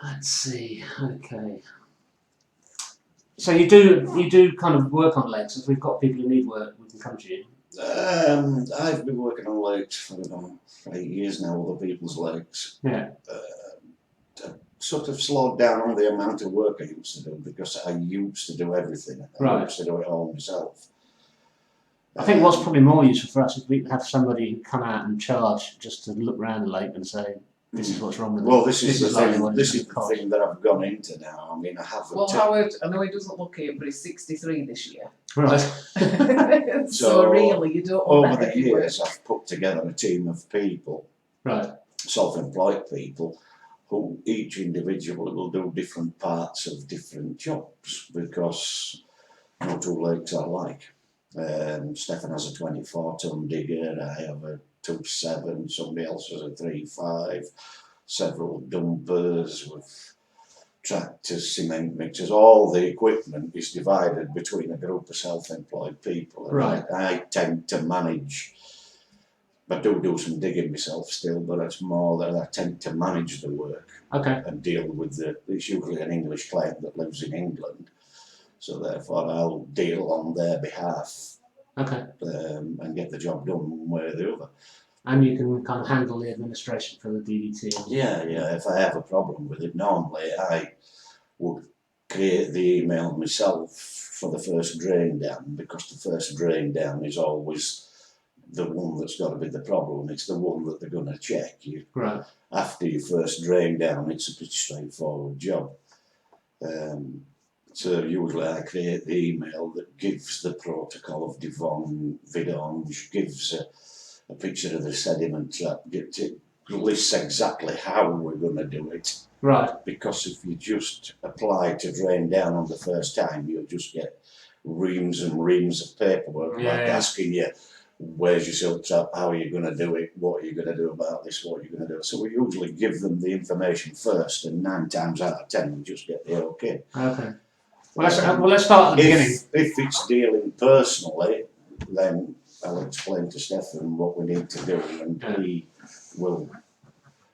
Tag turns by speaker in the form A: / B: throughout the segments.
A: Let's see. Okay. So you do kind of work on lakes. If we've got people who need work, we can come to you.
B: I've been working on lakes for about 8 years now, other people's lakes.
A: Yeah.
B: Sort of slowed down on the amount of work I used to do because I used to do everything. I used to do it all myself.
A: I think what's probably more useful for us is we have somebody come out and charge just to look around the lake and say, this is what's wrong with it.
B: Well, this is the thing that I've gone into now. I mean, I have.
C: Well, Howard, I know he doesn't look it, but he's 63 this year.
A: Right.
C: So really, you don't.
B: Over the years, I've put together a team of people,
A: right,
B: self-employed people, who each individually will do different parts of different jobs because no two lakes are alike. Stefan has a 24-ton digger, I have a 2.7, somebody else has a 3.5, several dumpers with tractors, cement mixers, all the equipment is divided between a group of self-employed people. And
A: right.
B: I tend to manage, I do some digging myself still, but it's more that I tend to manage the work.
A: Okay.
B: And deal with it's usually an English client that lives in England. So therefore I'll deal on their behalf.
A: Okay.
B: And get the job done one way or the other.
A: And you can kind of handle the administration for the DDT.
B: Yeah. If I have a problem with it, normally I would create the email myself for the first drain down, because the first drain down is always the one that's got to be the problem. It's the one that they're going to check.
A: Right.
B: After your first drain down, it's a pretty straightforward job. So usually I create the email that gives the protocol of vidange, gives a picture of the sediment trap, it lists exactly how we're going to do it.
A: Right.
B: Because if you just apply to drain down on the first time, you'll just get reams and reams of paperwork asking you, where's your silt trap, how are you going to do it, what are you going to do about this, what are you going to do. So we usually give them the information first, and 9 times out of 10 we just get the okay.
A: Okay. Well, let's start at the beginning.
B: If it's dealing personally, then I'll explain to Stefan what we need to do, and he will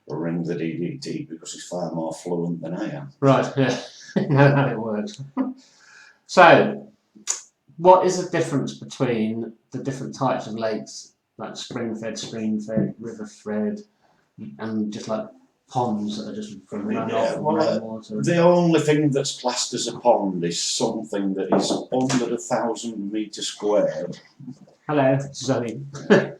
B: ring the DDT because he's far more fluent than I am.
A: Right, yeah. Know how it works. So, what is the difference between the different types of lakes, like spring-fed, stream-fed, river-fed, and just like ponds that are just from runoff water?
B: The only thing that's classed as a pond is something that is under 1,000 metres squared.
A: Hello, Zoe.
B: To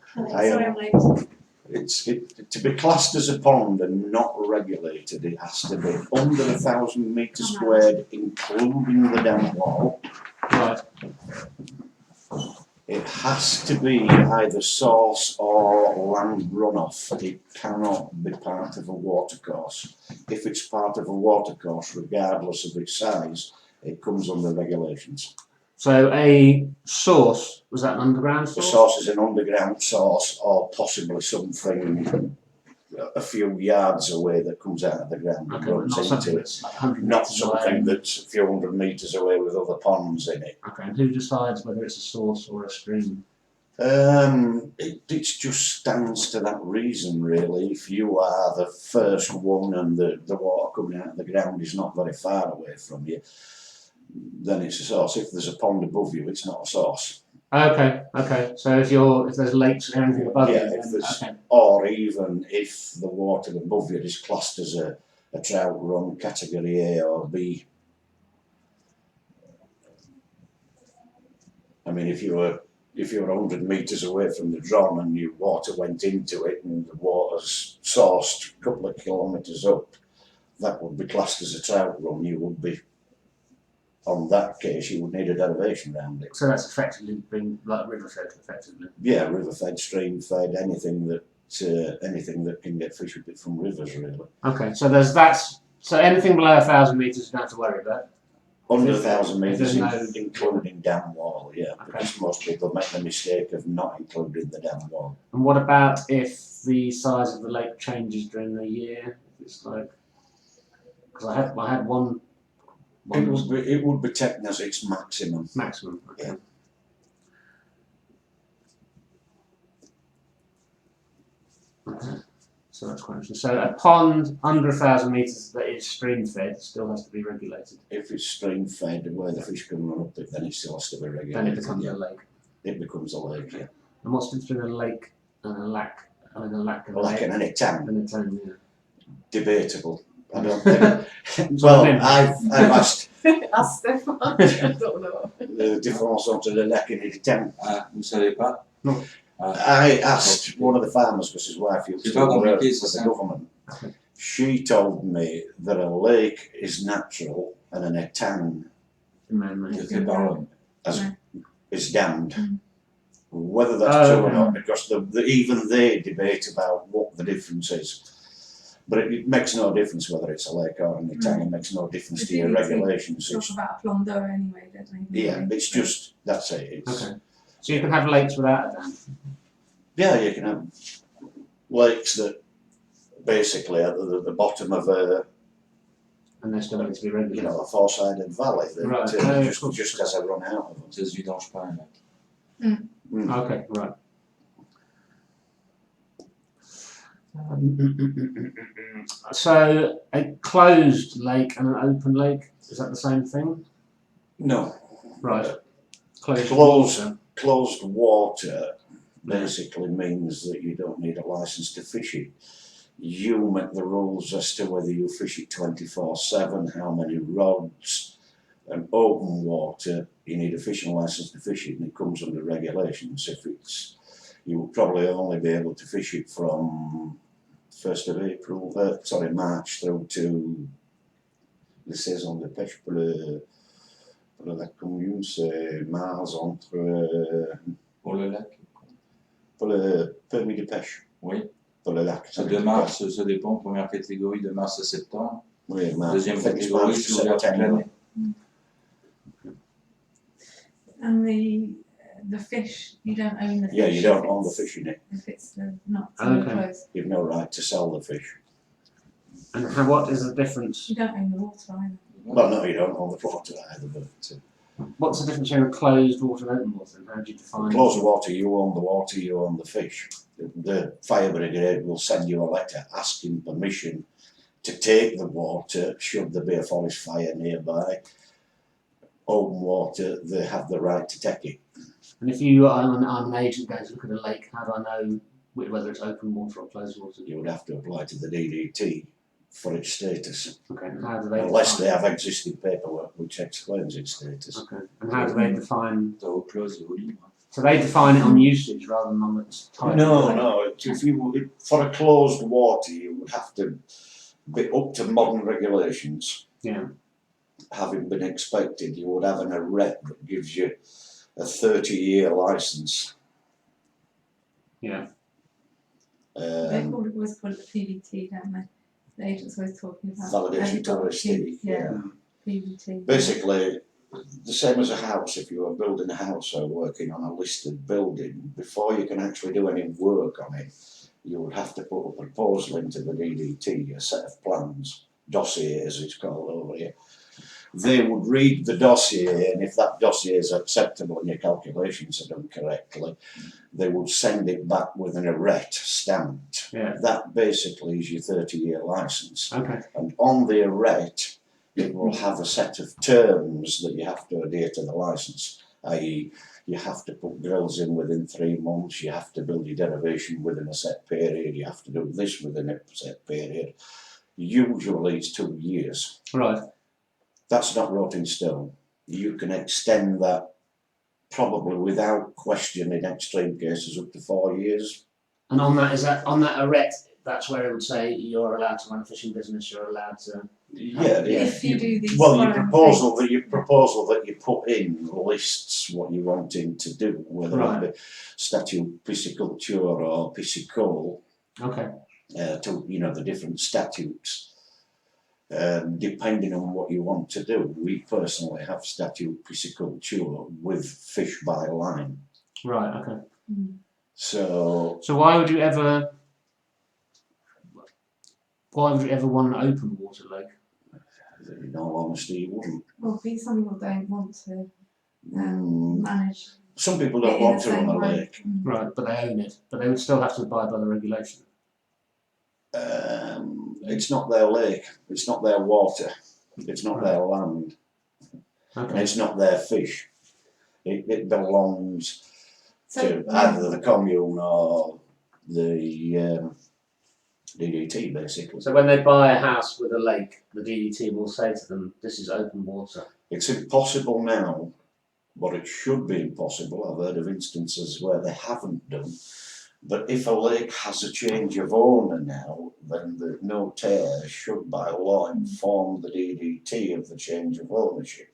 B: be classed as a pond and not regulated, it has to be under 1,000 metres squared, including the dam wall.
A: Right.
B: It has to be either source or land runoff. It cannot be part of a watercourse. If it's part of a watercourse, regardless of its size, it comes under regulations.
A: So a source, was that an underground source?
B: The source is an underground source, or possibly something a few yards away that comes out of the ground and runs into it.
A: Like
B: not something that's a few hundred metres away with other ponds in it.
A: Okay, and who decides whether it's a source or a stream?
B: It just stands to that reason, really. If you are the first one and the water coming out of the ground is not very far away from you, then it's a source. If there's a pond above you, it's not a source.
A: Okay. So if there's lakes or anything above you,
B: or even if the water above you is classed as a trout run category A or B. I mean, if you were 100 metres away from the Dron and your water went into it and the water's sourced a couple of kilometres up, that would be classed as a trout run. You would be, on that case, you would need a derivation around it.
A: So that's effectively being like river fed, effectively.
B: Yeah, river fed, stream fed, anything that can get fish from rivers, really.
A: Okay, so there's that. So anything below 1,000 metres, you don't have to worry about.
B: Under 1,000 metres, including dam wall, yeah. Okay. Because most people make the mistake of not including the dam wall.
A: And what about if the size of the lake changes during the year? It's like, because I had one.
B: It would be taken as its maximum.
A: Maximum, okay. Yeah. So that's quite interesting. So a pond under 1,000 metres that is stream fed still has to be regulated.
B: If it's stream fed where the fish can run up it, then it still has to be regulated.
A: Then it becomes
B: yeah.
A: a lake.
B: It becomes a lake, yeah.
A: And what's the difference between a lake and a lack? I mean, a lack and a
B: Like
A: lake
B: in any town,
A: and a town, yeah.
B: debatable. I don't think.
A: So I
B: Well,
A: mean-
B: I've asked
C: Ask Stefan. I don't know.
B: the difference entre le lac and the town.
D: Ah, vous savez pas?
B: I asked one of the farmers, because his wife used
D: C'est
B: to
D: pas
B: work
D: compliqué,
B: for
D: c'est
B: the
D: ça.
B: government. She told me that a lake is natural and an etang
A: Man-made.
D: C'est fait par l'homme.
B: is damned.
C: Mm.
B: Whether that's
A: Oh,
B: true or
A: okay.
B: not, because even they debate about what the difference is. But it makes no difference whether it's a lake or an etang. It makes no difference to your
E: The DDT
B: regulations.
E: Talk
B: It's,
E: about a plan d'eau anyway, don't they?
B: yeah, it's just that's it. It's,
A: Okay. So you can have lakes without a dam.
B: Yeah, you can have lakes that basically are at the bottom of a
A: And they're still meant to be
B: you
A: regulated.
B: know a four-sided valley that
A: Right. Oh,
B: just,
A: cool.
B: just as a run out of them.
D: Ça se vidange pas, un lac.
A: Okay, right. So a closed lake and an open lake, is that the same thing?
B: No,
A: Right. Closed
B: Closed.
A: water.
B: closed water basically means that you don't need a license to fish it. You make the rules as to whether you fish it 24/7, how many rods, and open water, you need a fishing license to fish it, and it comes under regulations. If it's, you will probably only be able to fish it from 1st of April, March through to la saison de pêche pour la commune, c'est mars entre,
D: Pour le lac.
B: pour le permis de pêche,
D: Oui.
B: pour le lac.
D: C'est de mars, ça dépend. Première catégorie de mars à septembre.
B: Oui, mars.
D: Deuxième
B: I think it's
D: catégorie,
B: March to
D: c'est ouvert toute
B: September.
D: l'année.
E: And the fish, you don't own the fish.
B: Yeah, you don't
E: if
B: own the
E: it's-
B: fish in it.
E: If it's not
A: Okay.
E: closed.
B: You've no right to sell the fish.
A: And what is the difference?
E: You don't own the water either.
B: Well, no, you don't own the water either, but
A: What's the difference between a closed water and open water? And how do you define
B: close water, you own the water, you own the fish. The fire brigade will send you a letter asking permission to take the water should there be a forest fire nearby. Open water, they have the right to take it.
A: And if you are I'm an agent going to look at a lake, how do I know whether it's open water or closed water?
B: You would have to apply to the DDT for its status,
A: Okay, and how do they
B: unless they
A: define?
B: have existing paperwork which explains its status.
A: Okay, and how do they define?
D: Ça au close et au libre.
A: So they define it on usage rather than on the type.
B: No. For a closed water, you would have to be up to modern regulations.
A: Yeah.
B: Having been inspected, you would have an arret that gives you a 30-year license.
A: Yeah.
E: They always call it PVT, don't they? The agent's always talking about.
B: Validation
E: they've got
B: touristic,
E: Yeah, PVT.
B: Basically, the same as a house, if you are building a house or working on a listed building, before you can actually do any work on it, you would have to put a proposal into the DDT, a set of plans, dossier as it's called over here. They would read the dossier, and if that dossier is acceptable and your calculations are done correctly, they would send it back with an arret stamped.
A: Yeah.
B: That basically is your 30-year license.
A: Okay.
B: And on the arret, it will have a set of terms that you have to adhere to the license, i.e. you have to put grills in within 3 months, you have to build your derivation within a set period, you have to do this within a set period. Usually it's 2 years.
A: Right.
B: That's not wrote in stone. You can extend that probably without question in extreme cases up to 4 years.
A: And on that, is that on that arret? That's where it would say you're allowed to run a fishing business. You're allowed to.
B: Yeah,
E: If you do these.
B: well, your
E: following
B: proposal
E: things.
B: that you put in lists what you're wanting to do, whether it be statute pisciculture or piscicole,
A: Okay.
B: to the different statutes. Depending on what you want to do, we personally have statute pisciculture with fish by line.
A: Right. Okay.
B: So
A: So why would you ever want an open water lake?
B: in all honesty, you wouldn't.
E: Well, some people don't want to
B: Mm,
E: manage.
B: some people
E: it
B: don't
E: in
B: want
E: the
B: to run
E: same
B: a
E: way.
B: lake.
A: Right, but they own it. But they would still have to abide by the regulation.
B: It's not their lake, it's not their water, it's not their land, and
A: Okay.
B: it's not their fish. It belongs
E: So,
B: to either the commune or the DDT, basically.
A: So when they buy a house with a lake, the DDT will say to them, "This is open water."
B: It's impossible now, but it should be impossible. I've heard of instances where they haven't done. But if a lake has a change of owner now, then the notaire should by law inform the DDT of the change of ownership.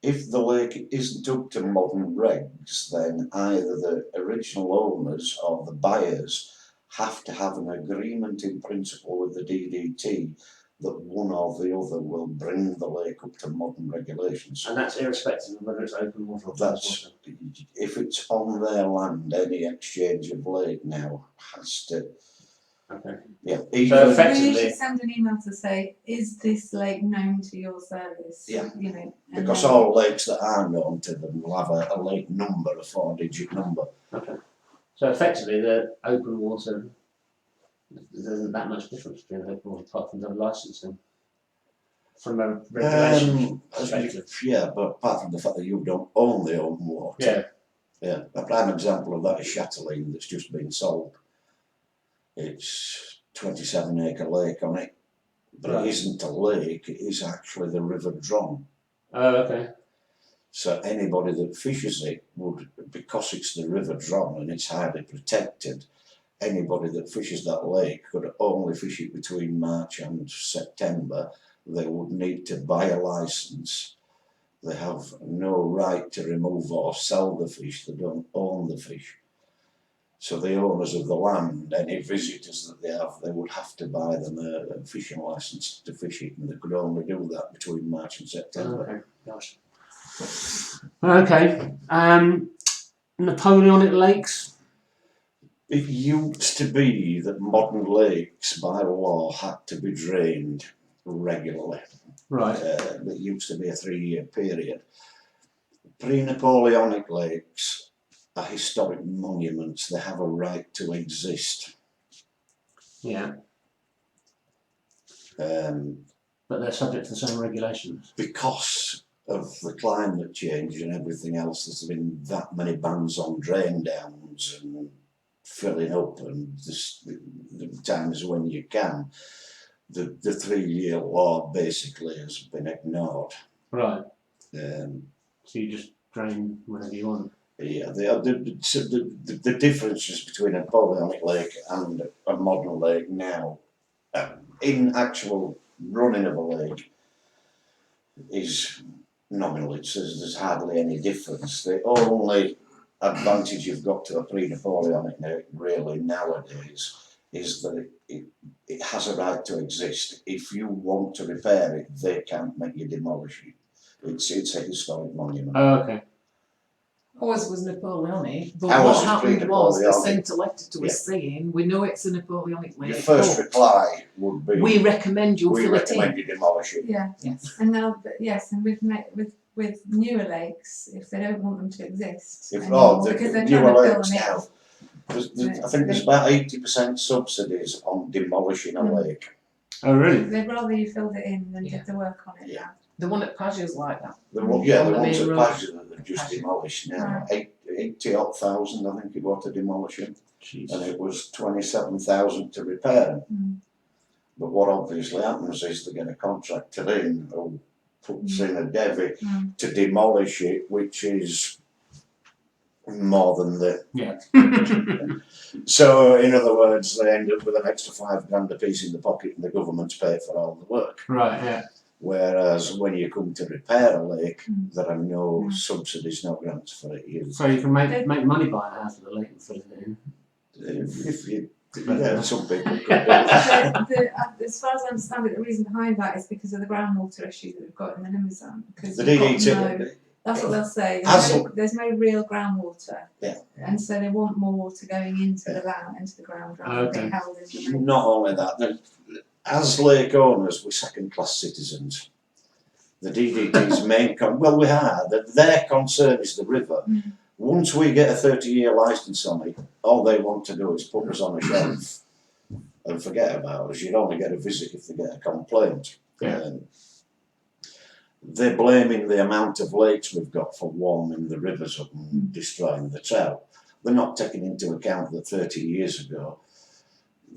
B: If the lake isn't up to modern regs, then either the original owners or the buyers have to have an agreement in principle with the DDT that one or the other will bring the lake up to modern regulations.
A: And that's irrespective of whether it's open water or closed
B: That's,
A: water.
B: if it's on their land, any exchange of lake now has to,
A: Okay.
B: yeah.
A: So
B: Even,
E: we
A: effectively,
E: should send an email to say, is this lake known to your service?
B: Yeah.
E: You know, and
B: because
E: then-
B: all lakes that are known to them will have a lake number, a 4-digit number.
A: okay. So effectively, the open water, there isn't that much difference between open water apart from the licensing. From a regulation perspective.
B: Yeah, but apart from the fact that you don't own the open water.
A: Yeah.
B: Yeah, a prime example of that is Chatelaine that's just been sold. It's 27-acre lake on it, but
A: Right.
B: it isn't a lake, it is actually the River Dron.
A: Oh, okay.
B: So anybody that fishes it would, because it's the River Dron and it's highly protected, anybody that fishes that lake could only fish it between March and September. They would need to buy a licence. They have no right to remove or sell the fish, they don't own the fish. So the owners of the land, any visitors that they would have to buy them a fishing licence to fish it, and they could only do that between March and September.
A: Okay. Gosh. Okay. Napoleonic lakes.
B: It used to be that modern lakes by law had to be drained regularly.
A: Right.
B: It used to be a 3-year period. Pre-Napoleonic lakes are historic monuments, they have a right to exist.
A: Yeah. But they're subject to the same regulations.
B: Because of the climate change and everything else, there's been that many bans on drain downs and filling up, and the times when you can. The 3-year law basically has been ignored.
A: Right.
B: Um,
A: So you just drain whenever you want.
B: Yeah, the differences between a Napoleonic lake and a modern lake now, in actual running of a lake, is nominal. There's hardly any difference. The only advantage you've got to a pre-Napoleonic lake really nowadays is that it has a right to exist. If you want to repair it, they can't make you demolish it. It's a historic monument.
A: Oh, okay.
C: Ours was Napoleonic, but
B: Ours
C: what
B: was
C: happened was they
B: pre-Napoleonic.
C: sent a letter to us saying, we know it's a Napoleonic lake,
B: Your first
C: but
B: reply would be,
C: we recommend you
B: we
C: fill it in.
B: recommend you demolish it.
E: Yeah,
C: Yes.
E: and now, yes, and with newer lakes, if they don't want them to exist anymore, because they're trying
B: newer
E: to fill
B: lakes
E: them in.
B: now, I think there's about 80% subsidies on demolishing a lake.
A: Oh, really?
E: They'd rather you filled it in than
C: Yeah.
E: did the work on it.
B: Yeah.
C: The one at Page's like that.
B: The
E: Mm.
B: ones
C: On
B: at
C: the main road.
B: Padgett that they've just
C: Padgett.
B: demolished now, 80,000 I think it was to demolish them, and
A: Jeez.
B: it was 27,000 to repair them.
E: Mm.
B: But what obviously happens is they get a contractor in who puts in a devy
E: Mm.
B: to demolish it, which is more than the.
A: Yeah.
B: So, in other words, they end up with an extra £5,000 a piece in the pocket, and the government's paid for all the work.
A: Right. Yeah.
B: Whereas when you come to repair a lake,
E: Mm.
B: there are no
E: Mm.
B: subsidies, no grants for it.
A: So you can make money buying a house with a lake and filling it in.
B: If you, yeah, some people could do that.
E: As far as I understand it, the reason behind that is because of the groundwater issue that we've got in the Limousin. Because
B: The
E: you've got
B: DDT,
E: no- that's what they'll say.
B: As
E: There's no real groundwater.
B: Yeah.
E: And so they want more water going into the land, into the ground, rather than being held in the lake.
B: not only that, as lake owners, we're second-class citizens. The DDT's main we are. Their concern is the river.
E: Mm.
B: Once we get a 30-year licence on it, all they want to do is put us on a shelf and forget about us. You'd only get a visit if they get a complaint.
A: Yeah.
B: They're blaming the amount of lakes we've got for warming the rivers up and destroying the trout. They're not taking into account that 30 years ago,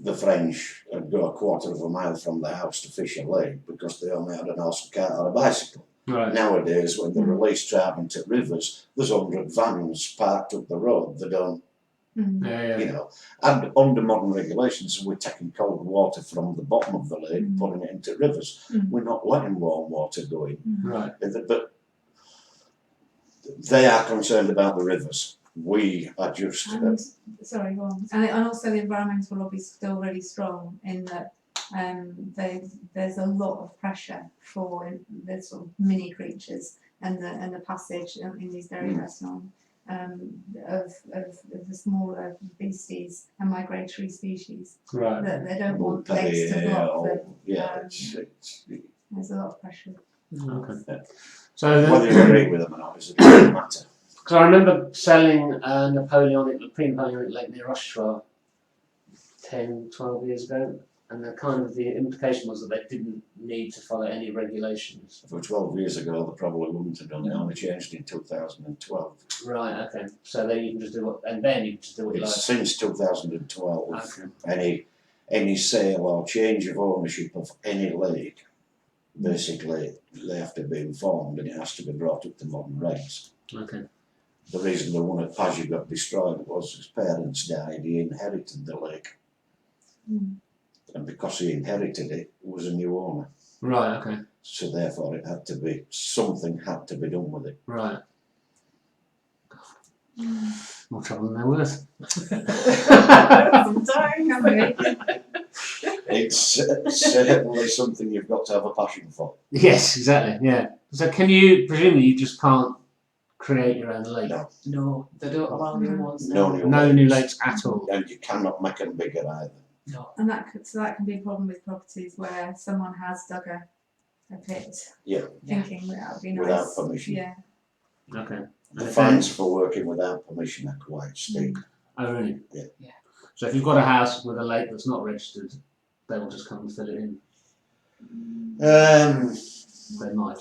B: the French would go a quarter of a mile from the house to fish a lake because they only had an horse and cart or a bicycle.
A: Right.
B: Nowadays, when they release trout into rivers, there's 100 vans parked up the road. They don't,
A: Yeah.
B: you know, and under modern regulations, we're taking cold water from the bottom of the lake, putting it into rivers. We're not letting warm water go in.
A: Right.
B: But they are concerned about the rivers. We are just.
E: Sorry, go on. And also the environmental lobby is still really strong in that there's a lot of pressure for the sort of mini creatures and the passage in these very personal of the smaller beasties and migratory species
A: Right.
E: that they don't want lakes to block them.
B: Yeah,
E: There's a lot of pressure.
A: Okay. So
B: whether you agree with them or not is a different matter.
A: because I remember selling a pre-Napoleonic lake near Rochefort 10, 12 years ago, and the implication was that they didn't need to follow any regulations.
B: For 12 years ago, they probably wouldn't have done it. Only changed in 2012.
A: Right. Okay. So then you can just do what, and then you can just do what you like.
B: It's since 2012.
A: Okay.
B: Any sale or change of ownership of any lake, basically they have to be informed and it has to be brought up to modern regs.
A: Okay.
B: The reason the one at Paggy got destroyed was his parents died, he inherited the lake. And because he inherited it, it was a new owner.
A: Right. Okay.
B: So therefore something had to be done with it.
A: Right. More trouble than they're worth.
E: Can we?
B: It's certainly something you've got to have a passion for.
A: Yes. Exactly. Yeah. So presumably you just can't create your own lake?
B: No.
C: No, they don't allow new ones
B: No
C: now.
B: new
A: No
B: lakes.
A: new lakes at all.
B: And you cannot make them bigger either.
C: No.
E: And that can be a problem with properties where someone has dug a pit,
B: Yeah.
E: thinking that would be nice.
B: Without permission.
E: Yeah.
A: Okay.
B: The fines for working without permission are quite steep.
A: Oh really?
B: Yeah.
C: Yeah.
A: So if you've got a house with a lake that's not registered, they will just come and fill it in. They might.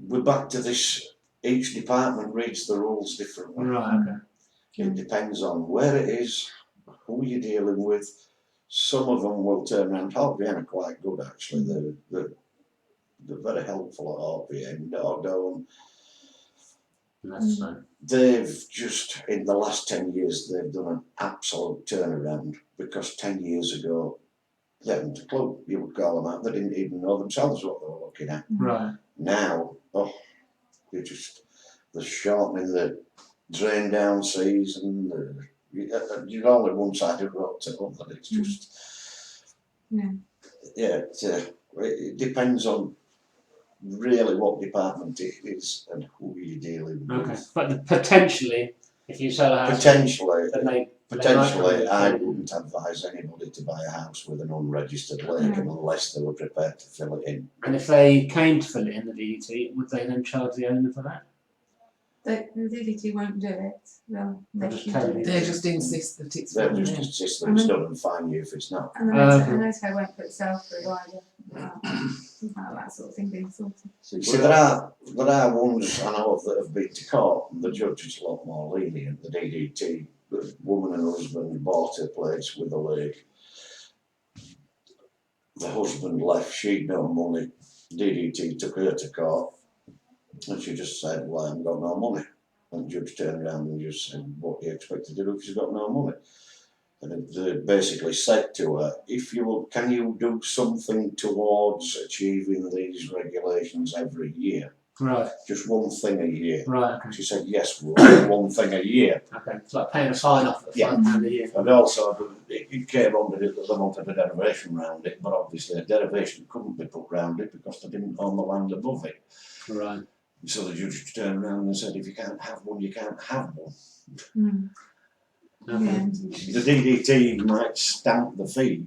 B: We're back to this. Each department reads the rules differently.
A: Right. Okay.
B: It depends on where it is, who you're dealing with. Some of them will turn around. Albion are quite good actually. They're very helpful at RPN. Dordone.
A: That's so.
B: They've just, in the last 10 years, they've done an absolute turnaround because 10 years ago, they hadn't a clue. You would call them out. They didn't even know themselves what they were looking at.
A: Right.
B: Now, they're shortening the drain down season. You're only one side of the road to other. It's just, it depends on really what department it is and who you're dealing with.
A: Okay. But potentially, if you sell a house,
B: Potentially,
A: then they
B: I wouldn't advise anybody to buy a house with an unregistered lake unless they were prepared to fill it in.
A: And if they came to fill it in the DDT, would they then charge the owner for that?
E: The DDT won't do it. They'll make
A: just
E: you
A: tell
E: do
A: you.
E: it.
C: They just insist that it's
B: They'll
C: from
B: just
C: them.
B: insist that it's done and fine you if it's not.
E: And the NOTO won't put itself through either. That sort of thing being sorted.
B: See, there are ones I know of that have been to court and the judge is a lot more lenient. The DDT, the woman and husband bought a place with a lake. The husband left, she'd no money. DDT took her to court and she just said, well, I haven't got no money. And the judge turned around and just said, what do you expect to do if she's got no money? And they basically said to her, can you do something towards achieving these regulations every year?
A: Right.
B: Just one thing a year.
A: Right. Okay.
B: She said, yes, we'll do one thing a year.
A: Okay. It's like paying a fine off at
B: Yeah.
A: £5 a year.
B: And also, it came under it that they wanted a derivation round it, but obviously a derivation couldn't be put round it because they didn't own the land above it.
A: Right.
B: So the judge turned around and said, if you can't have one, you can't have one.
A: Okay.
E: Yeah.
B: The DDT might stamp the fee,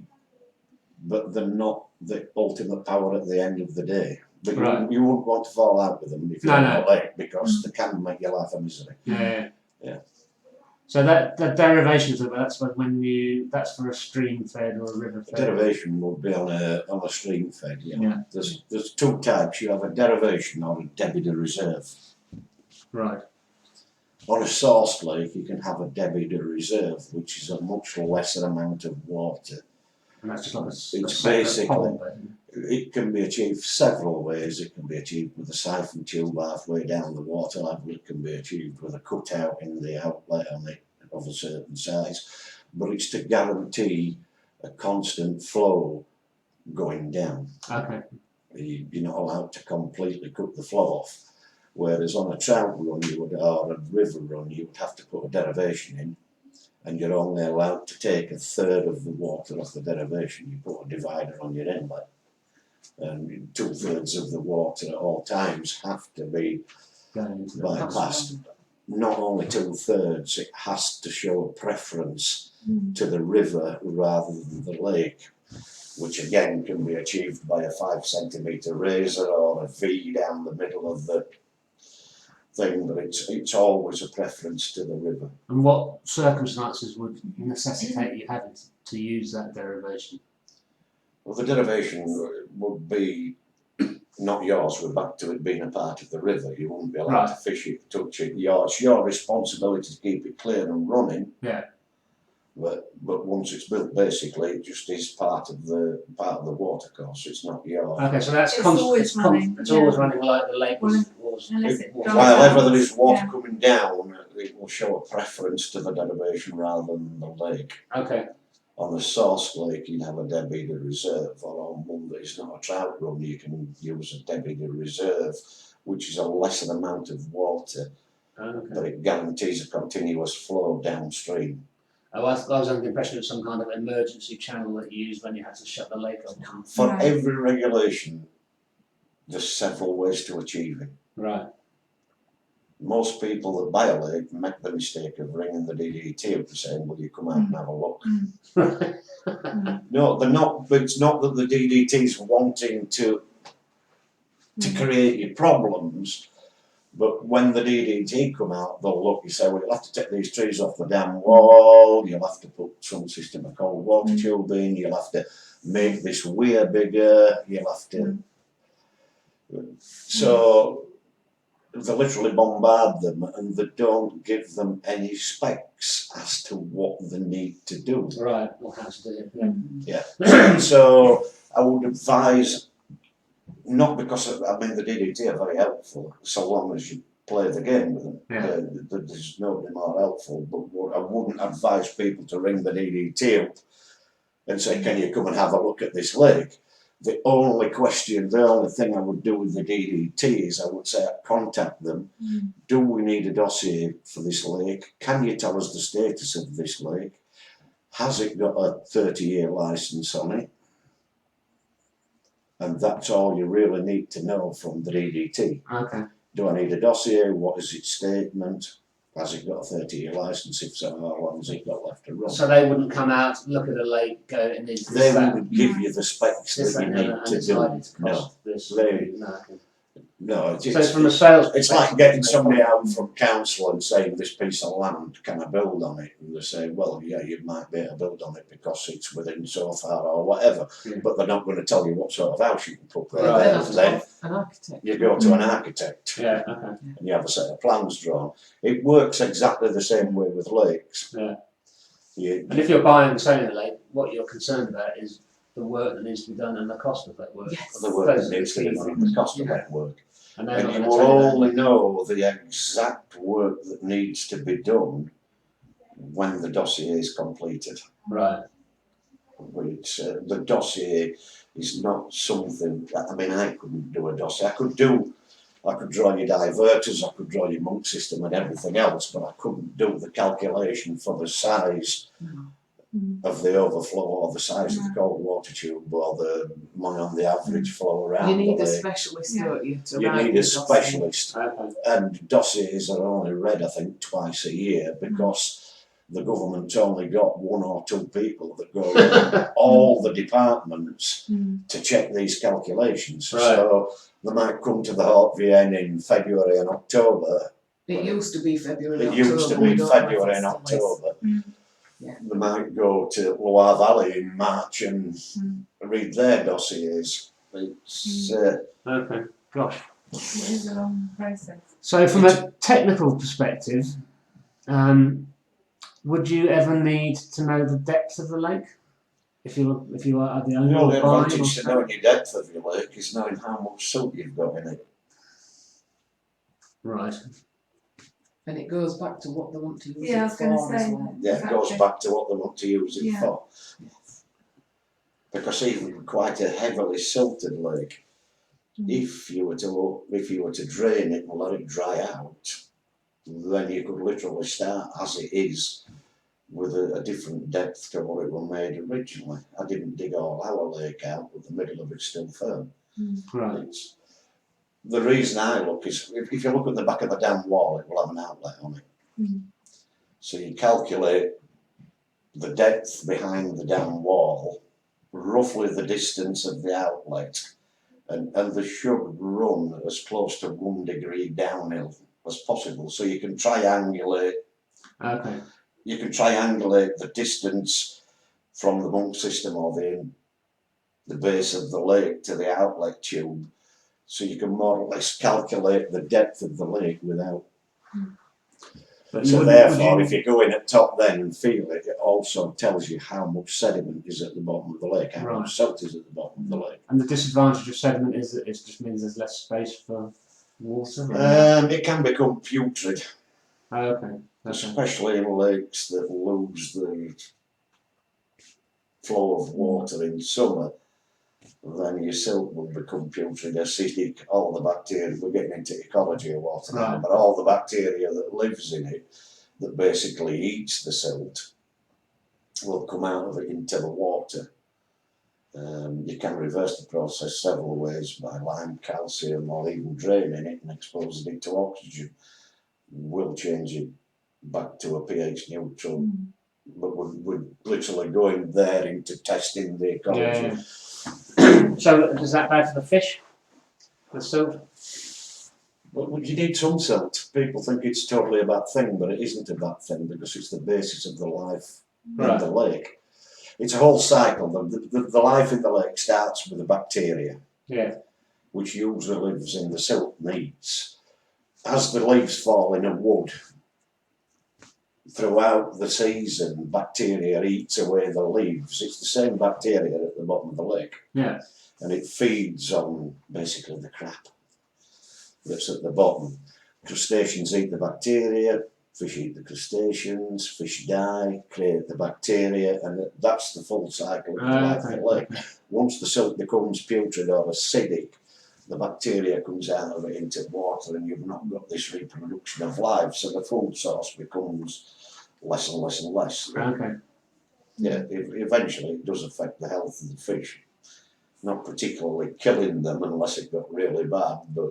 B: but they're not the ultimate power at the end of the day. But
A: Right.
B: you wouldn't want to fall out with them if you're
A: No,
B: not late because they can make your life a misery.
A: Yeah. So that the derivations of it, that's for a stream fed or a river fed.
B: Derivation would be on a stream fed. Yeah.
A: Yeah.
B: There's two types. You have a derivation or a debit de reserve.
A: Right.
B: On a source lake, you can have a debit de reserve, which is a much lesser amount of water.
A: And that's just like a
B: It's
A: separate
B: basically-
A: pond, isn't
B: It can be achieved several ways. It can be achieved with a siphon tube halfway down the water level. It can be achieved with a cutout in the outlet on it of a certain size. But it's to guarantee a constant flow going down.
A: it? Okay.
B: You're not allowed to completely cut the flow off. Whereas on a trout run or a river run, you would have to put a derivation in, and you're only allowed to take a third of the water off the derivation. You put a divider on your inlet, and 2/3 of the water at all times have to be
A: Going into the
B: bypassed. Not only 2/3, it has to show a preference to the river rather than the lake, which again can be achieved by a 5 centimetre razor or a V down the middle of the thing, but it's always a preference to the river.
A: And what circumstances would necessitate you having to use that derivation?
B: Well, the derivation would be not yours. We're back to it being a part of the river. You wouldn't be allowed to fish it, touch it. It's your responsibility to keep it clear and running.
A: Yeah.
B: But once it's built, basically, it just is part of the water course. It's not yours.
A: Okay, so that's
E: It's
A: constant.
E: always running,
A: It's
E: yeah.
A: always running like the lake was.
E: Unless it dries
B: While
E: out.
B: ever there is water
E: Yeah.
B: coming down, it will show a preference to the derivation rather than the lake.
A: Okay.
B: On a source lake, you'd have a debit de reserve, or on one that is not a trout run, you can use a debit de reserve, which is a lesser amount of water,
A: Okay.
B: but it guarantees a continuous flow downstream.
A: I was under the impression of some kind of emergency channel that you used when you had to shut the lake off.
B: For
E: Right.
B: every regulation, there's several ways to achieve it.
A: Right.
B: Most people that buy a lake make the mistake of ringing the DDT up and saying, "Will you come out and have a look?" No, they're not. But it's not that the DDT's wanting to create you problems. But when the DDT come out, they'll look. You say, "Well, you'll have to take these trees off the dam wall. You'll have to put some system of cold water tube in. You'll have to make this weir bigger. You'll have to." So they literally bombard them, and they don't give them any specs as to what they need to do.
A: Right. Or how to do it. Yeah.
B: Yeah. So I would advise, not because I mean the DDT are very helpful, so long as you play the game with them.
A: Yeah.
B: There's nobody more helpful, but I wouldn't advise people to ring the DDT up and say, "Can you come and have a look at this lake?" The only thing I would do with the DDT is I would say I'd contact them. Do we need a dossier for this lake? Can you tell us the status of this lake? Has it got a 30-year licence on it? And that's all you really need to know from the DDT.
A: Okay.
B: Do I need a dossier? What is its statement? Has it got a 30-year licence? If so, how long has it got left to run?
A: So they wouldn't come out, look at a lake, go and it's
B: They wouldn't give you the specs
A: this,
B: that you
A: that,
B: need
A: and
B: to
A: decide
B: do.
A: it's
B: No,
A: cost this.
B: they-
A: No, okay.
B: no.
A: So from a sales
B: It's like
A: perspective,
B: getting somebody out from council and saying, "This piece of land, can I build on it?" And they say, "Well, yeah, you might be able to build on it because it's within so far or whatever."
A: Yeah.
B: But they're not going to tell you what sort of house you can put there.
A: Right.
C: They'll have to
B: Then
C: have an architect.
B: you go to an architect
A: Yeah, okay.
B: and you have a set of plans drawn. It works exactly the same way with lakes.
A: Yeah.
B: You,
A: And if you're buying and selling a lake, what you're concerned about is the work that needs to be done and the cost of that work.
C: Yes.
B: the work
A: Those
B: that
A: are
B: needs
A: the
B: to be
A: key
B: done,
A: things.
B: the cost of
A: Yeah.
B: that work.
A: And they're
B: And
A: not
B: you
A: gonna
B: will
A: tell you that.
B: only know the exact work that needs to be done when the dossier is completed.
A: Right.
B: Which the dossier is not something. I mean, I couldn't do a dossier. I could draw your diverters, I could draw your monk system and everything else, but I couldn't do the calculation for the size of the overflow or the size of the cold water tube or the money on the average flow around
C: You need
B: the
C: a
B: lake.
C: specialist,
E: Yeah.
C: don't you, to
B: You
C: write
B: need
C: the
B: a
C: dossier.
B: specialist.
A: Okay.
B: And dossiers are only read, I think, twice a year because the government's only got 1 or 2 people that go around all the departments to check these calculations.
A: Right.
B: So they might come to the Hawk VN in February and October
C: It used to be February,
B: It
C: October.
B: used to
C: we
B: be
C: don't know if
B: February
C: it
B: and
C: still is.
B: October.
C: Yeah.
B: They might go to Loire Valley in March and read their dossiers. It's,
A: Okay, gosh.
E: It is a long process.
A: So from a technical perspective, would you ever need to know the depth of the lake? If you are the
B: the
A: owner
B: only
A: or buying or
B: advantage to
A: selling?
B: knowing your depth of your lake is knowing how much silt you've got in it.
A: Right.
C: And it goes back to what they want to use
E: Yeah, I
C: it
E: was going to
C: for as
E: say.
C: well.
B: Yeah, it goes back to what they want to use it
E: Yeah.
B: for. Because even quite a heavily silted lake, if you were to drain it and let it dry out, then you could literally start as it is with a different depth to what it was made originally. I didn't dig all our lake out, but the middle of it's still firm.
A: Right.
B: It's, the reason I look is if you look at the back of the dam wall, it will have an outlet on it. So you calculate the depth behind the dam wall, roughly the distance of the outlet, and they should run as close to 1 degree downhill as possible. So you can triangulate.
A: Okay.
B: You can triangulate the distance from the monk system or the base of the lake to the outlet tube, so you can more or less calculate the depth of the lake without.
A: But you
B: So
A: wouldn't-
B: therefore,
A: would
B: if you go in at top then and feel it, it also tells you how much sediment is at the bottom of the lake, how
A: Right.
B: much silt is at the bottom of the lake.
A: And the disadvantage of sediment is that it just means there's less space for water.
B: It can become putrid,
A: Okay.
B: especially in lakes that lose the flow of water in summer. Then your silt will become putrid, acidic, all the bacteria. We're getting into ecology of water now,
A: Right.
B: but all the bacteria that lives in it, that basically eats the silt, will come out of it into the water. You can reverse the process several ways by lime, calcium, or even draining it and exposing it to oxygen. Will change it back to a pH neutral. But we're literally going there into testing the ecology.
A: Yeah. So is that bad for the fish? The silt?
B: But you need some silt. People think it's totally a bad thing, but it isn't a bad thing because it's the basis of the life
A: Right.
B: in the lake. It's a whole cycle. The life in the lake starts with the bacteria,
A: Yeah.
B: which usually lives in the silt needs. As the leaves fall in a wood, throughout the season, bacteria eats away the leaves. It's the same bacteria at the bottom of the lake.
A: Yeah.
B: And it feeds on basically the crap that's at the bottom. Crustaceans eat the bacteria, fish eat the crustaceans, fish die, create the bacteria, and that's the full cycle of the life of the lake. Once the silt becomes putrid or acidic, the bacteria comes out of it into water, and you've not got this reproduction of life, so the food source becomes less and less and less.
A: Okay.
B: Yeah, eventually it does affect the health of the fish. Not particularly killing them unless it got really bad, but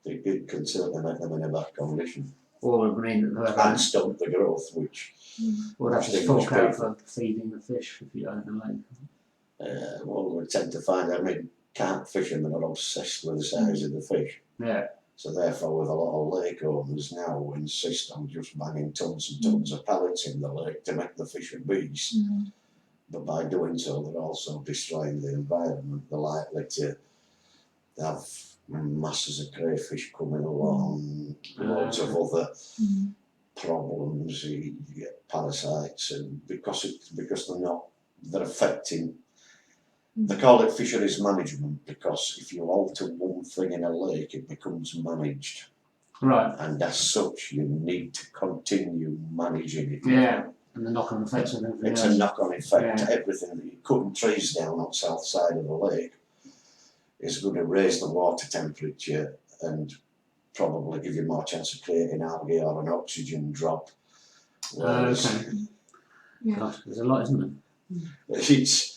B: it can certainly make them in a bad condition.
A: Or I mean,
B: And stunt the growth, which
A: or have to
B: most
A: fork
B: English
A: out
B: people-
A: for feeding the fish if you own the lake.
B: well, we tend to find, I mean, carp fishermen are obsessed with the size of the fish.
A: Yeah.
B: So therefore, with a lot of lake owners now insist on just banging tons and tons of pellets in the lake to make the fish obese. But by doing so, they're also destroying the environment. They're likely to have masses of crayfish coming along, loads of other problems. You get parasites, and because they're affecting. They call it fisheries management because if you alter one thing in a lake, it becomes managed,
A: Right.
B: and as such, you need to continue managing it.
A: Yeah. And the knock-on effects of everything
B: It's
A: else.
B: a knock-on effect.
A: Yeah.
B: Everything that you're cutting trees down on the south side of the lake is going to raise the water temperature and probably give you more chance of creating algae or an oxygen drop. Whereas
A: Okay.
E: Yeah.
A: Gosh, there's a lot, isn't
B: it's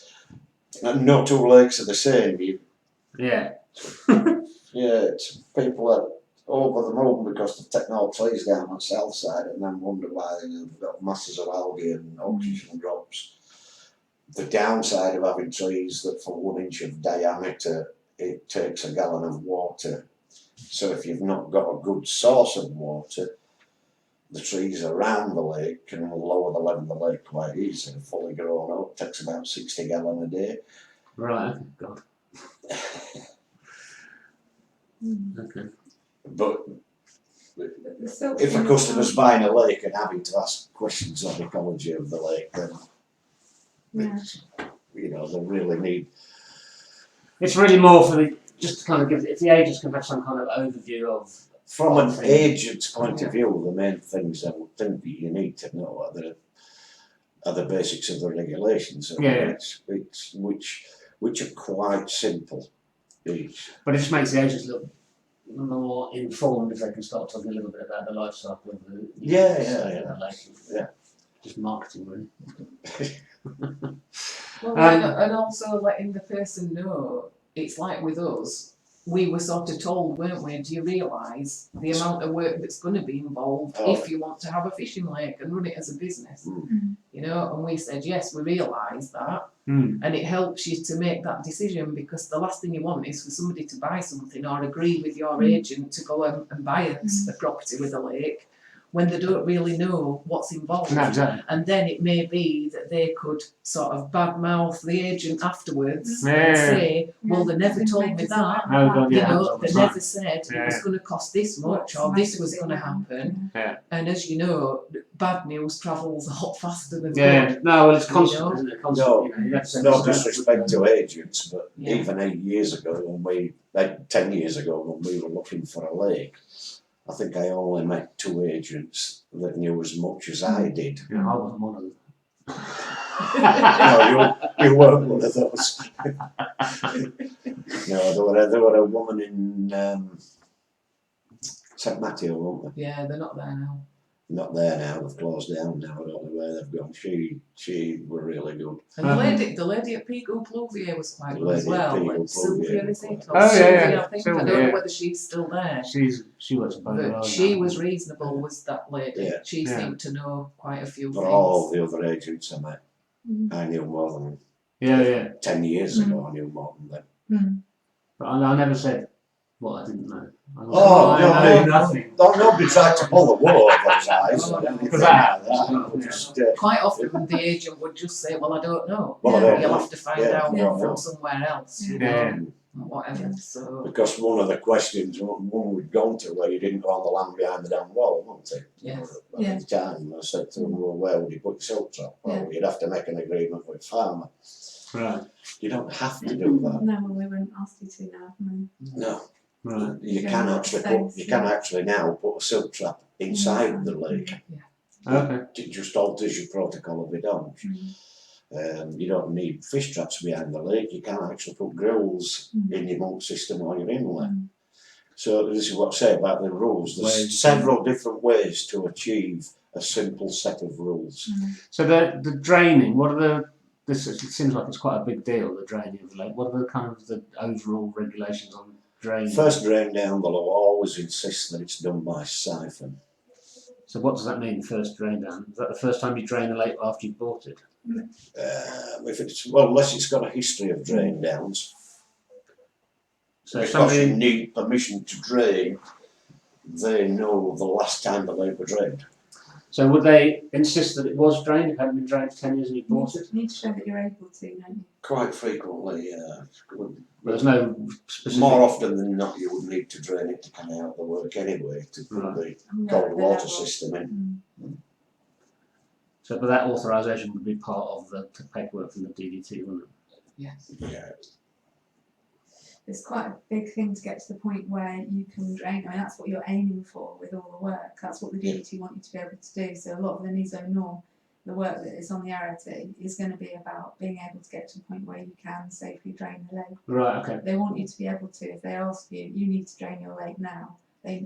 B: and no two lakes are the same.
A: there?
B: People are over the moon because they've taken all trees down on the south side and then wonder why they've got masses of algae and oxygen drops. The downside of having trees that for 1 inch of diameter it takes a gallon of water So if you've not got a good source of water, the trees around the lake can lower the level of the lake quite easily. Fully grown oak takes about 60 gallon a day.
A: Right. Okay. God.
E: Mm.
A: Okay.
B: But
E: But the silt
B: if a
E: in
B: customer's
E: itself-
B: buying a lake and having to ask questions on the ecology of the lake, then
E: Yeah.
B: it's, you know, they really need.
A: It's really more for the just to kind of give if the agents can have some kind of overview of.
B: From an
A: Thing.
B: agent's point
A: Yeah.
B: of view, the main things I would think that you need to know are the basics of the regulations. And
A: Yeah.
B: it's which are quite simple. Each.
A: But it just makes the agents look more informed if they can start talking a little bit about the life cycle of the
B: Yeah,
A: the lake.
B: Yeah.
A: Just marketing, really.
C: Well, and also letting the person know, it's like with us, we were sort of told, weren't we, do you realise the amount of work that's going to be involved
B: Oh.
C: if you want to have a fishing lake and run it as a business?
E: Mm.
C: You know, and we said, yes, we realise that,
A: Mm.
C: and it helps you to make that decision, because the last thing you want is for somebody to buy something or agree with your agent to go and buy a property with a lake when they don't really know what's involved.
A: No, exactly.
C: And then it may be that they could sort of badmouth the agent afterwards
A: Yeah.
C: and say, well,
E: Yeah.
C: they never
E: Didn't
C: told
E: make
C: me
E: us
C: that.
E: aware of
A: Oh, God,
C: You
A: yeah.
C: know, they
A: Right.
C: never said it was
A: Yeah.
C: going to cost this much or
E: What's
C: this was going to happen.
E: Yeah.
C: And as you know, bad news travels a lot faster than
A: Yeah.
C: good.
A: No, well, it's
C: You
A: constant,
C: know?
A: isn't it? Constant.
B: No,
A: you know, you have to send
B: No
A: us
B: disrespect to agents, but
C: Yeah.
B: even 8 years ago, like 10 years ago, when we were looking for a lake, I think I only met 2 agents that knew as much as I did.
A: Yeah, I wasn't one of them.
B: No, you weren't one of those. No, there were a woman in St Matthew, weren't they?
C: Yeah, they're not there now.
B: Not there now. They've closed down now. I don't know where they've gone. She were really good.
C: And
A: Uh-huh.
C: the lady at Pico Plouvier was quite
B: The
C: good as
B: lady at
C: well.
B: Pico
C: Like Sylvia,
B: Plouvier
C: is
B: was
C: it?
B: quite
C: Or
A: good. Oh, yeah,
C: Sylvia,
A: yeah.
C: I think.
A: Sylvia,
C: I don't know
A: yeah.
C: whether she's still there.
A: She works both
C: But
A: roles
C: she
A: now.
C: was reasonable, was that lady.
B: Yeah.
C: She
A: Yeah.
C: seemed to know quite a few
B: But
C: things.
B: all the other agents I met,
E: Mm.
B: I knew more than
A: Yeah, yeah.
B: 10 years ago. I knew more than them.
E: Mm.
A: But I never said what I didn't know.
B: Oh,
A: I
B: no,
A: know nothing.
B: Nobody tried to pull the wool over his eyes or anything
A: Because
B: like
A: that-
B: that.
A: yeah.
B: Just,
C: Quite often the agent would just say, well, I don't know.
B: Well, I
E: Yeah.
B: don't
C: You'll
B: know.
C: have to find
B: Yeah,
C: out
B: I don't
C: from
B: know.
C: somewhere else, you
A: Yeah.
C: know, whatever. So,
B: Because one of the questions, one we'd gone to where you didn't go on the land behind the damn wall, wasn't it?
C: yes.
B: At the time, I said to him, well, where would you put your silk trap? Well,
E: Yeah.
B: you'd have to make an agreement with farmer.
A: Right,
B: You don't have to do that.
E: No, well, we weren't asked you to now. No.
B: No,
A: right.
B: you
E: Yeah,
B: can
E: that's
B: actually
E: safe,
B: put, you can
E: yeah.
B: actually now put a silk trap inside the lake.
A: Okay.
B: It just alters your protocol of vidange. You don't need fish traps behind the lake. You can actually put grills in your monk system or your inlet.
E: Mm.
B: So this is what I say about the rules. There's
A: Ways.
B: several different ways to achieve a simple set of rules.
A: So the draining, what are the? It seems like it's quite a big deal. The draining of the lake. What are the kind of the overall regulations on draining?
B: First drain down, the law always insists that it's done by siphon.
A: So what does that mean? First drain down. Is that the first time you drain the lake after you've bought it?
B: If it's unless it's got a history of drain downs,
A: So
B: because
A: somebody.
B: you need permission to drain, they know the last time the lake was drained.
A: So would they insist that it was drained? It hadn't been drained for 10 years and you bought it?
E: You need to show that you're able to, don't you?
B: Quite frequently,
A: But there's no specific.
B: more often than not, you would need to drain it to carry out the work anyway, to put
A: Right.
B: the
E: Yeah,
B: cold
E: the
B: water
E: level.
B: system in.
A: So, but that authorisation would be part of the paperwork from the DDT, wouldn't it?
C: Yes.
B: Yeah.
E: It's quite a big thing to get to the point where you can drain. I mean, that's what you're aiming for with all the work. That's what the DDT want you to be able to do. So a lot of the NISO norm, the work that is on the arity, is going to be about being able to get to a point where you can safely drain the lake.
A: Right. Okay.
E: They want you to be able to. If they ask you, you need to drain your lake now. You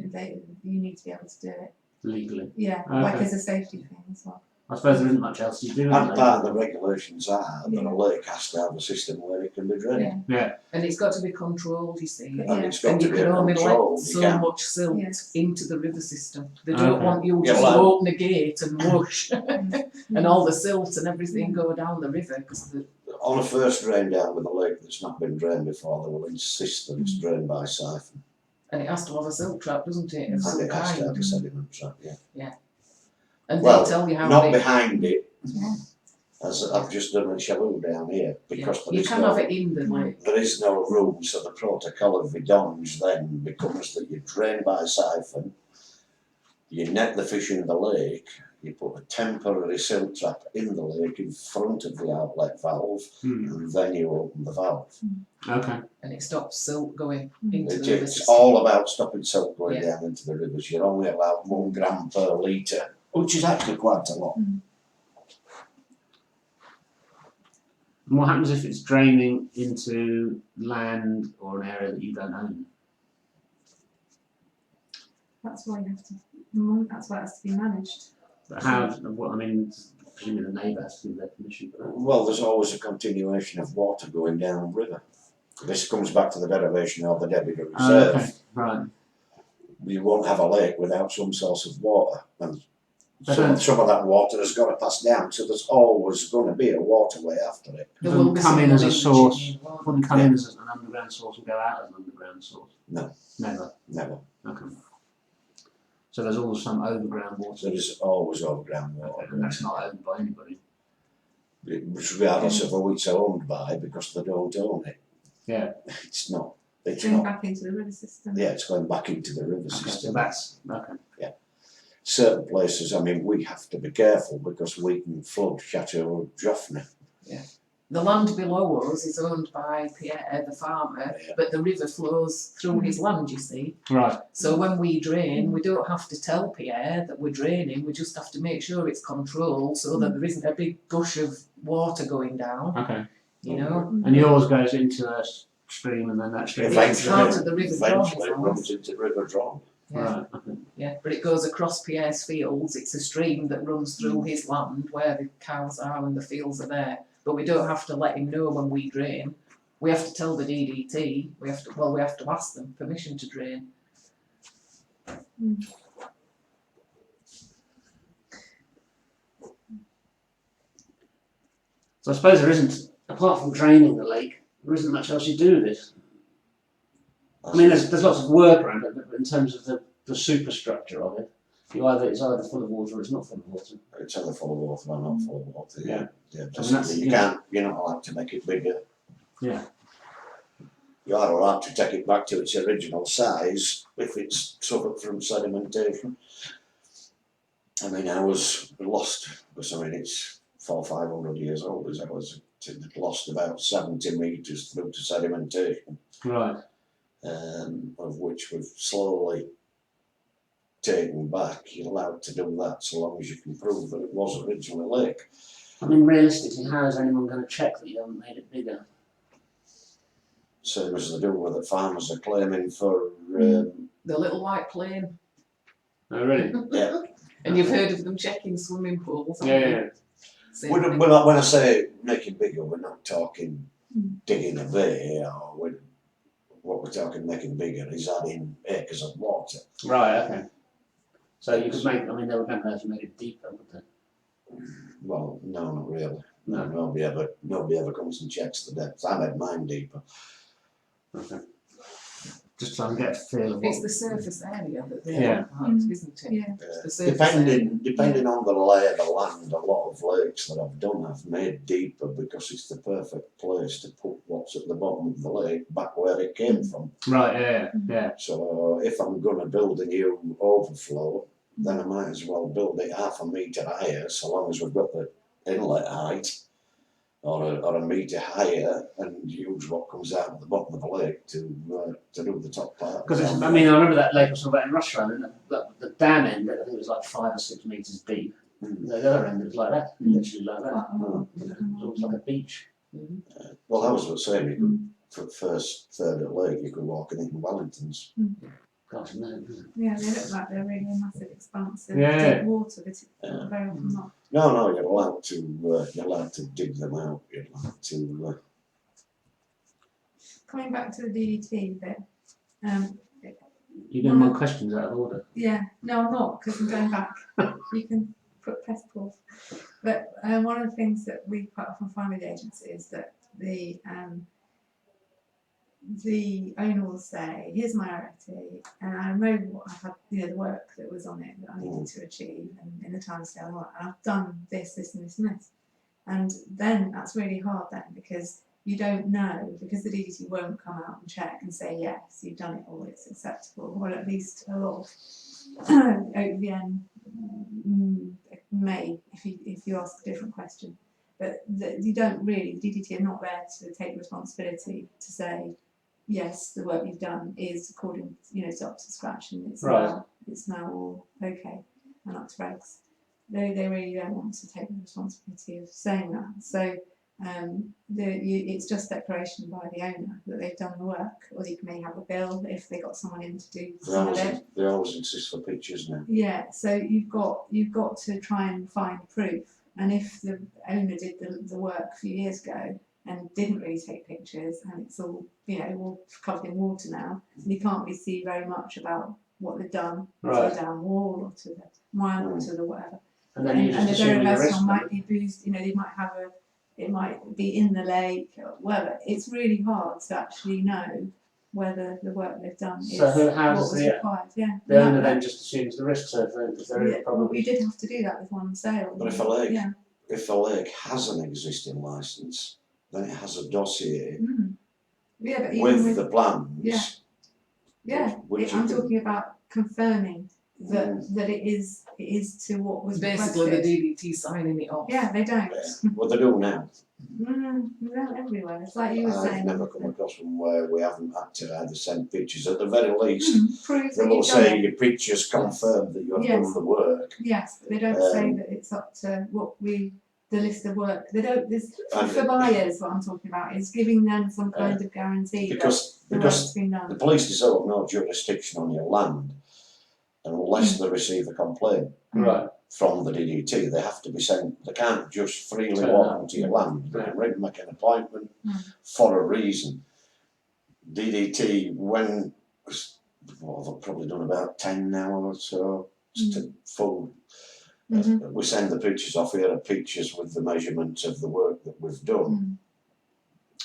E: need to be able to do it.
A: Legally,
E: Yeah,
A: Okay.
E: like as a safety thing as well.
A: I suppose there isn't much else you do. in
B: And
A: the
B: part of
A: lake.
B: the regulations are that a lake has to have a system where it can be drained.
E: Yeah.
C: And it's got to be controlled, you see.
E: Yeah.
B: And it's got
C: And
B: to
C: you
B: be
C: can only let
B: controlled.
C: so
B: You can't-
C: much silt
E: Yes.
C: into the river system. They don't
A: Okay.
C: want you
B: Yeah,
C: just
B: well,
C: to open a gate and whoosh and all the silt and everything
E: Mm.
C: go down the river because
B: On a first drain down with a lake that's not been drained before, they will insist that it's drained by siphon.
C: And it has to have a silt trap, doesn't it, of
B: And
C: some
B: it has to have
C: kind?
B: a sediment trap, yeah.
C: And
B: Well,
C: they tell you how
B: Not
C: big.
B: behind it,
E: Yeah.
B: as I've just done in Shalou down here, because
C: Yeah.
B: there
C: You
B: is
C: can
B: no
C: have it in the lake.
B: there is no room, so the protocol of vidange then becomes that you drain by siphon, you net the fish in the lake, you put a temporary silt trap in the lake in front of the outlet valve, and then you open the valve.
A: Okay.
C: And it stops silt going
E: Mm.
C: into the river
B: It's
C: system.
B: all about stopping silt going
C: Yeah.
B: down into the rivers. You're only allowed 1 gram per litre, which is actually quite a lot.
A: And what happens if it's draining into land or an area that you don't own?
E: That's why you have to. That's why it has to be managed.
A: But how? What I mean, presumably the neighbour has to give their permission for that.
B: Well, there's always a continuation of water going down river. This comes back to the derivation of the Debider Reserve.
A: Okay. Right.
B: You won't have a lake without some source of water, and
A: But
B: some of that water has got to pass down, so there's always going to be a waterway after it.
A: It
C: There will
A: doesn't
C: be
A: come in
C: some
A: as a
C: in
A: source.
C: Virginia, won't
A: Wouldn't come in as an underground source and go out as an underground source.
B: No.
A: Never.
B: Never.
A: Okay. So there's always some overground water.
B: There is always overground
A: Okay,
B: water.
A: and that's not owned by anybody.
B: Regardless of who it's owned by, because they don't own it.
A: Yeah.
B: It's not. It's
E: Going
B: not.
E: back into the river system.
B: Yeah, it's going back into the river
A: Okay. So
B: system.
A: that's okay.
B: Certain places, I mean, we have to be careful because we can flood Chateau Joffre.
C: The land below us is owned by Pierre, the farmer,
B: Yeah.
C: but the river flows through his land, you see.
A: Right.
C: So when we drain, we don't have to tell Pierre that we're draining, we just have to make sure it's controlled so that there isn't a big gush of water going down,
A: Okay.
C: you know.
A: And yours goes into a stream, and then that stream.
C: Yeah, it's part
B: Eventually,
C: of the River Dron,
B: eventually it
C: is
B: runs
C: ours.
B: into River Dron.
C: Yeah,
A: Right. Okay.
C: yeah, but it goes across Pierre's fields. It's a stream that runs through his land where the cows are and the fields are there. But we don't have to let him know when we drain. We have to tell the DDT. We have to ask them permission to drain.
A: So I suppose there isn't, apart from draining the lake, there isn't much else you do with it. I mean, there's lots of work around it, but in terms of the superstructure of it, it's either full of water or it's not full of water.
B: It's either full of water or not full of water. Yeah. Yeah.
A: I mean, that's-
B: You're not allowed to make it bigger.
A: Yeah.
B: You are allowed to take it back to its original size if it's suffered from sedimentation. I mean, I was lost because I mean it's 400-500 years old. As I was lost about 70 metres through to sedimentation,
A: Right.
B: of which we've slowly taken back. You're allowed to do that so long as you can prove that it was originally a lake.
A: I mean, realistically, how is anyone going to check that you haven't made it bigger?
B: Same as they do with the farmers are claiming for.
C: The little white plane.
A: Oh, really?
B: Yeah.
C: And you've heard of them checking swimming pools, haven't
A: Yeah,
C: you?
A: yeah.
C: Same
B: When
C: thing.
B: when I say making bigger, we're not talking digging a bay, or what we're talking making bigger is adding acres of water.
A: Right, okay. So you could make, I mean, they were going to have to make it deeper, wouldn't they?
B: Well, no, not really.
A: No.
B: Nobody ever comes and checks the depth. I made mine deeper.
A: Okay. Just trying to get a feel of
C: It's
A: what.
C: the surface area that they
A: Yeah.
C: want, isn't it?
E: Yeah.
C: The surface area.
B: Depending on the lay of the land, a lot of lakes that I've done I've made deeper because it's the perfect place to put what's at the bottom of the lake back where it came from.
A: Right, yeah.
B: So if I'm going to build a new overflow, then I might as well build it 0.5 metre higher, so long as we've got the inlet height, or a metre higher, and use what comes out of the bottom of the lake to do the top part.
A: Because I mean, I remember that lake I was talking about in Russia, and the dam end, I think it was like 5 or 6 metres deep. The other end, it was like that, literally like that.
E: Oh,
A: It was like a beach.
B: Well, I was what saying, you could, for the first third of the lake, you could walk in it in Wellingtons.
A: Gosh, no.
E: Yeah, they look like they're really massive, expansive,
A: Yeah.
E: deep water, but
B: Yeah.
E: very often not.
B: No, you're allowed to dig them out. You're allowed to.
E: Coming back to the DDT bit,
A: You're getting my questions out of order.
E: yeah, no, I'm not, because I'm going back. You can press pause. But one of the things that we quite often find with the agency is that the owner will say, here's my RFT, and I know what I had, the work that was on it that I needed to achieve, and in the timescale, and I've done this, this, and this, and this. And then that's really hard then, because you don't know, because the DDT won't come out and check and say, yes, you've done it, or it's acceptable, or at least a lot of OVN may, if you ask a different question. But you don't really, the DDT are not there to take responsibility to say, yes, the work you've done is according, it's up to scratch and it's
A: Right.
E: it's now all okay and up to regs. They really don't want to take the responsibility of saying that. So it's just declaration by the owner that they've done the work, or they may have a bill if they got someone in to do some of it.
B: They always insist for pictures now.
E: Yeah, so you've got to try and find proof. And if the owner did the work a few years ago and didn't really take pictures, and it's all all covered in water now, and you can't really see very much about what they've done to
A: Right.
E: the down wall or to the mine or to the whatever.
A: And then you
E: And
A: just
E: the
A: assume the risk.
E: restaurant might be boozed. They might have it might be in the lake or whatever. It's really hard to actually know whether the work they've done is
A: So
E: what
A: how
E: was
A: does the
E: required. Yeah.
A: the owner
E: And
A: then
E: that-
A: just assumes the risk? So if there is a
E: well,
A: problem,
E: we did have to do that with one sale.
B: But if a lake has an existing licence, then it has a dossier
E: Yeah, but even
B: with the plans.
E: Yeah,
B: which
E: I'm
B: you can-
E: talking about confirming that it is to what was
C: Basically,
E: requested.
C: the DDT signing it off.
E: Yeah, they don't.
B: Yeah. Well, they do now.
E: They don't everywhere. It's like you were
B: I've
E: saying.
B: never come across one where we haven't had to either send pictures. At the very least,
E: Prove
B: they
E: that
B: will
E: you've done
B: say
E: it.
B: your pictures confirm that you have
E: Yes.
B: done the work.
E: Yes, but they don't say that it's up to the list of work. They don't. This
B: And-
E: for buyers. What I'm talking about is giving them some kind of guarantee
B: Because
E: that the work's been done.
B: the police deserve no jurisdiction on your land unless they receive a complaint
A: right?
B: from the DDT. They have to be sent. They can't just freely
A: Turn
B: walk
A: up.
B: onto your land. They
A: Yeah.
B: can ring, make an appointment for a reason. DDT, when they've probably done about 10 now or so to full. We send the pictures off. Here are pictures with the measurements of the work that we've done.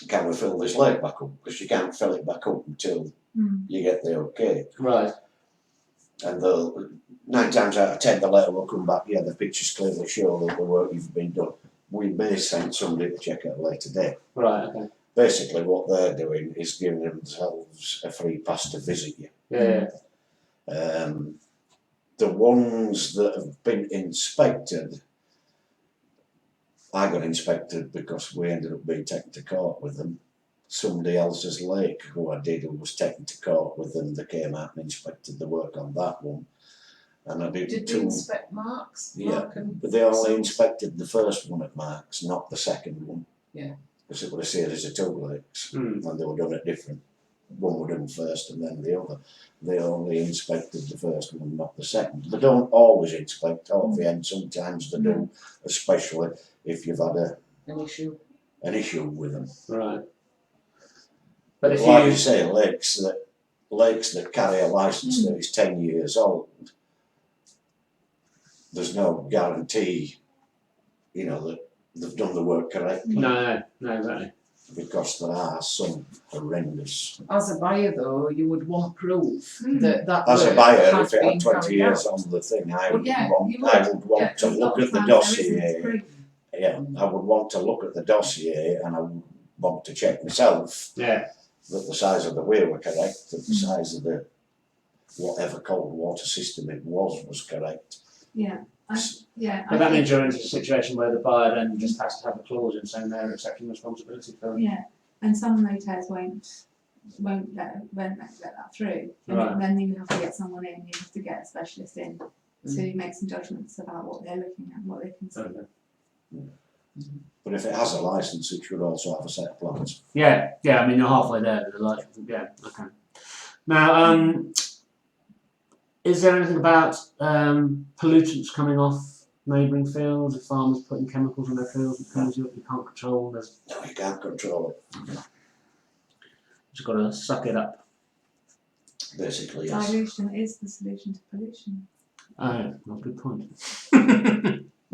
B: Can we fill this lake back up? Because you can't fill it back up until you get the okay.
A: Right.
B: And 9 times out of 10 the letter will come back, yeah, the pictures clearly show that the work you've been done. We may send somebody to check at a later date.
A: Right. Okay.
B: Basically what they're doing is giving themselves a free pass to visit you.
A: Yeah.
B: The ones that have been inspected, I got inspected because we ended up being taken to court with them. Somebody else's lake who I did, who was taken to court with them, they came out and inspected the work on that one. And I did
C: Did they
B: two,
C: inspect Mark's?
B: Yeah.
C: Mark and
B: but they only
C: Sons?
B: inspected the first one at Marks, not the second one.
C: Yeah.
B: Because it was a series of 2 lakes, and they were done at different. One were done first and then the other. They only inspected the first one, not the second. They don't always inspect OVN, sometimes they do, especially if you've had
C: An issue.
B: an issue with them.
A: Right. But if
B: Like
A: you
B: you say, lakes that carry a licence that is 10 years old, there's no guarantee, that they've done the work correctly,
A: no, exactly.
B: because there are some horrendous.
C: As a buyer, though, you would want proof that
B: As a
C: work
B: buyer,
C: has
B: if it
C: been
B: had 20
C: carried
B: years
C: out.
B: on the thing, I
E: Well,
B: would
E: yeah,
B: want,
E: you would.
B: I would want
E: Yeah,
B: to
E: a lot
B: look
E: of
B: at the
E: times there isn't
B: dossier.
E: proof.
B: Yeah, I would want to look at the dossier, and I would want to check myself
A: Yeah.
B: that the size of the wheel were correct, that the size of the whatever cold water system it was correct.
E: Yeah.
A: But
E: I
A: that
E: think-
A: means you're into a situation where the buyer then just has to have a clause in saying they're accepting responsibility for it.
E: Yeah, and some notaires won't let that through. And
A: Right.
E: then you have to get someone in. You have to get a specialist in to make some judgments about what they're looking at, what they can see.
A: Okay.
B: But if it has a licence, it should also have a set of plans.
A: Yeah, I mean you're halfway there with the light. Yeah, okay. Now, is there anything about pollutants coming off neighbouring fields? If farmers putting chemicals in their fields, because you can't control. There's
B: No, you can't control it.
A: just got to suck it up.
B: Basically, yes.
E: Dilution is the solution to pollution.
A: Oh, not a good point.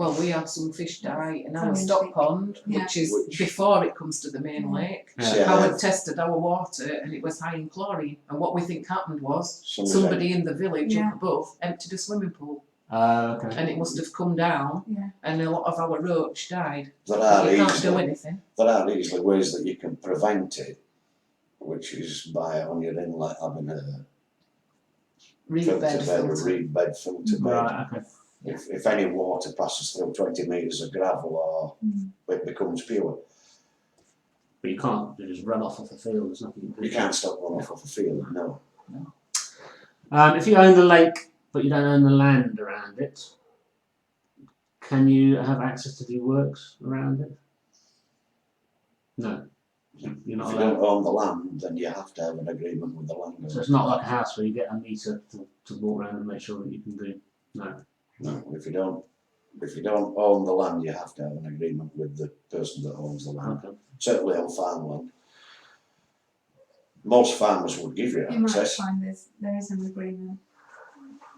C: Well, we had some fish die in
E: Oh,
C: our
E: in
C: stock
E: the-
C: pond,
E: yeah.
C: which is
B: Which-
C: before it comes to the main
E: Yeah.
C: lake.
A: Yeah.
B: Yeah.
C: Howard tested our water and it was high in chlorine. And what we think happened was somebody in the village
E: Yeah.
C: up above emptied a swimming pool
A: Okay.
C: and it must have come down
E: Yeah.
C: and a lot of our roach died.
B: There
C: But
B: are
C: you can't do
B: easily,
C: anything.
B: there are easily ways that you can prevent it, which is by on your inlet having a
C: Reed
B: filter
C: bed
B: bed, a
C: filter.
B: reed bed filter bed.
A: Right. Okay.
B: If any water passes through 20 metres of gravel or it becomes pure,
A: But you can't just run off a field. There's nothing you can do.
B: you can't stop one off of a field, no.
A: If you own the lake but you don't own the land around it, can you have access to do works around it? No, you're not
B: If you
A: allowed.
B: don't own the land, then you have to have an agreement with the landlord.
A: So it's not like a house where you get a meter to walk around and make sure that you can do. No.
B: No, if you don't own the land, you have to have an agreement with the person that owns the land.
A: Okay.
B: Certainly on farmland. Most farmers would give you
E: You might
B: access,
E: find there is an agreement.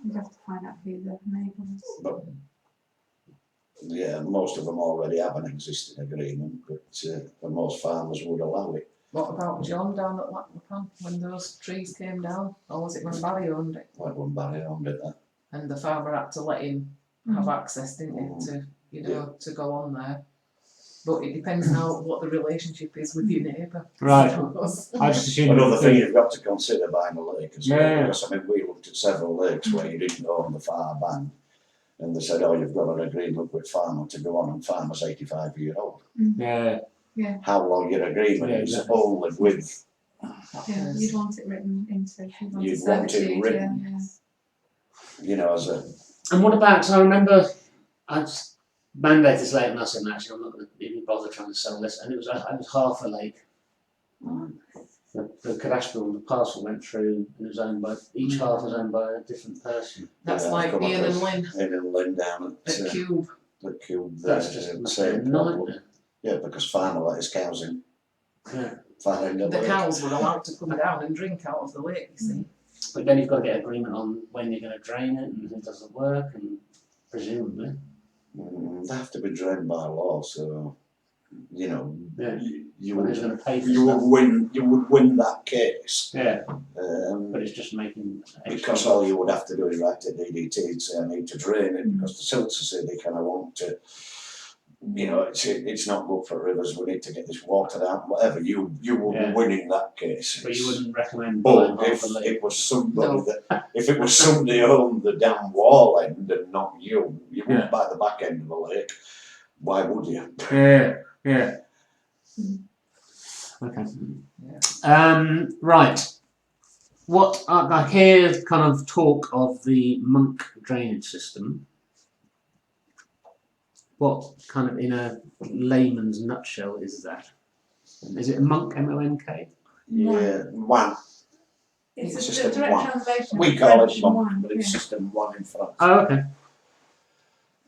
E: You'd have to find out who the neighbour was.
B: but yeah, most of them already have an existing agreement, but most farmers would allow it.
C: What about John down at Lacknapan when those trees came down? Or was it when Barry owned it?
B: Like when Barry owned it, that.
C: And the farmer had to let him have access, didn't he, to, you know, to go on there. But it depends now what the relationship is with your neighbour.
A: Right.
C: So-
A: I just assumed.
B: Another thing you've got to consider buying a lake as well,
A: Yeah.
B: because I mean, we looked at several lakes where you didn't own the far bank, and they said, oh, you've got an agreement with farmer to go on, and farmer's 85 years old.
A: Yeah.
B: How long your agreement
A: Yeah,
B: is
A: exactly.
B: only with,
E: Yeah, you'd want it written into. You'd want,
B: You'd
E: a
B: want it
E: servitude,
B: written.
E: Yeah,
B: you know, as a,
A: And what about? So I remember I just mandated this lake, and I said, no, actually, I'm not going to even bother trying to sell this. And it was half a lake. The cadastral, the parcel went through, and it was owned by each half was owned by a different person.
C: That's
B: Yeah,
C: like
B: come
C: Ian and
B: across.
C: Lynn
B: in and Lynn down
C: at
B: at
C: Cube.
B: the Cube,
A: That's just
B: the
A: must
B: same
A: be a
B: problem.
A: nightmare.
B: Yeah, because farmer let his cows in,
A: Yeah.
B: farmer in the
C: The
B: lake.
C: cows were allowed to come down and drink out of the lake, you see.
A: But then you've got to get agreement on when you're going to drain it and if it doesn't work, and presumably.
B: They have to be drained by law, so, you know,
A: Yeah.
B: you
A: Well,
B: would
A: who's going to pay for
B: you
A: stuff?
B: would win that case.
A: Yeah, but
B: Um,
A: it's just making.
B: because all you would have to do is write to DDT and say I need to drain it because the Silts say they kind of want to, you know, it's not good for rivers. We need to get this water out. Whatever you will
A: Yeah.
B: be winning that case.
A: But you wouldn't recommend buying
B: But
A: half
B: if
A: a lake.
B: it was somebody
C: No.
B: that, if it was somebody who owned the damn wall end and not you, you wouldn't
A: Yeah.
B: buy the back end of the lake. Why would you?
A: Yeah, yeah. Okay. Right. What I hear kind of talk of the Monk drainage system. What kind of, in a layman's nutshell, is that? Is it a Monk, M-O-N-K?
B: Yeah, one.
E: It's
B: It's
E: a
B: system
E: direct
B: one.
E: translation.
B: We
E: of
B: call
E: French
B: it monk,
E: one,
B: but it's
E: yeah.
B: system one in France.
A: Oh, okay.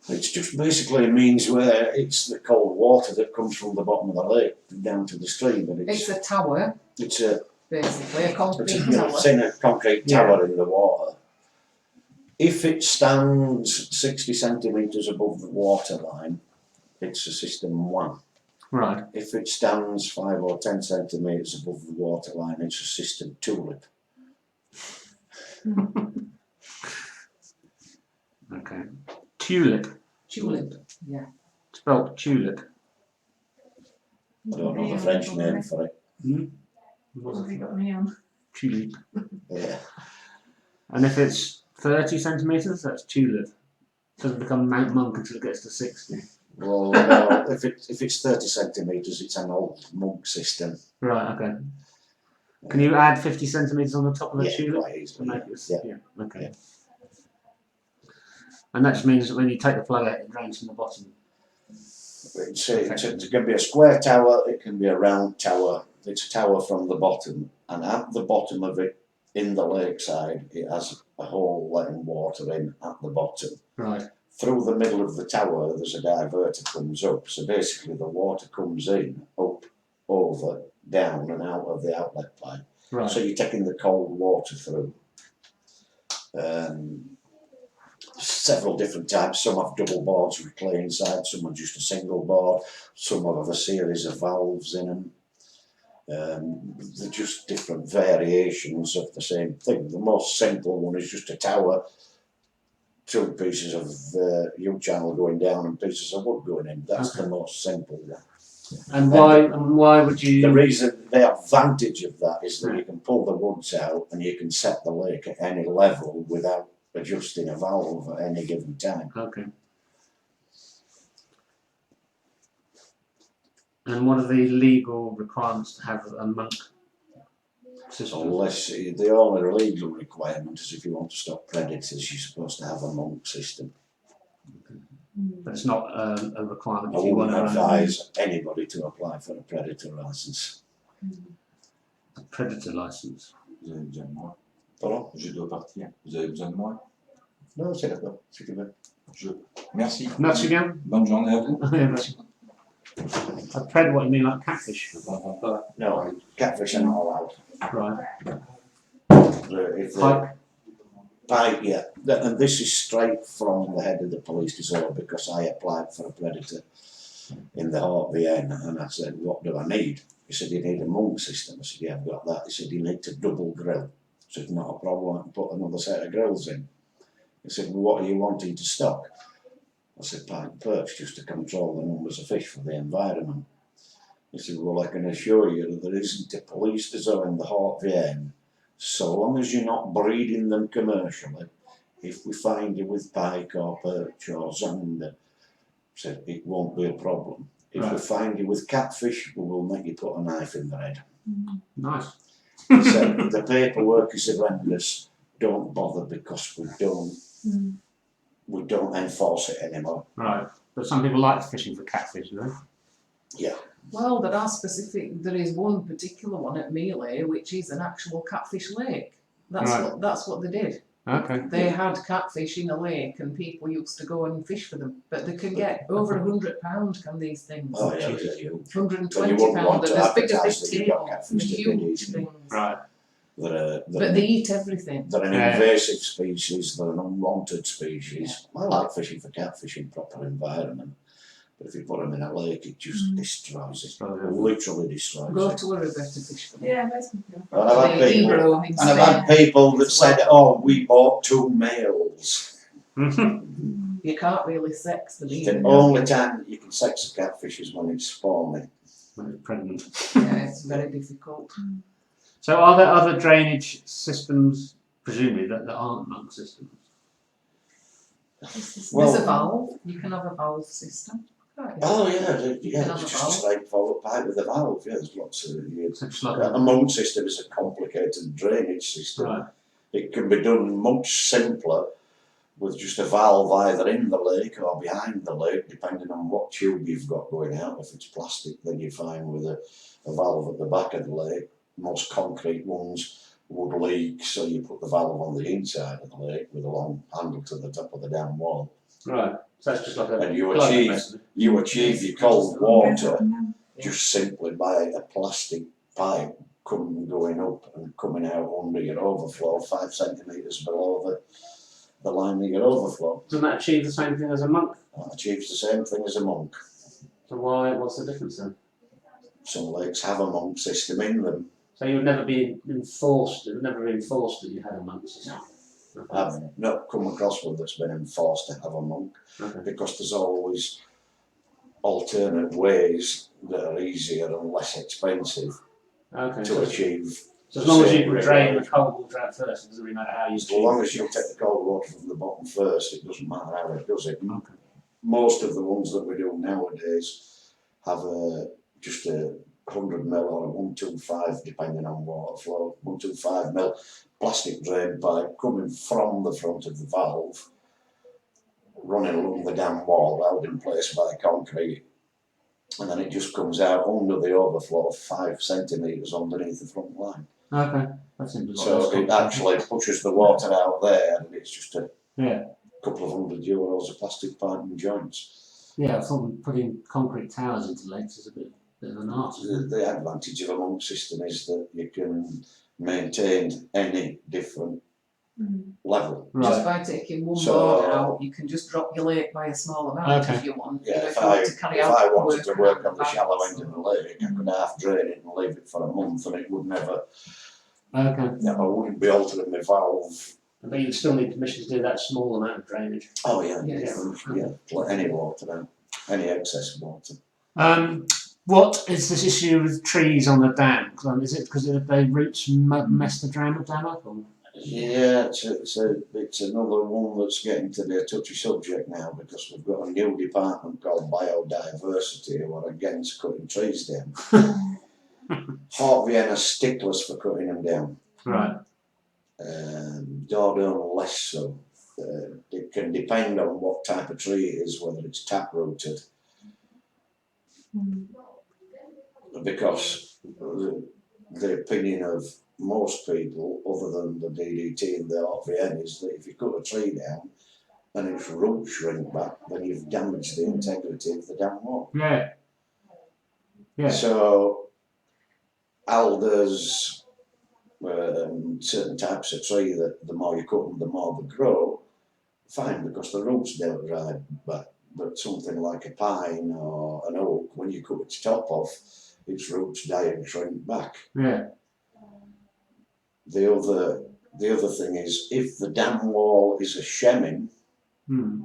B: It's just basically means where it's the cold water that comes from the bottom of the lake down to the stream, and
C: It's a tower,
B: it's
C: basically, a
B: it's
C: concrete tower.
B: it's in a concrete
A: Yeah.
B: tower in the water. If it stands 60 centimetres above the water line, it's a system one.
A: Right.
B: If it stands 5 or 10 centimetres above the water line, it's a system tulip.
A: Okay. Tulip.
C: Tulip, yeah.
A: Spelled tulip.
B: I don't know the French name for it.
E: What have you got me on?
A: Tulip.
B: Yeah.
A: And if it's 30 centimetres, that's tulip. Doesn't become Mount Monk until it gets to 60.
B: Well, no, if it's 30 centimetres, it's an old monk system.
A: Right, okay. Can you add 50 centimetres on the top of the
B: Yeah,
A: tulip?
B: quite
A: To
B: easily.
A: make it,
B: Yeah.
A: okay.
B: Yeah.
A: And that just means that when you take the plug out, it drains from the bottom.
B: It can be a square tower, it can be a round tower. It's a tower from the bottom, and at the bottom of it, in the lakeside, it has a hole letting water in at the bottom.
A: Right.
B: Through the middle of the tower, there's a diverter comes up. So basically, the water comes in, up, over, down, and out of the outlet pipe.
A: Right.
B: So you're taking the cold water through. several different types. Some have double boards with clay inside, some are just a single board, some have a series of valves in them. They're just different variations of the same thing. The most simple one is just a tower, two pieces of U-channel going down and pieces of wood going in. That's the most simple one.
A: And why would
B: The
A: you?
B: reason, the advantage of that is that you can pull the woods out and you can set the lake at any level without adjusting a valve at any given time.
A: Okay. And what are the legal requirements to have a monk system?
B: Unless the only legal requirement is if you want to stop predators, you're supposed to have a monk system.
A: But it's not a requirement
B: I
A: if you want
B: wouldn't
A: to
B: advise anybody to apply for a predator licence.
A: a predator license.
D: Vous avez besoin de moi.
B: Pardon?
D: Je dois partir. Vous avez besoin de moi.
B: Non, c'est d'accord, si tu veux.
D: Merci.
A: Merci bien.
D: Bonne journée à vous.
A: Yeah, merci. A pred, what you mean, like catfish?
D: Je comprends pas.
B: No, catfish are not allowed.
A: Right.
B: If they,
A: Pike.
B: pike, yeah. And this is straight from the head of the police resort because I applied for a predator in the Hort VN and I said, what do I need? He said, you need a monk system. I said, yeah, I've got that. He said, you need to double grill. I said, not a problem, I can put another set of grills in. He said, well, what are you wanting to stock? I said, pike and perch, just to control the numbers of fish for the environment. He said, well, I can assure you that there isn't a police resort in the Hort VN, so long as you're not breeding them commercially. If we find you with pike or perch or zander, said it won't be a problem. If we
A: Right.
B: find you with catfish, we will make you put a knife in the head.
A: Nice.
B: He said, the paperwork is horrendous, don't bother because we don't enforce it anymore.
A: Right. But some people like fishing for catfish, do they?
B: Yeah.
C: Well, there is one particular one at Mealy which is an actual catfish lake.
A: Right.
C: That's what they did.
A: Okay.
C: They had catfish in a lake and people used to go and fish for them. But they can get over £100, can these things?
B: Oh yeah,
A: Jesus.
B: yeah, you.
C: £120,
B: But you wouldn't want
C: they're
B: to
C: as big as
B: advertise
C: this
B: that you've got
C: table,
B: catfish to
C: huge
B: feed
C: things.
A: Right.
B: They're
C: But they eat everything.
B: an
A: Yeah.
B: invasive species, they're an unwanted species. I like fishing for catfish in proper environment, but if you put them in a lake, it just destroys it. Literally destroys
C: Go
B: it.
C: to a river to fish for them.
E: Yeah, most people.
B: And I've had
C: The
B: people,
C: Ebro in
B: and I've had
C: Spain.
B: people that said, "Oh, we bought 2 males."
C: You can't really sex them either.
B: The only time that you can sex a catfish is when it's spawning.
A: When it's pregnant.
C: Yeah, it's very difficult.
A: So are there other drainage systems, presumably, that aren't monk systems?
B: Well-
C: There's a valve. You can have a valve system. Can't you?
B: Oh yeah,
C: You can have
B: it's
C: a
B: just a
C: valve.
B: straightforward pipe with a valve. Yeah, there's lots of.
A: So just like
B: A monk system is a complicated drainage system.
A: Right.
B: It can be done much simpler with just a valve either in the lake or behind the lake, depending on what tube you've got going out. If it's plastic, then you're fine with a valve at the back of the lake. Most concrete ones would leak, so you put the valve on the inside of the lake with a long handle to the top of the dam wall.
A: Right. So it's just like a
B: And you
A: plug
B: achieve-
A: method.
B: You achieve your cold water
E: Yeah.
B: just simply by a plastic pipe going up and coming out under your overflow 5 centimetres below the line of your overflow.
A: Doesn't that achieve the same thing as a monk?
B: That achieves the same thing as a monk.
A: So what's the difference then?
B: Some lakes have a monk system in them.
A: So you would never be enforced, it would never be enforced that you had a monk system?
B: I've not come across one that's been enforced to have a monk
A: Okay.
B: because there's always alternate ways that are easier and less expensive
A: Okay.
B: to achieve.
A: So as long as you
B: same
A: can drain the
B: result.
A: cold water out first, it doesn't really matter how you
B: As long as you take the cold water from the bottom first, it doesn't matter how it does it.
A: Okay.
B: Most of the ones that we do nowadays have just a 100 mil or a 125, depending on water flow, 125 mil plastic drain pipe coming from the front of the valve, running along the dam wall, held in place by concrete, and then it just comes out under the overflow 5 centimetres underneath the front line.
A: Okay. That seems a lot
B: So
A: less
B: it
A: complicated.
B: actually pushes the water out there, and it's just a
A: Yeah.
B: couple of €100 of plastic pipe and joints.
A: Yeah, I thought putting concrete towers into lakes is a bit of an art.
B: The advantage of a monk system is that you can maintain any different level.
C: Just
A: Right.
C: by taking one
B: So-
C: board out, you can just drop your lake by a small amount
A: Okay.
C: if you want.
B: Yeah,
C: You know,
B: if
C: you want
B: I
C: to carry
B: if
C: out
B: I wanted to work
C: around
B: on the shallow
C: banks
B: end of
C: or-
B: the lake, I could half drain it and leave it for a month, and it would never.
A: Okay.
B: I wouldn't be altering my valve.
A: But you still need permission to do that small amount of drainage.
B: Oh yeah,
C: Yes.
B: like any water, then, any excess water.
A: What is this issue with trees on the dam? Is it because they roots mess the dam up? Or?
B: Yeah, it's another one that's getting to be a touchy subject now because we've got a new department called biodiversity who are against cutting trees down. Hart Vienna sticklers for cutting them down.
A: Right.
B: Dordon less so. It can depend on what type of tree it is, whether it's tap rooted, because the opinion of most people, other than the DDT and the RVN, is that if you cut a tree down and its roots shrink back, then you've damaged the integrity of the dam wall.
A: Yeah. Yeah.
B: So, alders, certain types of tree that the more you cut them, the more they grow, fine, because the roots don't dry back. But something like a pine or an oak, when you cut its top off, its roots die and shrink back.
A: Yeah.
B: The other thing is, if the dam wall is a shemming,
A: Hmm.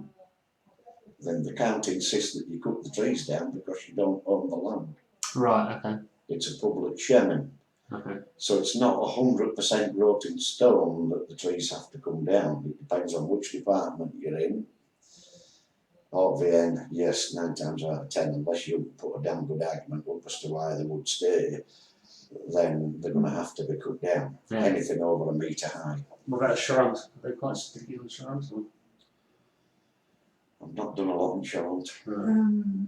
B: then they can't insist that you cut the trees down because you don't own the land.
A: Right. Okay.
B: It's a public shemming.
A: Okay.
B: So it's not 100% wrote in stone that the trees have to come down. It depends on which department you're in. RVN, yes, 9 times out of 10, unless you put a damn good argument up as to why they would stay, then they're going to have to be cut down.
A: Yeah.
B: Anything over a metre high.
A: What about shrubs? Are they quite sticky on shrubs? Or?
B: I've not done a lot in Charlotte.
A: Right.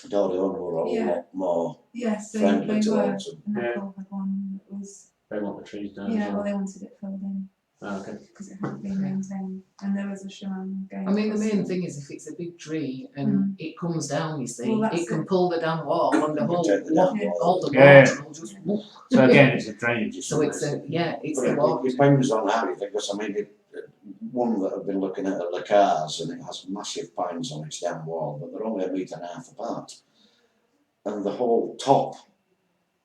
B: Dordon were a
E: Yeah.
B: lot more
E: Yes, they
B: friendly
E: were.
B: towards them.
E: And
A: Yeah.
E: that had one that was,
A: They want the trees down.
E: yeah,
A: as
E: well,
A: well.
E: they wanted it filled in
A: Oh, okay.
E: because it hadn't been maintained. And there was a shaman going.
C: I mean, the
E: across
C: main
E: it.
C: thing is if it's a big tree and it comes down, you see,
E: Well, that's
C: it can
E: it.
C: pull the dam wall and the
B: You
C: whole
B: take the
C: wa-
B: dam wall.
C: all the
A: Yeah.
C: water will just woof.
A: So again, it's a drainage issue.
C: So it's it's
B: But
C: the
B: it
C: water.
B: depends on how you think, because I mean, one that I've been looking at Le Cars, and it has massive pines on its dam wall, but they're only 1.5 metres apart. And the whole top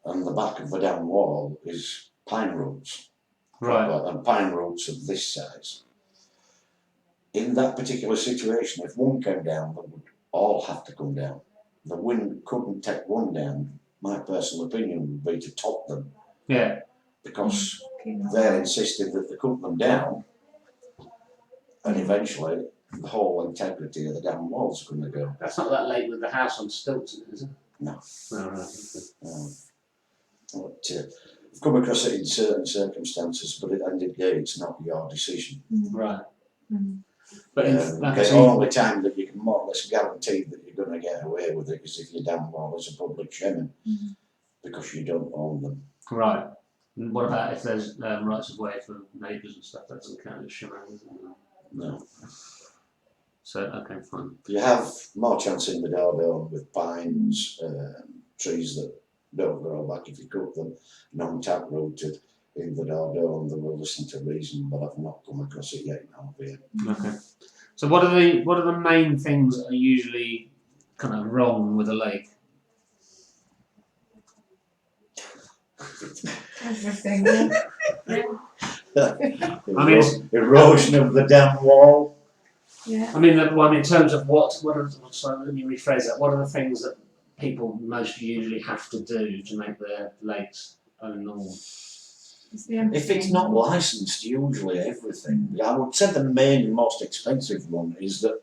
B: and the back of the dam wall is pine roots.
A: Right.
B: And pine roots of this size. In that particular situation, if one came down, they would all have to come down. The wind couldn't take one down. My personal opinion would be to top them,
A: Yeah.
B: because
E: Keep them
B: they're
E: alive.
B: insisting that they cut them down, and eventually the whole integrity of the dam wall's going to go.
A: That's not that late with the house on stilts, is it?
B: No.
A: No, right. Okay.
B: But, I've come across it in certain circumstances, but at the end of the day, it's not your decision.
A: Right.
E: Mm.
A: But in, like I
B: The
A: say,
B: only time that you can more or less guarantee that you're going to get away with it is if your dam wall is a public shemming,
E: Mhm.
B: because you don't own them.
A: right. And what about if there's rights of way for neighbours and stuff? That doesn't count as shimmering, does it?
B: No.
A: So, okay, fine.
B: You have more chance in the Dordon with pines, trees that don't grow back if you cut them, non-tap rooted. In the Dordon, they will listen to reason, but I've not come across it yet in RVN.
A: Okay. So what are the main things that are usually kind of wrong with a lake?
E: Everything. Yeah.
A: I mean, it's-
B: Erosion of the dam wall.
E: Yeah.
A: I mean, in terms of what are, sorry, let me rephrase that. What are the things that people most usually have to do to make their lakes normal?
E: It's the
B: If it's not licensed, usually everything. I would say the main, most expensive one is that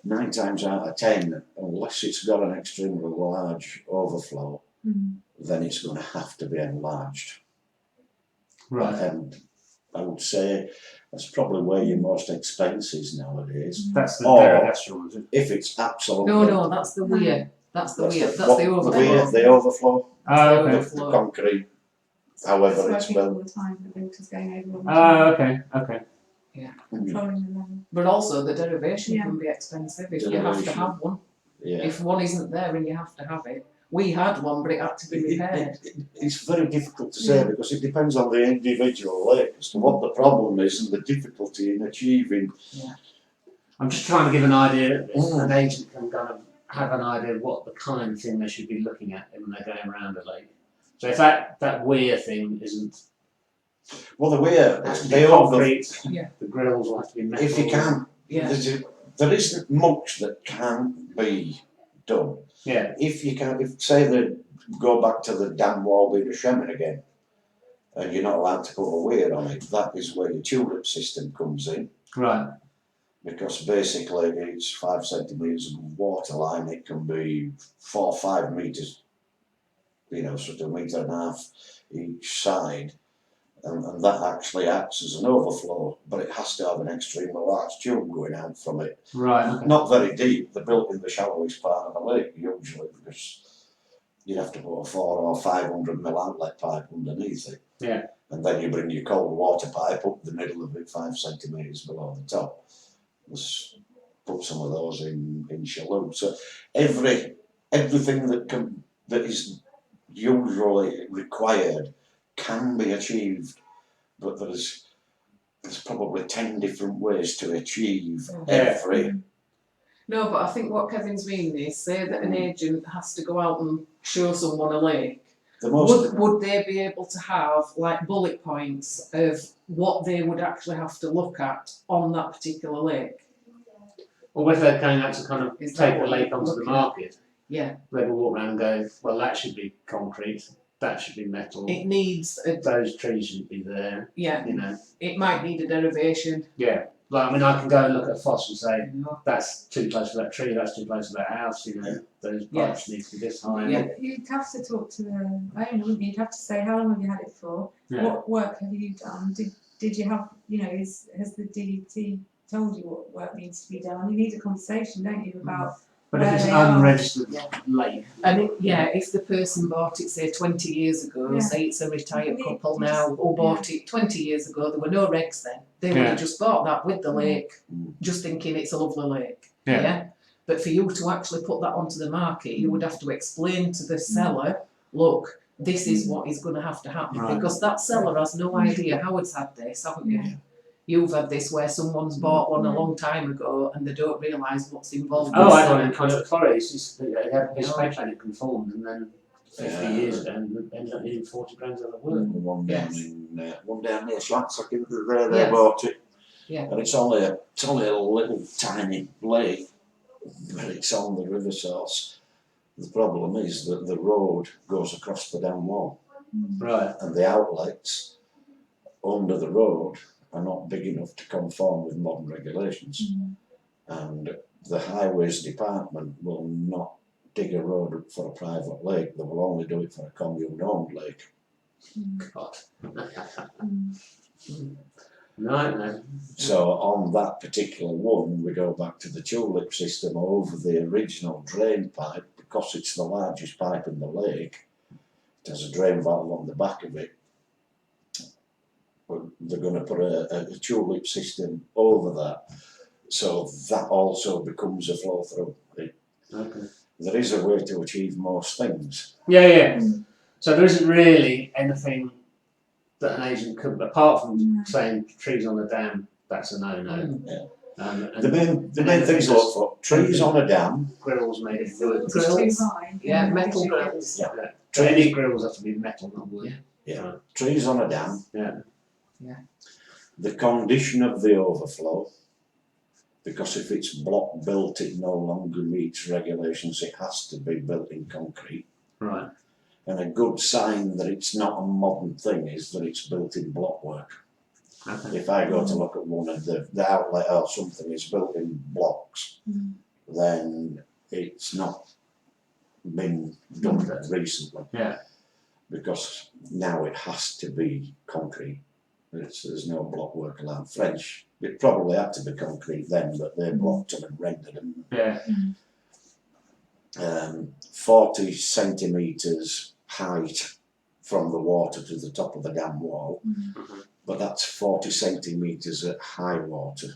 B: 9 times out of 10, unless it's got an extremely large overflow,
E: Mm.
B: then it's going to have to be enlarged.
A: Right.
B: And I would say that's probably where your most expense is nowadays.
A: That's the
B: Or-
A: Derogast one, is it?
B: If it's absolutely
C: No, that's the weir. That's the weir. That's
B: what-
C: the overflow.
B: weir, the overflow,
A: Oh, okay.
B: the concrete, however
E: It's
B: it's
E: working all
B: built.
E: the time. The water's going over all the
A: Oh,
E: time.
A: okay, okay.
E: Controlling the level.
C: But also the derivation
E: Yeah.
C: can be expensive if you have to
B: Derivation.
C: have one.
B: Yeah.
C: If one isn't there and you have to have it, We had one, but it had to be repaired.
B: It's very difficult to say because it depends on the individual lake as to what the problem is and the difficulty in achieving.
A: I'm just trying to give an idea. An agent can kind of have an idea of what the kind of thing they should be looking at when they're going around a lake. So if that weir thing isn't
B: Well, the way
A: has to
B: they
A: be
B: all
A: concrete,
C: Yeah.
A: the grills will have to be metal.
B: if you can,
C: Yeah.
B: there isn't much that can't be done.
A: Yeah.
B: If you can, if say they go back to the dam wall being a Sherman again, and you're not allowed to put a weir on it, that is where the tulip system comes in,
A: Right.
B: because basically it's 5 centimetres of water line. It can be 4 or 5 metres, sort of 1.5 metres each side. And that actually acts as an overflow, but it has to have an extremely large tube going out from it.
A: Right. Okay.
B: Not very deep, they're built in the shallowest part of the lake usually, because you'd have to put a 400 or 500 mil outlet pipe underneath it.
A: Yeah.
B: And then you bring your cold water pipe up the middle of it 5 centimetres below the top. Let's put some of those in shallow. So everything that is usually required can be achieved, but there's probably 10 different ways to achieve every.
C: No, but I think what Kevin's meaning is, say that an agent has to go out and show someone a lake.
B: The most
C: Would they be able to have like bullet points of what they would actually have to look at on that particular lake?
A: Or whether they're going out to kind of
C: Is that
A: take the
C: what
A: lake
C: you're
A: onto the
C: looking at?
A: market,
C: Yeah,
A: they will walk around and go, well, that should be concrete, that should be metal,
C: it needs a,
A: those trees shouldn't be there,
C: yeah, it might need a derivation.
A: Yeah. Like, I mean, I can go and look at a foss and say,
C: You know.
A: that's too close to that tree, that's too close to that house, those
C: Yes.
A: pipes need to be this high.
C: Yeah.
E: You'd have to talk to the owner, wouldn't you? You'd have to say, how long have you had it for?
A: Yeah.
E: What work have you done? Did you have, has the DDT told you what work needs to be done? You need a conversation, don't you, about
A: But if it's an
E: Where they are.
A: unregistered
C: Yeah.
A: lake,
C: And if the person bought it, say 20 years ago,
E: Yeah.
C: say it's a retired
E: You
C: couple
E: just-
C: now, or bought it 20 years ago, there were no regs then. They would
A: Yeah.
C: have just bought that with the lake,
B: Mm.
C: just thinking it's a lovely lake.
A: Yeah.
C: But for you to actually put that onto the market, you would have to explain to the seller, look, this is what is going to have to happen.
A: Right.
C: Because that seller has no idea. Howard's had this, haven't you?
E: Yeah.
C: You've had this where someone's bought one a long time ago and they don't realise what's involved.
A: oh,
C: with
A: I had one
C: selling
A: in
C: it.
A: kind of Forest, they had a piece of
C: Yeah.
A: paper and it conformed, and then 50
B: Yeah.
A: years ago, and ended up needing 40 grand worth of work.
B: one down
C: Yes.
B: one down near Slatsock, there they
C: Yes.
B: bought it.
C: Yeah.
B: And it's only a little tiny lake, but it's on the river source. The problem is that the road goes across the dam wall,
A: Right.
B: and the outlets under the road are not big enough to conform with modern regulations. And the highways department will not dig a road up for a private lake, they will only do it for a commune owned lake.
A: God. Nightmare.
B: So on that particular one, we go back to the tulip system over the original drain pipe, because it's the largest pipe in the lake. It has a drain valve on the back of it. But they're going to put a tulip system over that, so that also becomes a flow through.
A: Okay.
B: There is a way to achieve most things.
A: Yeah. So there isn't really anything that an agent could, apart from saying trees on the dam, that's a no-no. And
B: The main things to look for: trees on a dam,
A: grills made of wood.
E: It's too
C: Grills.
E: high.
C: Yeah,
E: you
C: metal
E: should get-
C: grills.
A: Yeah. So any grills have to be metal, not wood.
B: yeah, trees on a dam.
A: Yeah.
B: The condition of the overflow, because if it's block built, it no longer meets regulations. It has to be built in concrete.
A: Right.
B: And a good sign that it's not a modern thing is that it's built in block work.
A: Okay.
B: If I go to look at one of the outlet or something is built in blocks, then it's not been done recently.
A: Yeah.
B: Because now it has to be concrete. There's no block work allowed. French, it probably had to be concrete then, but they blocked them and rendered them.
A: Yeah.
B: 40 centimetres height from the water to the top of the dam wall, but that's 40 centimetres at high water.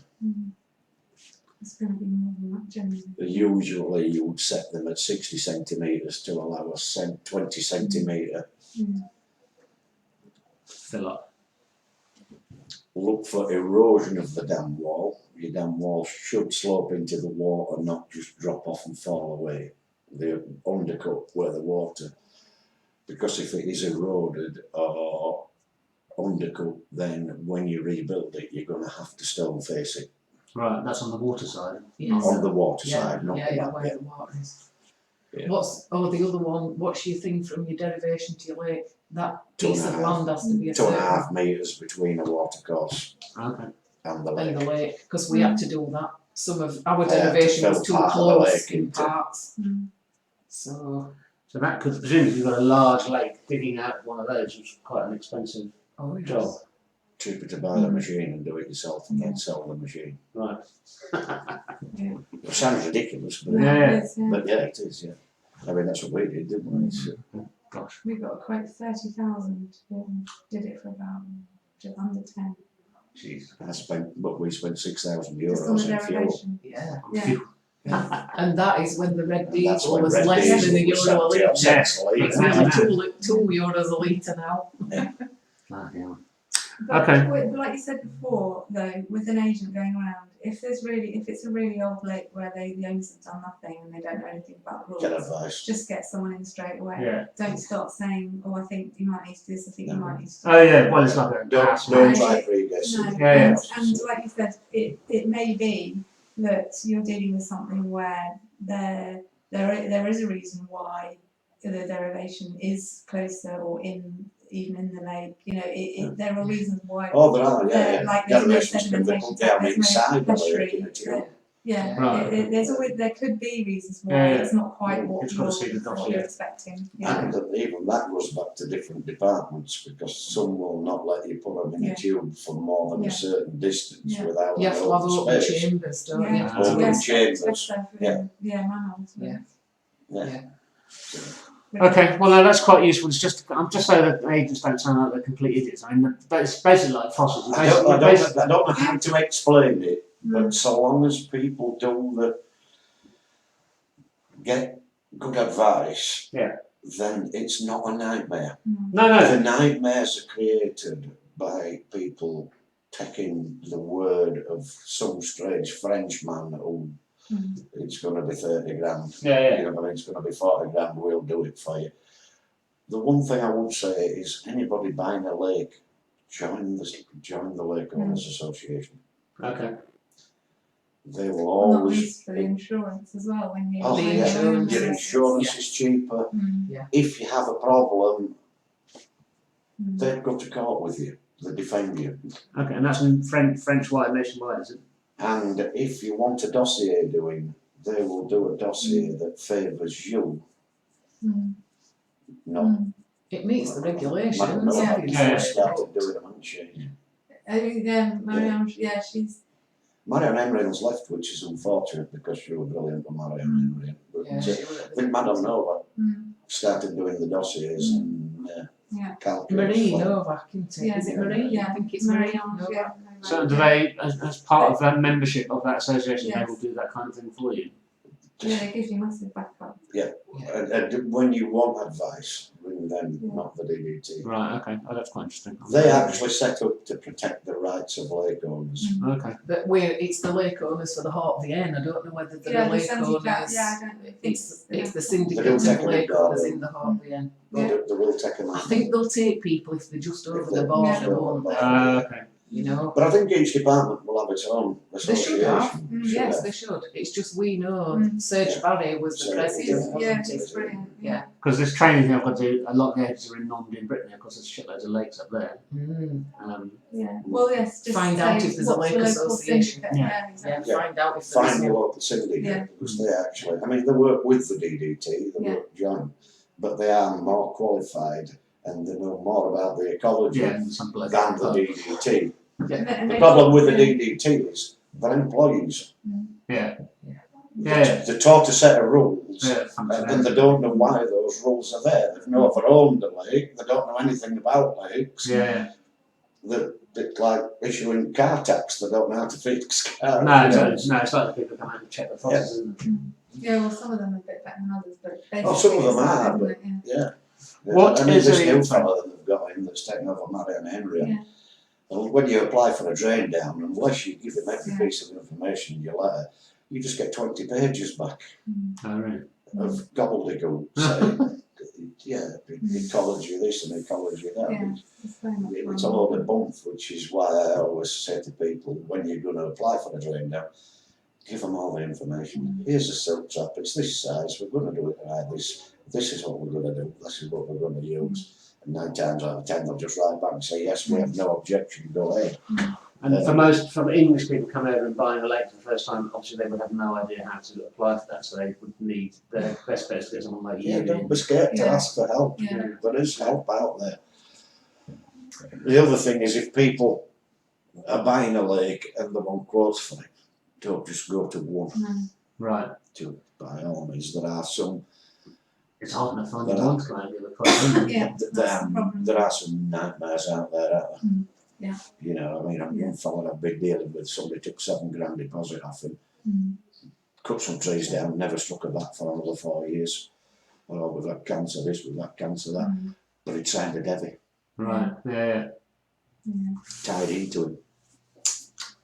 E: It's going to be more than that generally.
B: Usually you would set them at 60 centimetres to allow a 20 centimetre.
A: Fill up.
B: Look for erosion of the dam wall. Your dam wall should slope into the water, not just drop off and fall away. The undercut where the water, because if it is eroded or undercut, then when you rebuild it, you're going to have to stone face it
A: Right, that's on the water side.
C: Yes.
B: on the water
C: Yeah,
B: side, not the
C: yeah,
B: back
C: where
B: bit.
C: the water is.
B: Yeah.
C: The other one, what's your thing from your derivation to your lake? That
B: 2.5.
C: piece of land has to be a
B: 2.5 metres between a watercourse
A: Okay.
B: and the
C: and
B: lake.
C: the lake, because we had to do that. Some of our
B: I had to
C: derivation was
B: fill
C: too
B: part of the
C: close
B: lake
C: in
B: into-
C: parts.
E: Mm.
C: So,
A: So that could, presumably, if you've got a large lake, digging out one of those was quite an expensive
C: oh yes.
A: job.
B: Cheaper to buy the machine and do it yourself and then sell the machine.
A: Right.
E: Yeah.
B: It sounds ridiculous, but,
A: Yeah.
E: It is, yeah.
B: but yeah, it is, yeah. I mean, that's what we did, didn't we? It's,
A: Gosh.
E: We got a quote 30,000. Did it for about just under 10.
A: Jeez.
B: we spent 6,000
E: Just on the
B: euros in fuel.
E: derivation.
C: Yeah.
E: Yeah.
C: And that is when the red
B: And that's
C: diesel
B: when
C: was
B: red
C: less
B: diesel
C: than a
B: was
C: euro a
B: 70
C: litre.
B: cents a litre.
C: It's
A: Yeah.
C: nearly two euros a litre now.
A: Ah, yeah.
E: But,
A: Okay.
E: but like you said before, though, with an agent going around, if it's a really old lake where the owners have done nothing and they don't know anything about the
B: Get
E: rules,
B: advice.
E: just get someone in straight away.
A: Yeah.
E: Don't start saying, "Oh, I think you might need to do this. I think you
B: No.
E: might need to."
A: Oh yeah, well it's like a
B: Don't
A: house.
B: try
E: Right.
B: pre-guessing.
E: No,
A: Yeah,
E: and like you said, it may be that you're dealing with something where there is a reason why the derivation is closer or even in the lake. You know, there are reasons why.
B: Oh, there are, yeah, yeah.
E: Like there's no
B: Derivations can be put down
E: sedimentation,
B: inside the
E: there's no
B: lake in a
E: estuary.
B: tube.
E: Yeah,
A: Right.
E: there could be reasons why
A: Yeah, yeah.
E: it's not quite what
A: It's got to see the
E: what
A: dossier.
E: you're expecting. Yeah.
B: And even that goes back to different departments because some will not let you put them in
E: Yeah.
B: a tube for more than
E: Yeah.
B: a certain distance
E: Yeah.
B: without
C: You have
B: an
C: to have
B: open
C: open
B: space.
C: chambers, don't
E: Yeah.
C: you?
A: Open
E: Yes,
B: chambers.
E: especially
B: Yeah.
E: manuals.
C: Yeah.
B: Yeah.
A: Okay, well no, that's quite useful. It's just I'm just so that agents don't sound like they're complete idiots. I mean, it's basically like fossils. You
B: I don't
A: basically-
B: know how to explain it,
E: Mm.
B: but so long as people get good advice,
A: Yeah.
B: then it's not a nightmare.
A: No, no.
B: The nightmares are created by people taking the word of some strange Frenchman who
E: Mm.
B: it's going to be 30 grand,
A: Yeah, yeah.
B: you know, but it's going to be 40 grand, we'll do it for you. The one thing I would say is anybody buying a lake, join the Lake Owners Association.
A: Okay.
B: They will
E: Not
B: always.
E: least for the insurance as well when you.
B: Oh,
C: The
E: when
B: yeah,
E: you own
C: insurance.
E: the
B: your
E: lake.
B: insurance is cheaper.
E: Mm.
B: If you have a problem,
E: Mm.
B: they'd go to court with you. They defend you.
A: Okay, and that's in French-wide, nationwide, is it?
B: And if you want a dossier doing, they will do a dossier that favours you,
E: Mm.
B: not.
E: Mm.
C: It meets the regulations.
B: Madam Novak
A: Yeah.
B: started doing them, hasn't she?
E: I think Marianne, she's
B: Marianne Emryn's left, which is unfortunate because she was brilliant for Marianne Emryn. But
C: Yeah, she was.
B: I think Madam Novak
E: mm,
B: started doing the dossiers and
E: yeah.
B: calculates.
C: Marie
B: for-
C: Novak, isn't it?
E: Yeah,
C: Is it Marie?
E: yeah.
C: I think it's Marie
E: Marianne,
C: Novak.
E: yeah.
A: So do they, as part of that membership of that association, they
E: Yes.
A: will do that kind of thing for you?
E: Yeah, it gives you massive backup.
B: And when you want advice, ring them,
E: Yeah.
B: not the DDT.
A: Right. Okay. Oh, that's quite interesting.
B: They actually set up to protect the rights of lake owners.
E: Mm.
A: Okay.
C: But it's the lake owners for the Heart of the End. I don't know whether the
E: Yeah, the
C: lake
E: syndicate,
C: owners.
E: yeah, I don't think
C: It's the
B: They
C: syndicate
B: don't
C: of
B: take
C: lake
B: them
C: owners
B: down.
C: in the Heart of the End.
E: Yeah.
B: They will take them
C: I
B: out.
C: think they'll take people if they're just over the
B: they're
C: border,
E: just
B: over
C: won't
B: the
C: they?
B: border.
A: Okay.
C: You know.
B: But I think each department will have its own
C: They should
B: association.
C: have.
E: Mm,
B: Should
C: Yes,
B: have.
C: they should. It's just we know
E: Mm.
C: Serge
B: Yeah.
C: Barry was the
B: Serge,
C: president,
E: Yeah,
C: wasn't
E: it's
C: he?
E: brilliant.
C: Yeah.
A: Because this training thing I've got to do, a lot of the agents are in Normandy and Brittany, of course there's shitloads of lakes up there.
C: Mm.
E: Yeah. Well, yes. Just
C: Find out
E: say
C: if there's a
E: what's
C: lake
E: the local
C: association.
E: syndicate,
A: Yeah.
E: Yeah,
C: Yeah,
E: exactly.
B: Yeah.
C: find out if there is
B: Find your
C: one.
B: local syndicate,
E: Yeah.
B: because they actually, I mean, they work with the DDT, they
E: Yeah.
B: work joint, but they are more qualified and they know more about the ecology
A: Yeah, some bloke.
B: than the DDT.
E: And
B: The
E: they-
B: problem with the
E: yeah.
B: DDT is they're employees.
A: Yeah.
C: Yeah.
A: Yeah.
B: They're taught a set of rules.
A: Yeah.
B: And they don't know why those rules are there. They've never owned a lake, they don't know anything about lakes.
A: Yeah.
B: It's like issuing car tax. They don't know how to fix cars.
A: No,
B: you know.
A: it's like the people come out and check the fossils, isn't it?
E: Yeah, well, some of them are a bit better than others, but
B: Oh, some of them
E: basically it's
B: are,
E: that,
B: but-
E: isn't it?
B: Yeah.
A: What
B: I mean,
A: is
B: this
A: a-
B: new fella that they've got in that's taken over Marion Henry.
E: Yeah.
B: And when you apply for a drain down, unless you give him every
E: Yeah.
B: piece of information in your letter, you just get 20 pages back
A: Oh, really?
B: of gobbledygook saying, yeah, ecology this and ecology that.
E: Yeah, it's very much
B: It's a
E: wrong.
B: load of bump, which is why I always say to people, when you're going to apply for a drain down, give them all the information. Here's a silk trap, it's this size, we're going to do it like this, this is what we're going to do, this is what we're going to use. And 9 times out of 10 they'll just write back and say, yes, we have no objection, go ahead.
A: And for most, from English people coming over and buying a lake for the first time, obviously they would have no idea how to apply for that, so they would need their best bet is to get someone like
B: Yeah,
A: you.
B: don't be scared to
E: Yeah.
B: ask for help.
E: Yeah.
B: There is help out there. The other thing is if people are buying a lake and they want quotes for it, don't just go to one.
E: No.
A: Right.
B: By all means, there are some.
A: It's hard enough finding
B: There are-
A: one client the other quite.
E: Yeah, that's the problem.
B: There are some nightmares out there, aren't there?
E: Yeah.
B: You know, I mean, I'm
E: Yeah.
B: one fellow I've been dealing with, somebody took £7,000 deposit off him,
E: Mm.
B: cut some trees down, never struck a bat for another 4 years. Oh, we've had cancer this, we've had cancer that.
E: Mm.
B: But he'd signed a devy,
A: Right. Yeah.
E: Yeah.
B: tied into him.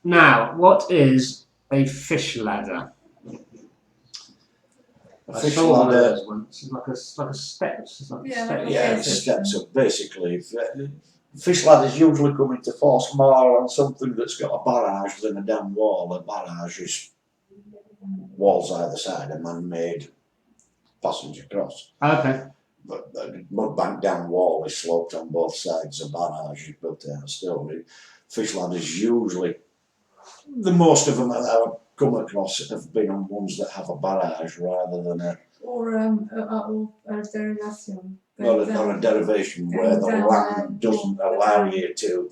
A: Now, what is a fish ladder?
B: A
A: I
B: fish
A: saw one of
B: ladder,
A: those once. It's like a steps. It's like a
E: Yeah,
A: step.
E: like a
B: yeah,
E: Yeah,
B: it's
E: fish
B: steps up. Basically, fish ladders usually come into force more on something that's got a barrage than a dam wall. A barrage is walls either side, a man-made passage across.
A: Okay.
B: But the mudbank dam wall is sloped on both sides. A barrage is built out of stone. Fish ladders usually, the most of them that I've come across have been on ones that have a barrage rather than a
E: Or a derivation.
B: not a derivation where the
E: down
B: land
E: there,
B: doesn't
E: or-
B: allow you to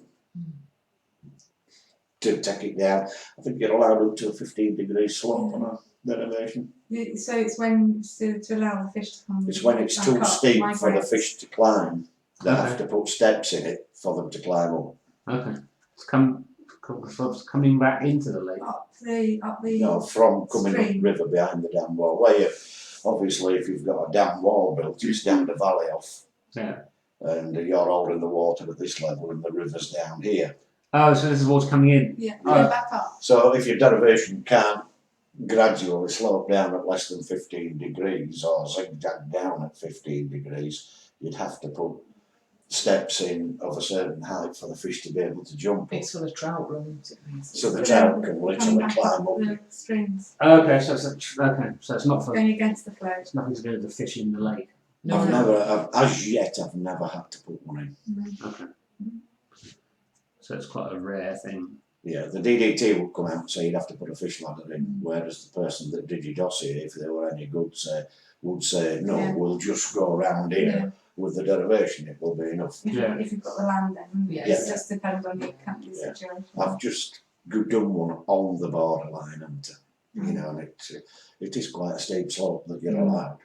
B: take it down. I think you're allowed up to a 15-degree slope on a derivation.
E: So it's when to allow the fish to come.
B: It's when it's
E: back
B: too
E: up,
B: steep for the
E: migrate.
B: fish to climb. They have
A: Okay.
B: to put steps in it for them to climb up.
A: Okay. It's coming back into the lake.
E: Up the
B: You know, from coming
E: Stream.
B: up river behind the dam wall. Where you, obviously, if you've got a dam wall built, it's down the valley off,
A: Yeah.
B: and you're holding the water at this level, and the river's down here.
A: Oh, so this is what's coming in.
E: yeah,
A: Oh.
E: go back up.
B: So if your derivation can't gradually slope down at less than 15 degrees or zigzag down at 15 degrees, you'd have to put steps in of a certain height for the fish to be able to jump.
C: It's for the trout run.
B: So the
E: But
B: trout
E: then
B: can
E: coming
B: literally
E: back
B: climb up.
E: the streams,
A: Okay, so it's not for.
E: going against the flow.
A: It's nothing to do with the fish in the lake.
C: No,
B: I've
C: no.
B: never, as yet, I've never had to put one in.
A: Okay. So it's quite a rare thing.
B: Yeah, the DDT would come out and say you'd have to put a fish ladder in, whereas the person that did your dossier, if they were any good, would say, no,
E: Yeah.
B: we'll just go around here
E: Yeah.
B: with the derivation, it will be enough.
A: Yeah.
E: If you've got the land then,
C: Yeah.
E: it just depends on your country
B: Yeah.
E: situation.
B: I've just done one on the borderline, and you know, and it is quite a steep slope that you're allowed,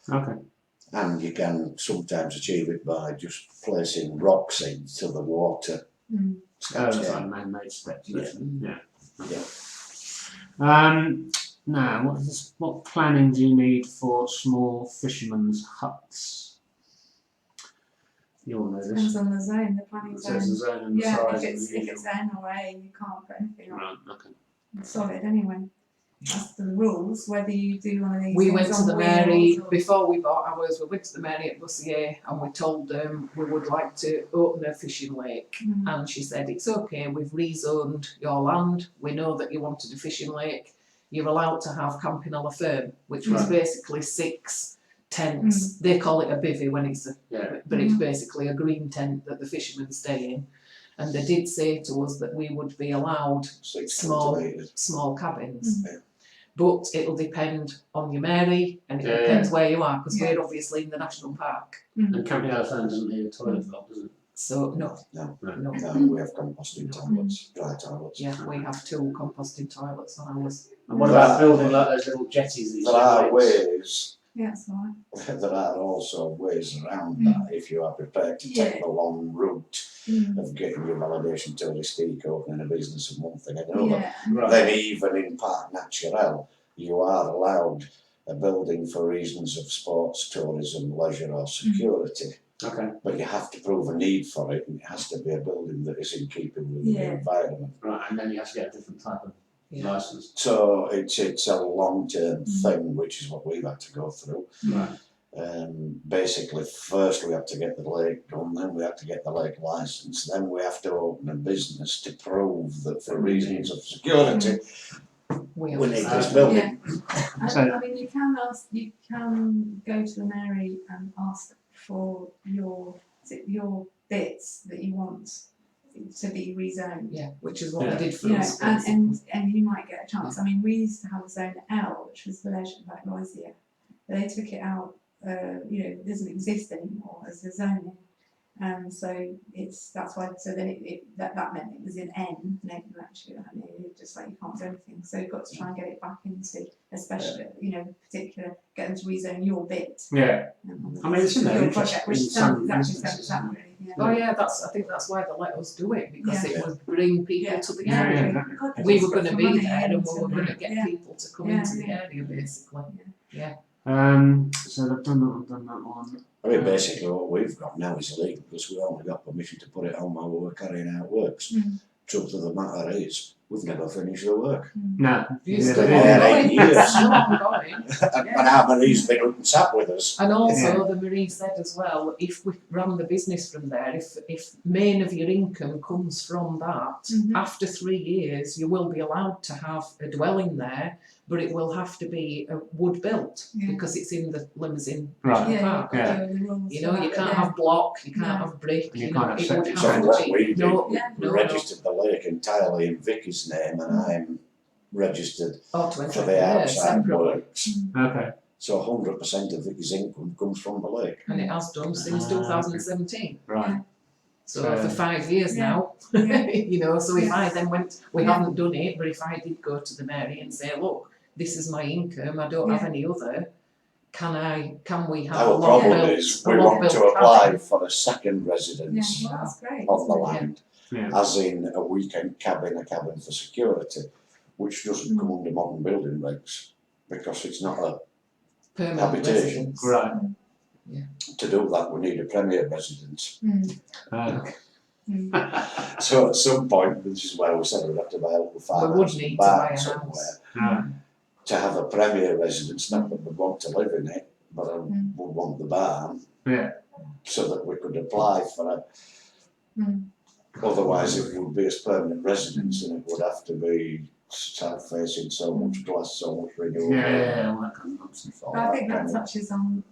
A: Okay.
B: and you can sometimes achieve it by just placing rocks into the water.
E: Mm.
A: Oh, it's
B: Yeah.
A: like man-made steps.
B: Yeah.
A: Yeah.
B: Yeah.
A: Now, what planning do you need for small fishermen's huts? You all know this.
E: Depends on the zone, the planning
A: So it's the
E: zone.
A: zone and the
E: Yeah,
A: size
E: if
A: and
E: it's
A: the usual.
E: N or A, you can't put anything on.
A: Right, okay.
E: It's solid anyway. That's the rules, whether you do one of these
C: We
E: things
C: went to
E: on
C: the
E: wheels
C: Mary,
E: or-
C: before we bought ours, we went to the Mary at Bussier and we told them we would like to open a fishing lake.
E: Mm.
C: And she said, it's okay, we've rezoned your land, we know that you wanted a fishing lake, you're allowed to have camping on a firm, which was
A: Right.
C: basically 6 tents. They call it a bivvy when it's
A: Yeah.
C: but it's basically a green tent that the fishermen stay in. And they did say to us that we would be allowed
B: 6
C: Small.
B: cultivators.
C: small cabins.
B: Mm.
C: But it'll depend on your Mary and it
A: Yeah.
C: depends where you are, because
E: Yeah.
C: we're obviously in the national park.
A: And Camping Elephant doesn't need a toilet block, does it?
C: So no,
B: No.
A: Right.
C: no.
B: No, we have composting toilets, dry toilets.
C: Yeah, we have 2 composting toilets on ours.
A: And what about building like those little jetties that you
B: There are
A: see?
B: ways,
E: Yeah, it's alright.
B: there are also ways around that if you are prepared to take
E: Yeah.
B: the long route. of getting your validation touristique, opening a business and one thing and another.
E: Yeah.
A: Right.
B: Then even in Parc Naturel, you are allowed a building for reasons of sports, tourism, leisure or security.
A: Okay.
B: But you have to prove a need for it, and it has to be a building that is in keeping with the
E: Yeah.
B: environment.
A: Right, and then you have to get a different type of
C: Yeah.
A: license.
B: So it's a long-term thing, which is what we've had to go through.
A: Right.
B: Basically, first we have to get the lake done, then we have to get the lake licence, then we have to open a business to prove that for reasons of security,
C: We
B: we need this
A: Okay.
B: building.
E: And,
A: So-
E: I mean, you can go to the Mary and ask for your bits that you want to be rezoned.
C: Yeah, which is what
A: Yeah.
C: we did for
E: You know,
C: us.
E: and you might get a chance. I mean, we used to have a zone L, which was leisure, like Loisia. They took it out. It doesn't exist anymore as a zoning. So that's why. So then that meant it was in N, and actually, just like you can't do anything. So you've got to try and get it back into, especially particular, get them to rezone your bit.
A: Yeah. I mean, it's in their
E: your
A: interest
E: project, which
A: in some
E: sounds
A: instances.
E: exactly really. Yeah.
C: Oh yeah, I think that's why they let us do it, because
E: Yeah.
C: it would bring people
E: Yeah.
C: to the
A: Yeah,
C: area.
A: exactly.
E: God, they
C: We
E: just
C: were
E: got
C: going to
E: some
C: be
E: money
C: there and we
E: into
C: were going to
E: it.
C: get
E: Yeah.
C: people to come
E: Yeah,
C: into the
E: yeah.
C: area, basically.
A: So they've done that one.
B: I mean, basically what we've got now is illegal because we only got permission to put it on while we were carrying out works.
E: Mm.
B: Truth of the matter is, we've never finished the work.
A: No.
C: You
A: Yeah,
C: still
A: they
B: Yeah,
C: ongoing.
B: 8 years.
C: It's still ongoing.
B: And our Marie's been up and sat with us.
C: And also,
A: Yeah.
C: the Marine said as well, if we run the business from there, if main of your income comes from that,
E: Mhm.
C: after 3 years, you will be allowed to have a dwelling there, but it will have to be wood built
E: Yeah.
C: because it's in the Limousine
A: Right.
E: Yeah,
C: Park.
A: Yeah.
E: the rules
C: You
E: for
C: know,
E: that,
C: you
E: but
C: can't
E: then-
C: have block, you can't
E: No.
C: have brick,
A: You
C: you
A: can't
C: know,
A: have
C: it would
A: septic
B: So
C: have to
B: what
C: be.
B: we did,
C: No,
E: Yeah.
B: we
C: no,
B: registered the lake entirely in Vicky's name and I'm registered
C: or to
B: for
C: enter
B: the
C: yeah,
B: outside
C: separately.
B: works.
A: Okay.
B: So 100% of Vicky's income comes from the lake.
C: And it has done since
A: Ah,
C: 2017.
A: Right.
C: So
A: So-
C: for 5 years
E: Yeah.
C: now,
E: Yeah.
C: you know, so if
E: Yeah.
C: I then went, we
E: Yeah.
C: haven't done it, but if I did go to the Mary and say, look, this is my income, I don't have
E: Yeah.
C: any other, can we have a
B: Our
C: log
B: problem
C: built,
B: is
C: a
B: we
C: log
B: want to
C: built
B: apply
C: cabin?
B: for a second
E: Yeah,
B: residence
E: well, that's great.
B: on the
E: isn't it?
B: land,
A: Yeah.
B: as in a weekend cabin, a cabin for security, which doesn't come under modern building regs because it's not a.
C: Permanent
B: habitation.
C: residence.
A: Right.
B: To do that, we need a premier residence.
E: Mm,
A: Okay.
E: mm.
B: So at some point, this is where we said we'd have to buy a little
C: We would
B: farmhouse
C: need
B: and
C: to buy
B: barn
C: a
B: somewhere
C: house.
A: Right.
B: to have a premier residence. Not that we'd want to live in it, but I would want the barn
A: Yeah.
B: so that we could apply for it.
E: Mm.
B: Otherwise, it would be as permanent residence, and it would have to be south facing, so much glass, so much renewable.
A: Yeah, all that kind of nonsense.
B: all
E: But I think that
B: kind of-
E: touches on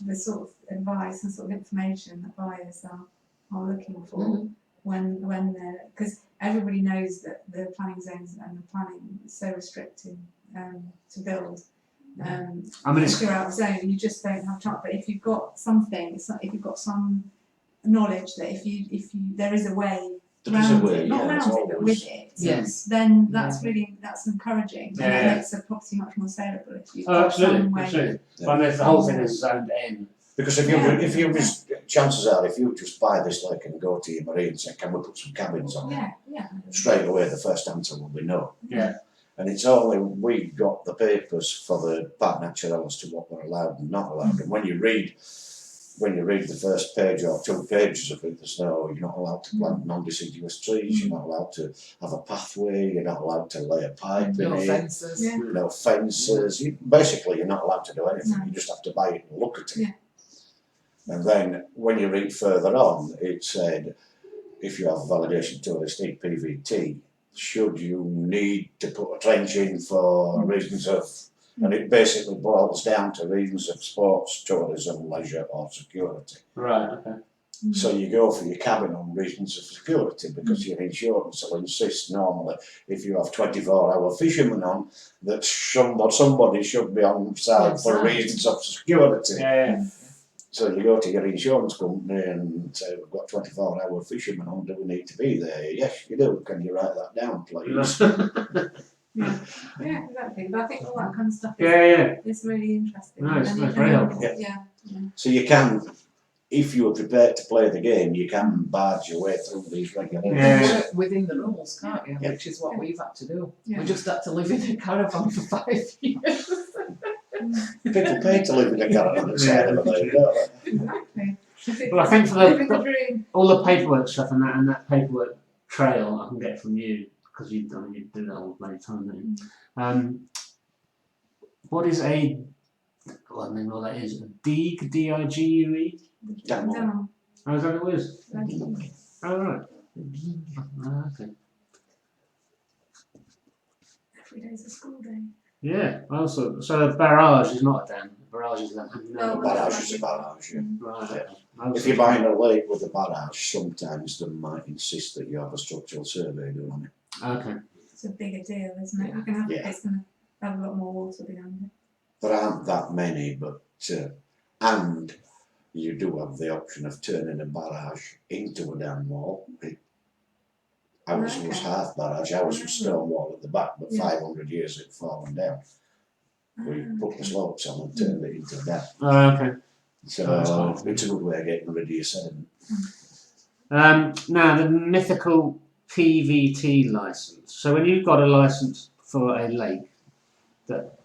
E: the sort of advice and sort of information that buyers are looking for
C: Mhm.
E: when they're, because everybody knows that the planning zones and the planning is so restricting to build.
A: I mean, it's
E: If you're out of zone, you just don't have time. But if you've got something, if you've got some knowledge that if you there is a way
B: There is a
E: around
B: way,
E: it, not
B: yeah, it's
E: around it, but
B: always-
E: with it,
C: Yes.
E: then that's encouraging.
A: Yeah,
E: And it
A: yeah.
E: makes the property much more saleable if you've
A: Oh,
E: got
A: absolutely,
E: some way.
A: absolutely.
B: Yeah.
A: But I mean, if the whole thing is zoned in,
B: Because if you just, chances are, if you just buy this lake and go to your marine and say, can we put some cabins on it?
E: Yeah.
B: Straight away, the first answer will be no.
A: yeah,
B: And it's only we got the papers for the Parc Naturel as to what we're allowed and not allowed. And when you read the first page or 2 pages of it, there's no, you're not allowed to plant non-deciduous trees, you're not allowed to have a pathway, you're not allowed to lay a pipe
C: No
B: in it,
C: fences.
E: Yeah.
B: no fences. Basically, you're not allowed to do anything.
E: No.
B: You just have to buy it and look at it.
E: Yeah.
B: And then when you read further on, it said, if you have validation touristique PVT, should you need to put a trench in for reasons of, and it basically boils down to reasons of sports, tourism, leisure or security.
A: right, okay.
B: So you go for your cabin on reasons of security because your insurance will insist normally if you have 24-hour fishermen on that somebody should be on site for
C: On site.
B: reasons of security.
A: Yeah, yeah.
B: So you go to your insurance company and say, we've got 24-hour fishermen on, do we need to be there? Yes, you do. Can you write that down, please?
E: Yeah, exactly. But I think all that kind of stuff is,
A: Yeah, yeah.
E: is really interesting.
A: No, it's
E: And you
A: very
E: can-
A: helpful.
E: Yeah.
B: So you can if you are prepared to play the game, you can barge your way through these regulations.
A: Yeah.
C: Work within the rules, can't you?
B: Yeah.
C: Which is what we've had to do.
E: Yeah.
C: We just had to live in a caravan for 5 years.
B: People pay to live in a caravan outside of a lane, don't they?
E: Exactly.
A: Well, I think for
E: Living the
A: the
E: dream.
A: all the paperwork stuff and that paperwork trail I can get from you because you do that all the time, don't you? What is a well, I mean, what that is a DIGUE, D-I-G-U-E?
B: Damn.
E: Down.
A: Oh, is that what it is?
E: Like,
A: Oh, right. Okay.
E: every day's a school day.
A: Yeah. Also, so a barrage is not a dam. A barrage is a dam.
E: Oh,
B: A barrage is a barrage, yeah.
A: Right.
B: If you're buying a lake with a barrage, sometimes they might insist that you have a structural survey done on it.
A: Okay.
E: It's a bigger deal, isn't it? You can have,
B: Yeah.
E: it's going to have a lot more water behind it.
B: There aren't that many, but and you do have the option of turning a barrage into a dam wall. Ours was
E: Okay.
B: half barrage, ours was stone wall at the back, but
E: Yeah.
B: 500 years it had fallen down. We put the slopes on and turned it into a dam.
A: Oh, okay.
B: So
A: That's fine.
B: it's a good way of getting rid of your sediment.
A: Now the mythical PVT license. So when you've got a license for a lake that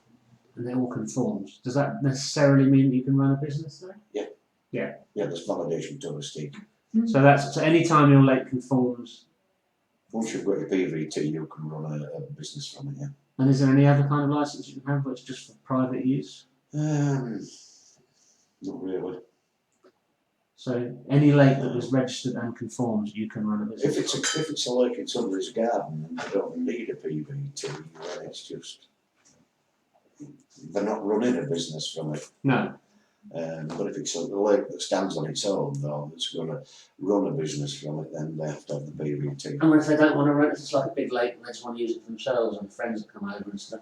A: and it all conforms, does that necessarily mean that you can run a business there?
B: Yeah, there's validation touristic.
A: So that's so any time your lake conforms.
B: Once you've got your PVT, you can run a business from it, yeah.
A: And is there any other kind of license you can have that's just for private use?
B: Not really.
A: So any lake that was registered and conforms, you can run a business.
B: If it's a lake in somebody's garden and they don't need a PVT, then it's just they're not running a business from it.
A: No.
B: But if it's a lake that stands on its own, though, that's going to run a business from it, then they have to have the PVT.
A: And what if they don't want to rent it? It's like a big lake and they just want to use it for themselves and friends that come over and stuff.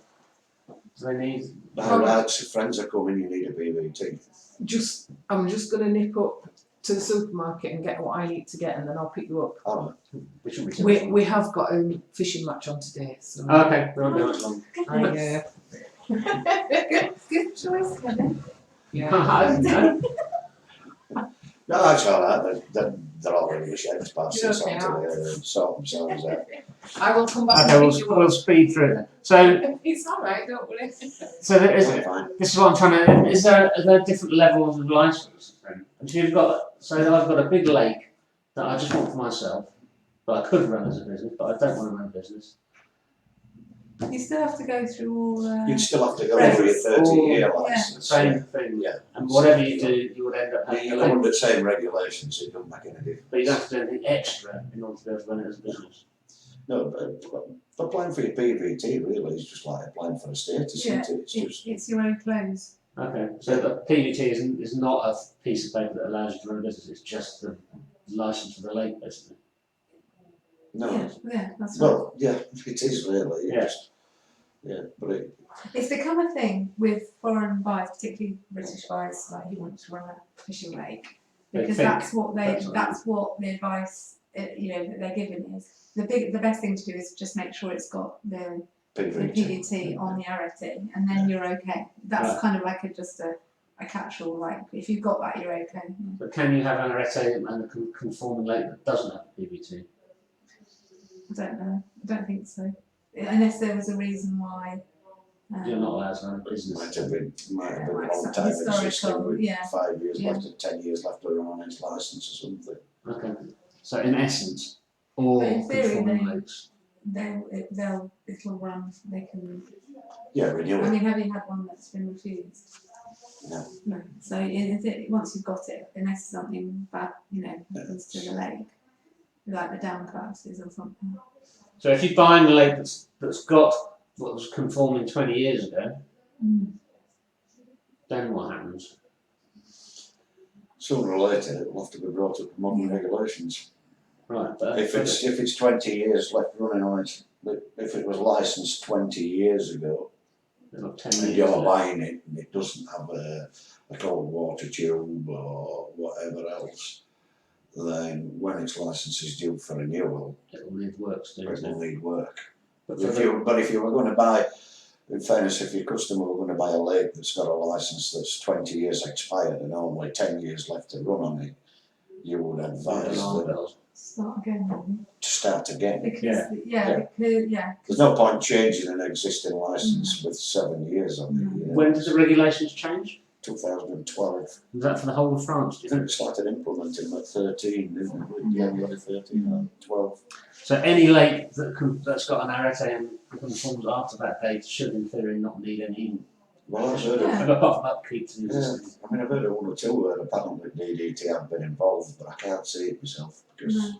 A: Do they need?
B: If friends are coming, you need a PVT.
C: I'm just going to nip up to the supermarket and get what I need to get, and then I'll pick you up.
B: Oh,
A: We shouldn't be saying
C: We have got a fishing match on today, so.
A: Okay, we won't be much long.
E: Good choice, Kevin.
C: Yeah.
A: I don't know.
B: no, that's all right. They're all in the sheds, pass
C: You're
B: this on
C: okay,
B: to and sort themselves out.
C: I will come back
A: Okay,
C: and pick you
A: we'll
C: up.
A: speed through it then. So,
C: It's alright, don't worry.
A: so there is,
B: Fine.
A: this is what I'm trying to. Are there different levels of license? Then? And so you've got. So I've got a big lake that I just want for myself, but I could run as a business, but I don't want to run a business.
E: You still have to go through all.
B: You'd still have to go over your 30-year
E: Yeah.
B: license.
A: Same thing.
B: Yeah.
A: And whatever you do, you would end up having
B: You
A: a
B: come
A: lake,
B: under the same regulations, it don't make any difference.
A: but you don't have to do anything extra in order to be able to run it as a business.
B: No, but applying for your PVT really is just like applying for a status,
E: Yeah,
B: isn't it? It's just
E: It's your own clothes.
A: Okay, so the PVT is not a piece of paper that allows you to run a business, it's just the license for the lake, basically.
B: no.
E: Yeah, that's right.
B: Well, yeah, it is really.
A: Yeah.
B: But
E: It's become a thing with foreign buyers, particularly British buyers, like who want to run a fishing lake,
A: They
E: because
A: think
E: that's what
A: that's what
E: the advice that they're giving is. The best thing to do is just make sure it's got the PVT on the arete, and then you're okay. That's
A: Right.
E: kind of like just a catch-all. Like if you've got that, you're okay.
A: But can you have an arete and a conforming lake that doesn't have a PVT?
E: I don't know. I don't think so, unless there was a reason why.
A: You're not allowed to run a business.
B: might have been a
E: like
B: long
E: some
B: time
E: historical,
B: existing with
E: yeah.
B: 5 years
E: Yeah.
B: left, 10 years left to run on its licence or something.
A: Okay, so in essence, all
E: But in theory,
A: conforming
E: they-
A: lakes.
E: It'll run. They can.
B: Yeah, renew
E: I
B: it.
E: mean, have you had one that's been refused?
B: No.
E: No. So once you've got it, unless something bad, happens to the lake, like the dam collapses or something.
A: So if you buy a lake that's got what was conforming 20 years ago, then what happens?
B: Sooner or later, it will have to be brought up to modern regulations.
A: Right, but
B: If it's 20 years left running on it, but if it was licensed 20 years ago,
A: they've got 10
B: and
A: years
B: you're
A: left.
B: buying it and it doesn't have a cold water tube or whatever else, then when its license is due for renewal,
A: It will need work still,
B: it
A: isn't
B: will
A: it?
B: need work.
A: But
B: But if you were going to buy In fairness, if your customer were going to buy a lake that's got a licence that's 20 years expired and only 10 years left to run on it, you would advise
A: Alarm
B: them
A: bells.
E: Start again, maybe.
B: to start again.
E: Because
A: Yeah.
E: yeah.
B: There's no point changing an existing licence with 7 years on it. You know.
A: When did the regulations change?
B: 2012.
A: Was that for the whole of France? Do
B: I
A: you
B: think
A: think?
B: it started implementing at 13, didn't it? Yeah, we had 13 or 12.
A: So any lake that's got an arete and conforms after that date should, in theory, not need any.
B: Well, I've heard of,
E: Yeah.
A: Apart from upkeep to the
B: yeah,
A: existing.
B: I mean, I've heard of one or two where apparently DDT have been involved, but I can't see it myself because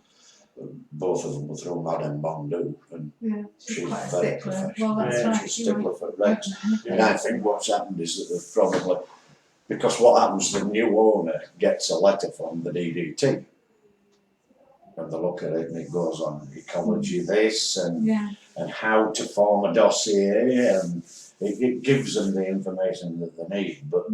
B: both of them were through Madame Bondu and
E: Yeah, she's
B: she's
E: quite a
B: very
E: stickler.
B: professional.
E: Well, that's
A: Yeah,
E: right.
B: She's a
E: you
B: stickler
E: might
B: for regs.
E: open anything.
B: And I think what's happened is that they've probably, because what happens, the new owner gets a letter from the DDT. And they look at it and it goes on ecology this and
E: Yeah,
B: how to form a dossier, and it gives them the information that they need. But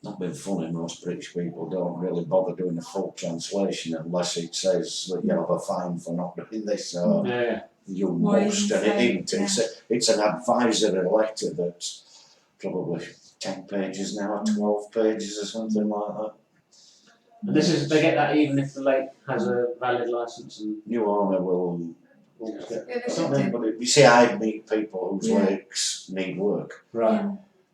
B: not being funny, most British people don't really bother doing a full translation unless it says that you have a fine for not doing this or
A: Yeah.
B: you
E: Or even
B: must, and
E: say,
B: it isn't. It's an advisory letter that's probably 10 pages now, 12 pages or something like that.
A: And they get that even if the lake has a valid licence and
B: New owner will.
A: always get.
E: yeah, they
B: I
E: should
B: don't know,
E: do.
B: but you see, I meet people whose
E: Yeah.
B: lakes need work.
A: Right.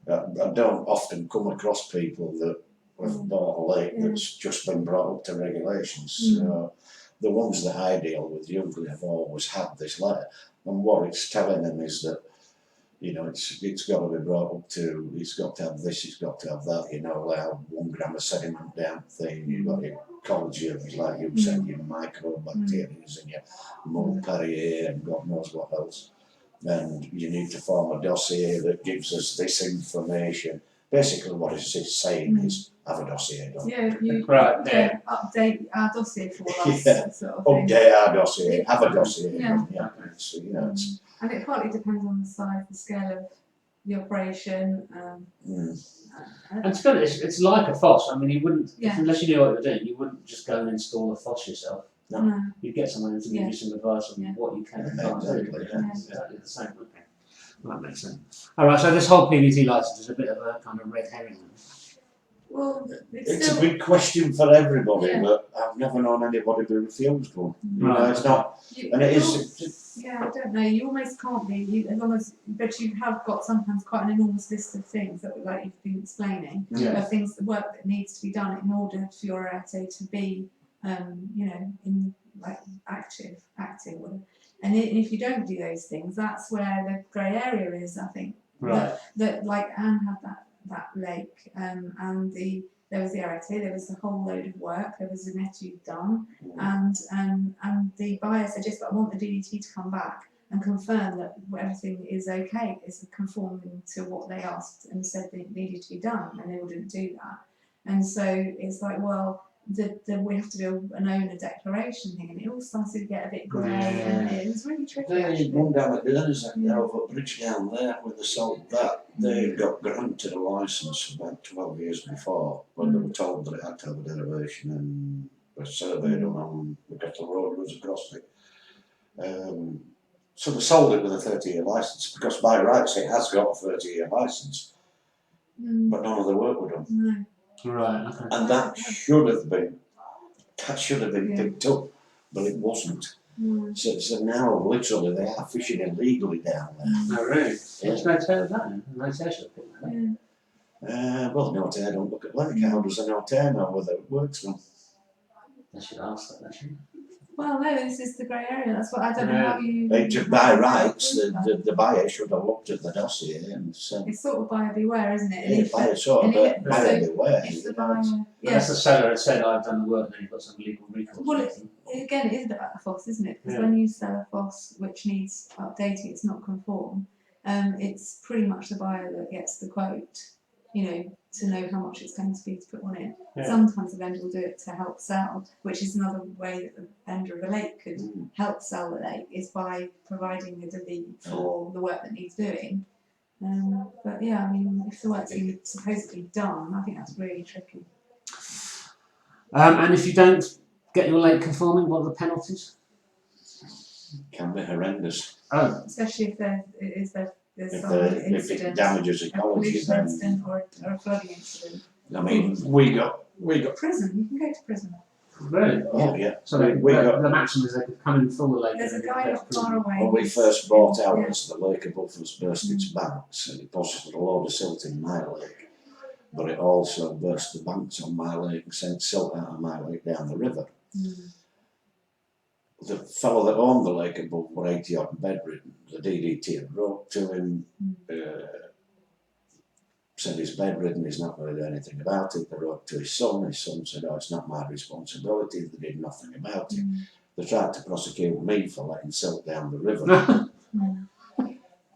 E: Yeah.
B: I don't often come across people that have bought a lake
E: Yeah.
B: that's just been brought up to regulations.
E: Mm.
B: So the ones that I deal with usually have always had this letter, and what it's telling them is that, you know, it's got to be brought up to, it's got to have this, it's got to have that, you know, allow 1 gram of sediment down thing, you've got your ecology, like you said, your microbacteria and your mulberry and God knows what else. And you need to form a dossier that gives us this information. Basically what it's saying is, have a dossier done.
E: Yeah, you
A: Right,
E: yeah, update our dossier for us,
B: Yeah.
E: sort of thing.
B: Update our dossier, have a dossier
E: Yeah.
B: done, yeah. It's, you know, it's,
E: And it partly depends on the size, the scale of the operation.
A: And to be honest, it's like a foss. I mean, you wouldn't,
E: Yeah.
A: unless you knew what you were doing, you wouldn't just go and install a foss yourself.
E: No.
A: You'd get someone to give
E: Yeah.
A: you some advice on
E: Yeah.
A: what you can and
B: Yeah,
A: can't do.
B: exactly, yeah.
E: Yeah.
A: Exactly the same. Okay. Well, that makes sense. All right, so this whole PVT license is a bit of a kind of red herring.
E: Well, it's
B: it's
E: still
B: a big question for everybody,
E: Yeah.
B: but I've never known anybody be refused one. You know,
A: Right.
B: it's not,
E: you,
B: and it
E: you
B: is,
E: Yeah, I don't know. You almost can't be, as long as, but you have got sometimes quite an enormous list of things that, like you've been explaining,
A: Yeah.
E: of things, the work that needs to be done in order for your arete to be, you know, in like active, whatever. And if you don't do those things, that's where the grey area is. I think
A: Right.
E: that like Anne had that lake, and there was the arete, there was a whole load of work, there was an etude done. And the buyer said, yes, but I want the DDT to come back and confirm that everything is okay, is conforming to what they asked and said that it needed to be done, and they wouldn't do that. And so it's like, well, we have to do an owner declaration thing, and it all started to get a bit grey, and it was really tricky.
B: they
E: Actually.
B: run down at Durners,
E: Yeah.
B: over at Bridge down there, when they sold that, they got granted a licence about 12 years before, when they were told that it had to have a derivation and a survey done on, because the road was across it. So they sold it with a 30-year licence, because by rights it has got a 30-year licence, but none of the work were done.
E: No.
A: Right. Okay.
B: And that should have been
E: Yeah.
B: picked up, but it wasn't.
E: No.
B: So now literally they are fishing illegally down there.
A: No, really.
E: Yeah.
A: There's no tail of that. Then. No tail should have picked that up.
E: Yeah.
B: Well, no tear don't look at lake. How does a no tear know whether it works? Well,
A: They should ask that. Actually.
E: Well, no, this is the grey area. That's what I don't know
A: Yeah.
E: how you.
B: they just by rights, the buyer should have looked at the dossier and said,
E: It's sort of buyer beware, isn't it? And
B: "Hey,
E: if
B: buyer
E: the,
B: sort
E: and
B: of,
E: if-
B: but buyer
E: so
B: beware."
E: if
B: you
E: the
B: know,
E: buyer, yeah.
A: Unless the seller had said, I've done the work, then you've got some legal recourse.
E: Well,
A: against them.
E: Again, it is a bit like a FOSS, isn't it? Because
A: Yeah.
E: when you sell a FOSS which needs updating, it's not conform. It's pretty much the buyer that gets the quote, you know, to know how much it's going to be to put on it.
A: Yeah.
E: Sometimes the vendor will do it to help sell, which is another way that the vendor of a lake could help sell the lake, is by providing the deed for the work that needs doing. But yeah, I mean, if the work's been supposedly done, I think that's really tricky.
A: And if you don't get your lake conforming, what are the penalties?
B: can be horrendous.
A: Oh,
E: Especially if there's
B: If,
E: some
B: if it
E: incident,
B: damages
E: a
B: ecology,
E: pollution
B: then
E: incident or a flooding incident.
B: I mean we got
E: Prison, you can go to prison.
A: Really?
B: oh yeah.
A: So
B: we got
A: the maximum is they could come in full the lake.
E: There's a
A: and then
E: guy
A: go
E: not
A: to
E: far
A: prison.
E: away.
B: when we
E: who's-
B: first bought
E: yeah.
B: ours, the lake above us burst its banks and deposited a load of silt in my lake. But it also burst the banks on my lake and sent silt out of my lake down the river.
E: Mm.
B: The fellow that owned the lake above were 80 odd bedridden. The DDT had wrote to him, said he's bedridden, he's not going to do anything about it. They wrote to his son said, oh, it's not my responsibility, they did nothing about it. They tried to prosecute me for letting silt down the river.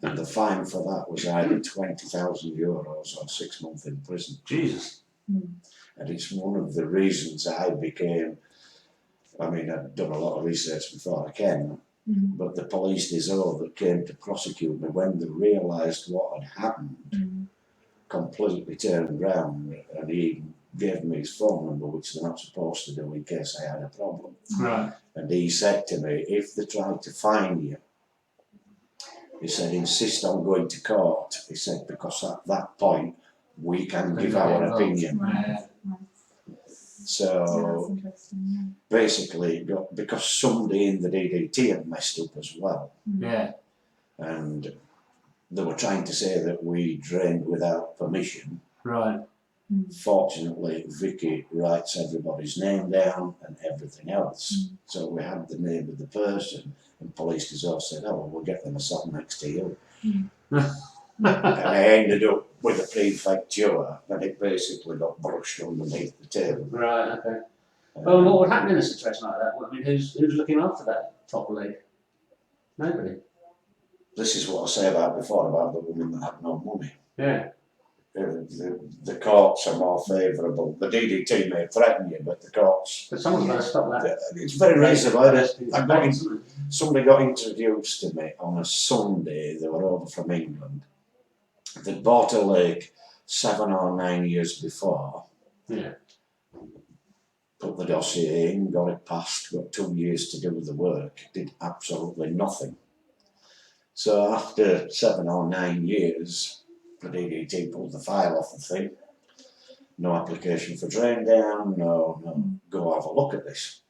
B: And the fine for that was either 20,000 euros or 6 months in prison.
A: Jesus.
B: And it's one of the reasons I became, I mean, I'd done a lot of research before I came, but the police DSO that came to prosecute me, when they realised what had happened, completely turned round, and he gave me his phone number, which they're not supposed to do in case I had a problem.
A: Right.
B: And he said to me, if they tried to fine you, he said, insist on going to court. He said, because at that point, we can give our opinion.
A: Yeah.
B: So
E: That's interesting.
B: basically, because somebody in the DDT had messed up as well,
A: Yeah.
B: and they were trying to say that we drained without permission.
A: Right.
B: Fortunately, Vicky writes everybody's name down and everything else. So we had the name of the person, and police DSO said, oh, well, we'll get them a sat next to you. And I ended up with a prefecture, and it basically got brushed underneath the table.
A: Right. Okay. Well, what would happen in a situation like that? I mean, who's looking after that top lake? Nobody.
B: This is what I say about before about the women that have no money.
A: Yeah.
B: The courts are more favourable. The DDT may threaten you, but the courts.
A: But someone's got to stop that.
B: It's very reasonable.
A: Somebody.
B: Somebody got introduced to me on a Sunday. They were over from England. They'd bought a lake 7 or 9 years before.
A: Yeah.
B: Put the dossier in, got it passed, got 2 years to do the work, did absolutely nothing. So after 7 or 9 years, the DDT pulled the file off the thing. No application for drain down, no, go have a look at this.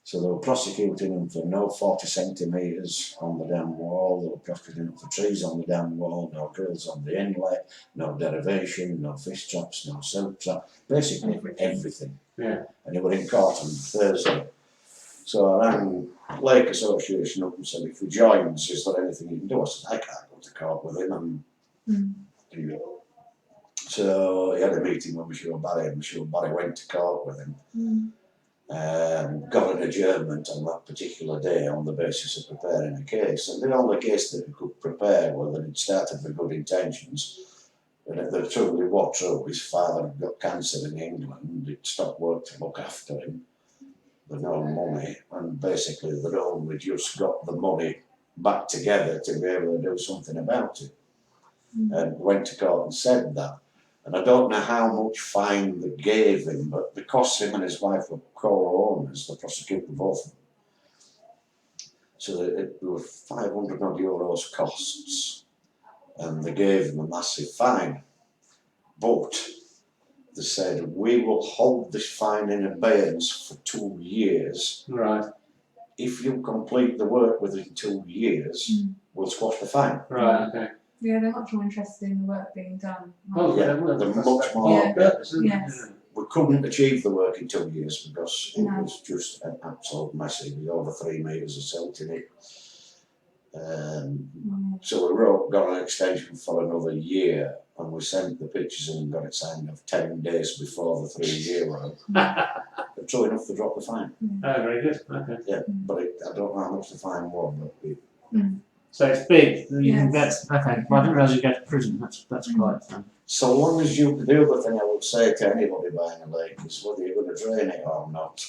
B: So they were prosecuting him for no 40 centimetres on the dam wall, they were prosecuting him for trees on the dam wall, no grills on the inlet, no derivation, no fish traps, no silt trap, basically everything.
A: Yeah.
B: And they were in court on Thursday. So I rang Lake Association up and said, if he joins, is there anything you can do? I said, I can't go to court with him. So he had a meeting with Monsieur Barry, and Monsieur Barry went to court with him. Got an adjournment on that particular day on the basis of preparing a case. And the only case that he could prepare was that it started with good intentions. And the truly was true. His father had got cancer in England. He'd stopped work to look after him. With no money. And basically they'd only just got the money back together to be able to do something about it. And went to court and said that. And I don't know how much fine they gave him, but because him and his wife were co-owners, they prosecuted both of them. So it was 500 odd euros costs, and they gave him a massive fine. But they said, we will hold this fine in abeyance for 2 years.
A: Right.
B: If you complete the work within 2 years, we'll squash the fine.
A: Right. Okay.
E: Yeah, they're much more interested in the work being done.
A: Well,
B: Yeah,
A: well,
B: they're
A: that's
B: much
A: the
B: more-
A: whole purpose, isn't it?
E: Yes.
B: We couldn't achieve the work in 2 years because it
E: No.
B: was just an absolute mess. It was over 3 metres of silt in it. So we got an extension for another year, and we sent the pictures in and got it signed off 10 days before the 3 year round. True enough, they dropped the fine.
A: Oh, very good. Okay.
B: Yeah, but I don't know how much the fine was, but
A: So it's big. You can get.
E: Yes.
A: Okay. Well, I didn't realise you go to prison. That's quite.
B: so long as you, the other thing I would say to anybody buying a lake is whether you're going to drain it or not.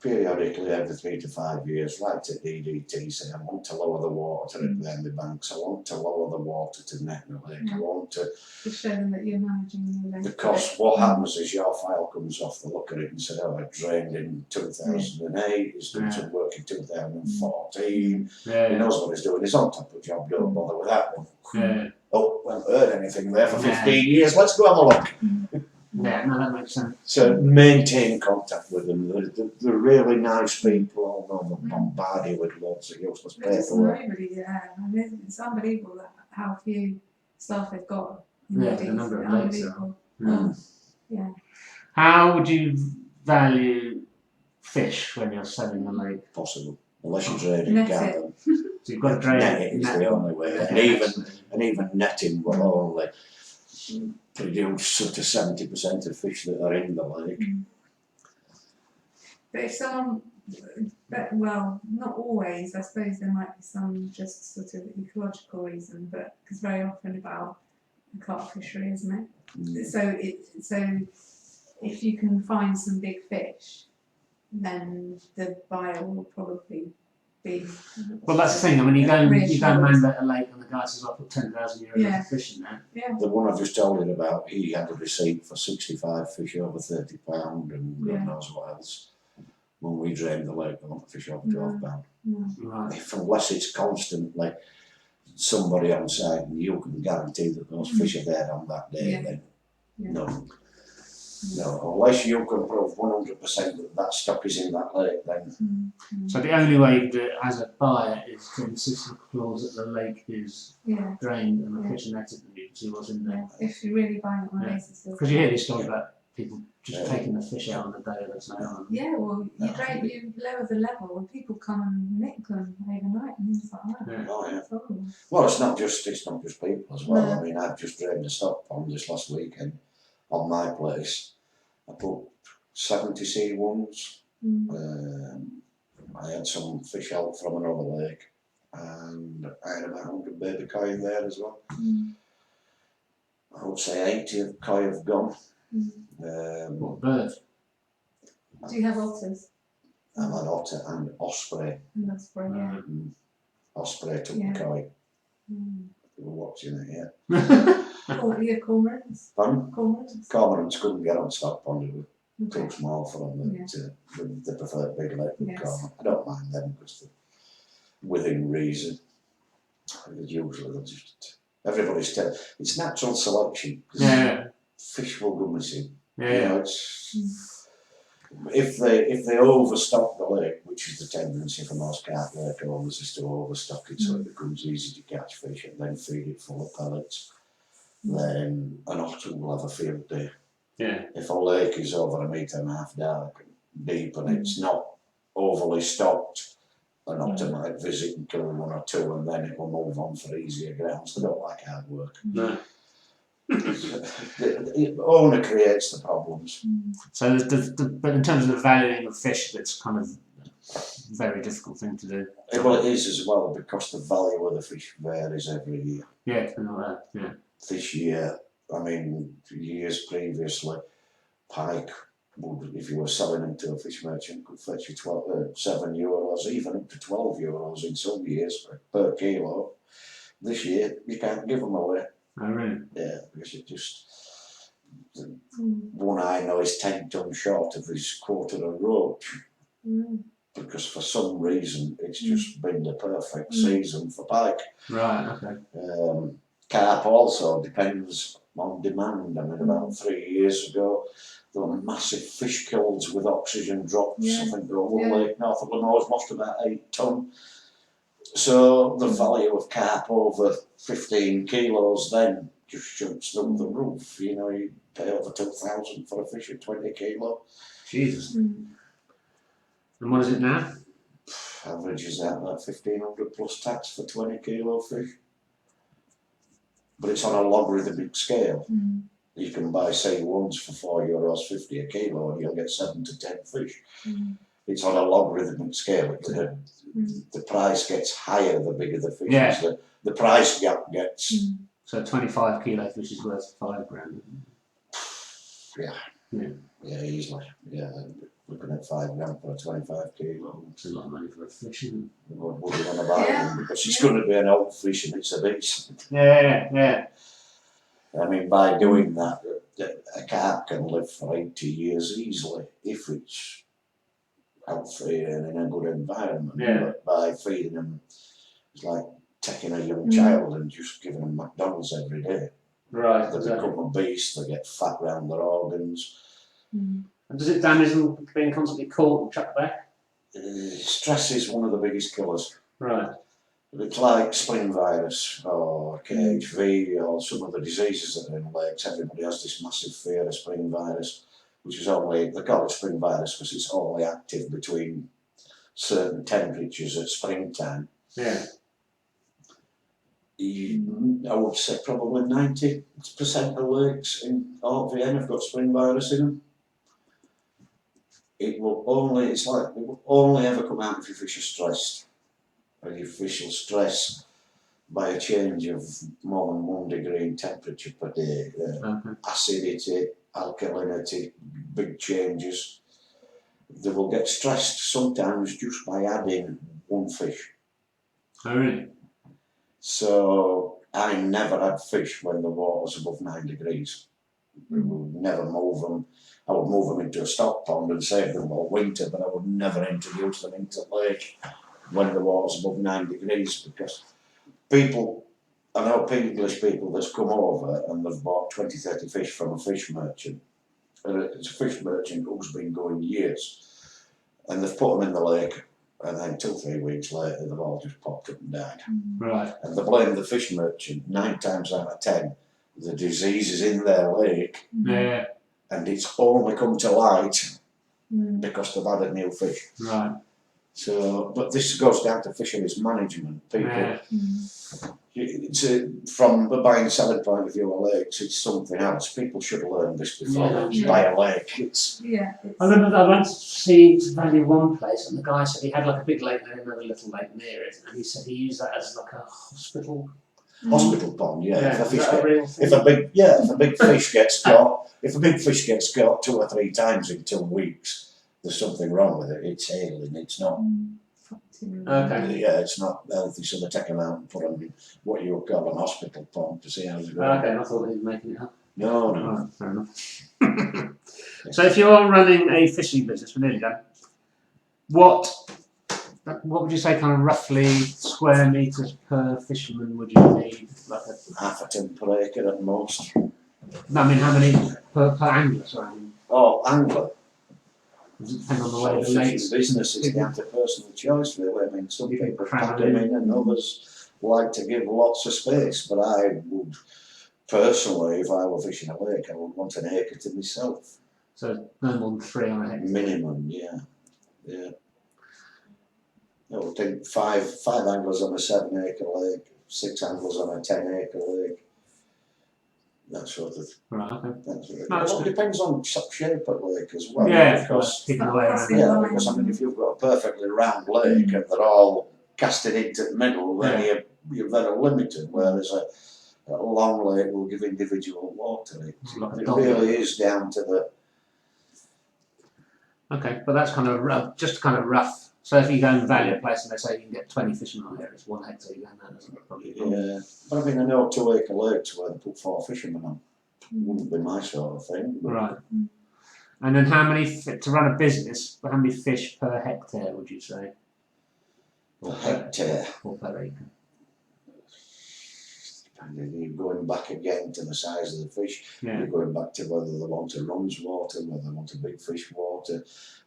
B: periodically every 3 to 5 years write to DDT, say I want to lower the water to the banks, I want to lower the water to net the lake, I want to,
E: To show them that you're managing the lake.
B: because what happens is your file comes off, they look at it and say, oh, I drained in 2008, he's done some work in 2014, he
A: Yeah.
B: knows what he's doing, he's on top of the job, don't bother with that one.
A: Yeah.
B: Oh, we haven't heard anything there for
A: Yeah.
B: 15 years, let's go have a look.
A: Yeah, no, that makes sense.
B: So maintain contact with them. They're really nice people, although they're bombarded with lots of useless
E: There's just
B: paperwork.
E: nobody there. I mean, it's unbelievable that how few staff they've got. In
A: Yeah,
E: Leeds.
A: the number of lakes are-
E: Unbelievable.
A: Mm.
E: Yeah.
A: How would you value fish when you're selling the lake?
B: Possible, unless you're trading
E: Net
B: cattle.
A: So you've got to drain
B: Net it is the only way, and even netting will only produce sort of 70% of fish that are in the lake.
E: But if someone, well, not always. I suppose there might be some just sort of ecological reason, but because very often about the carp fishery, isn't it?
B: Mm.
E: So if you can find some big fish, then the buyer will probably be.
A: Well, that's the thing. I mean, you go and
E: reassured.
A: mandate a lake, and the guy says, "I'll put 10,000 euros
E: Yeah.
A: of fish in there."
E: Yeah.
B: The one I've just told you about, he had a receipt for 65 fish over £30 and God
E: Yeah.
B: knows what else. When we drained the lake, I want the fish over £12.
A: Right.
B: If unless it's constantly somebody on site and you can guarantee that those fish are there on that day,
E: Yeah.
B: then
E: Yeah.
B: no. No, unless you can prove 100% that that stock is in that lake, then
A: So the only way you can do it as a buyer is to insist on a clause that the lake is
E: Yeah.
A: drained and the
E: Yeah.
A: fish are netted, and you can see what's in there.
E: Yeah. If you're really buying it on the
A: Yeah.
E: basis of.
A: Because you hear these stories about people just
B: Yeah.
A: taking the fish out on the day there's no on.
E: Yeah, well, you
B: No.
E: you lower the level and people come and nick them overnight and things like that.
A: Yeah.
B: oh yeah.
E: It's horrible.
B: Well, it's not just people as well.
E: No.
B: I mean, I've just drained a stock pond this last weekend on my place. I put 70 C1s. I had some fish out from another lake, and I had about 100 baby koi in there as well. I would say 80 of koi have gone.
A: What birds?
E: Do you have otters?
B: I've had otter and osprey.
E: And that's brilliant. Yeah.
B: Mm. Osprey took
E: Yeah.
B: the koi.
E: Mm.
B: We were watching it, yeah.
E: Yeah, cormorants.
B: Pardon?
E: Cormorants.
B: Cormorants couldn't get on stock pond. It was
E: Okay.
B: too small for them.
E: Yeah.
B: They prefer big lake with
E: Yes.
B: cormorant. I don't mind them because they're within reason. Usually they're just everybody's it's natural selection. 'Cause
A: Yeah.
B: fish will go missing. You
A: Yeah.
B: know, it's if they overstock the lake, which is the tendency for most carp lake owners, is to overstock it so it becomes easy to catch fish and then feed it full of pellets, then an otter will have a field day.
A: Yeah.
B: If a lake is over 1.5 meters dark and deep and it's not overly stocked, an otter might visit and kill one or two and then it will move on for easier grounds. They don't like hard work.
A: No.
B: The owner creates the problems.
A: So but in terms of the valuing of fish, that's kind of a very difficult thing to do.
B: Well, it is as well because the value of the fish varies every year.
A: Yeah, depending on that. Yeah.
B: This year, I mean, years previously, pike would, if you were selling them to a fish merchant, could fetch you €7, even up to €12 in some years per kilo. This year, you can't give them away.
A: Oh, really?
B: Yeah, because it just one I know is 10 tons short of his quarter of roach because for some reason it's just been the perfect season for pike.
A: Right. Okay.
B: Carp also depends on demand. I mean, about 3 years ago, there were massive fish kills with oxygen drops.
E: Yeah.
B: I think the one lake north of Limoges lost about 8 tonnes. So the value of carp over 15 kilos then just jumps through the roof. You know, you pay over 2,000 for a fish at 20 kilo.
A: Jesus. And what is it now?
B: Averages out about 1,500 plus tax for 20 kilo fish. But it's on a logarithmic scale. You can buy C1s for €4.50 a kilo and you'll get 7 to 10 fish. It's on a logarithmic scale. The price gets higher the bigger the fish
A: Yeah.
B: is. The price gap gets
A: So 25 kilo fish is worth £5 grand.
B: yeah, easily. Yeah. looking at £5 for a 25 kilo.
A: It's a lot of money for a fish, isn't
B: What do you want to buy
E: Yeah.
B: them? Because it's going to be an old fish and it's a beast.
A: it? Yeah.
B: I mean, by doing that, a carp can live for 80 years easily if it's healthy and in a good environment.
A: Yeah.
B: But by feeding them, it's like taking a young
E: Mm.
B: child and just giving them McDonald's every day.
A: Right.
B: They become a beast, they get fat round their organs.
E: Mm.
A: And does it damage them being constantly caught and chucked back?
B: Stress is one of the biggest killers.
A: Right.
B: It's like spring virus or KHV or some of the diseases that are in lakes. Everybody has this massive fear of spring virus, which is only, they call it spring virus because it's only active between certain temperatures at springtime.
A: Yeah.
B: I would say probably 90% of lakes in RVN have got spring virus in them. It will only ever come out if your fish are stressed. And your fish will stress by a change of more than 1 degree in temperature per day.
A: Okay.
B: Acidity, alkalinity, big changes. They will get stressed sometimes just by adding one fish.
A: Oh, really?
B: So I never had fish when the water's above 9 degrees. We would never move them. I would move them into a stock pond and save them all winter, but I would never introduce them into the lake when the water's above 9 degrees because people, I know English people that's come over and they've bought 20, 30 fish from a fish merchant. And it's a fish merchant who's been going years. And they've put them in the lake and then 2-3 weeks later they've all just popped up and died.
A: Right.
B: And they blame the fish merchant 9 times out of 10. The disease is in their lake
A: Yeah.
B: and it's only come to light
E: Mm.
B: because they've added new fish.
A: Right.
B: So, but this goes down to fisheries management. People,
A: Yeah.
B: it's from the buying and selling point of view of lakes, it's something else. People should learn this before
A: Yeah.
B: they buy a lake. It's
E: Yeah. It's,
A: I remember I went to value one place, and the guy said he had like a big lake and another little lake near it, and he said he used that as like a hospital.
B: hospital pond, yeah. If a
A: Is
B: fish
A: that a
B: get,
A: real thing?
B: if a big fish gets caught, if a big fish gets caught 2 or 3 times in 2 weeks, there's something wrong with it. It's ailing. It's not.
A: Okay.
B: Yeah, it's not healthy. So they take them out and put them in what you would call an hospital pond to see how they go.
A: Okay, I thought he was making it up.
B: No, no.
A: Right, fair enough. So if you're running a fishing business, we're nearly done. What would you say, kind of roughly square metres per fisherman would you need? Like
B: Half a ton per acre at most.
A: I mean, how many per angler? Sorry, I mean,
B: Oh, angler.
A: does it depend on the way the
B: Fishing
A: lakes?
B: business is down to personal choice, really. I mean, some
A: You can
B: people
A: cram
B: pack
A: them
B: them
A: in.
B: in and others like to give lots of space. But I would, personally, if I were fishing a lake, I would want an acre to myself.
A: So no more than 3 on a hectare.
B: Minimum, yeah. I would think five anglers on a 7 acre lake, 6 anglers on a 10 acre lake. That sort of.
A: Right, okay.
B: It all depends on shape of lake as well.
A: Yeah,
B: because
A: keeping the way around.
B: yeah, because I mean, if you've got a perfectly round lake and they're all casted into the middle, then you're very limited. Whereas a long lake will give individual water. It really is down to the.
A: Okay, but that's kind of rough, just kind of rough. So if you go and value a place and they say you can get 20 fishermen on here, it's 1 hectare, you go and that's probably good.
B: Yeah, but I mean, I know 2 acre lakes where they put 4 fishermen on. Wouldn't be my sort of thing. But
A: Right. And then how many, to run a business, how many fish per hectare would you say?
B: per hectare.
A: Or per acre?
B: And you're going back again to the size of the fish.
A: Yeah.
B: You're going back to whether they want a runs water, whether they want a big fish water.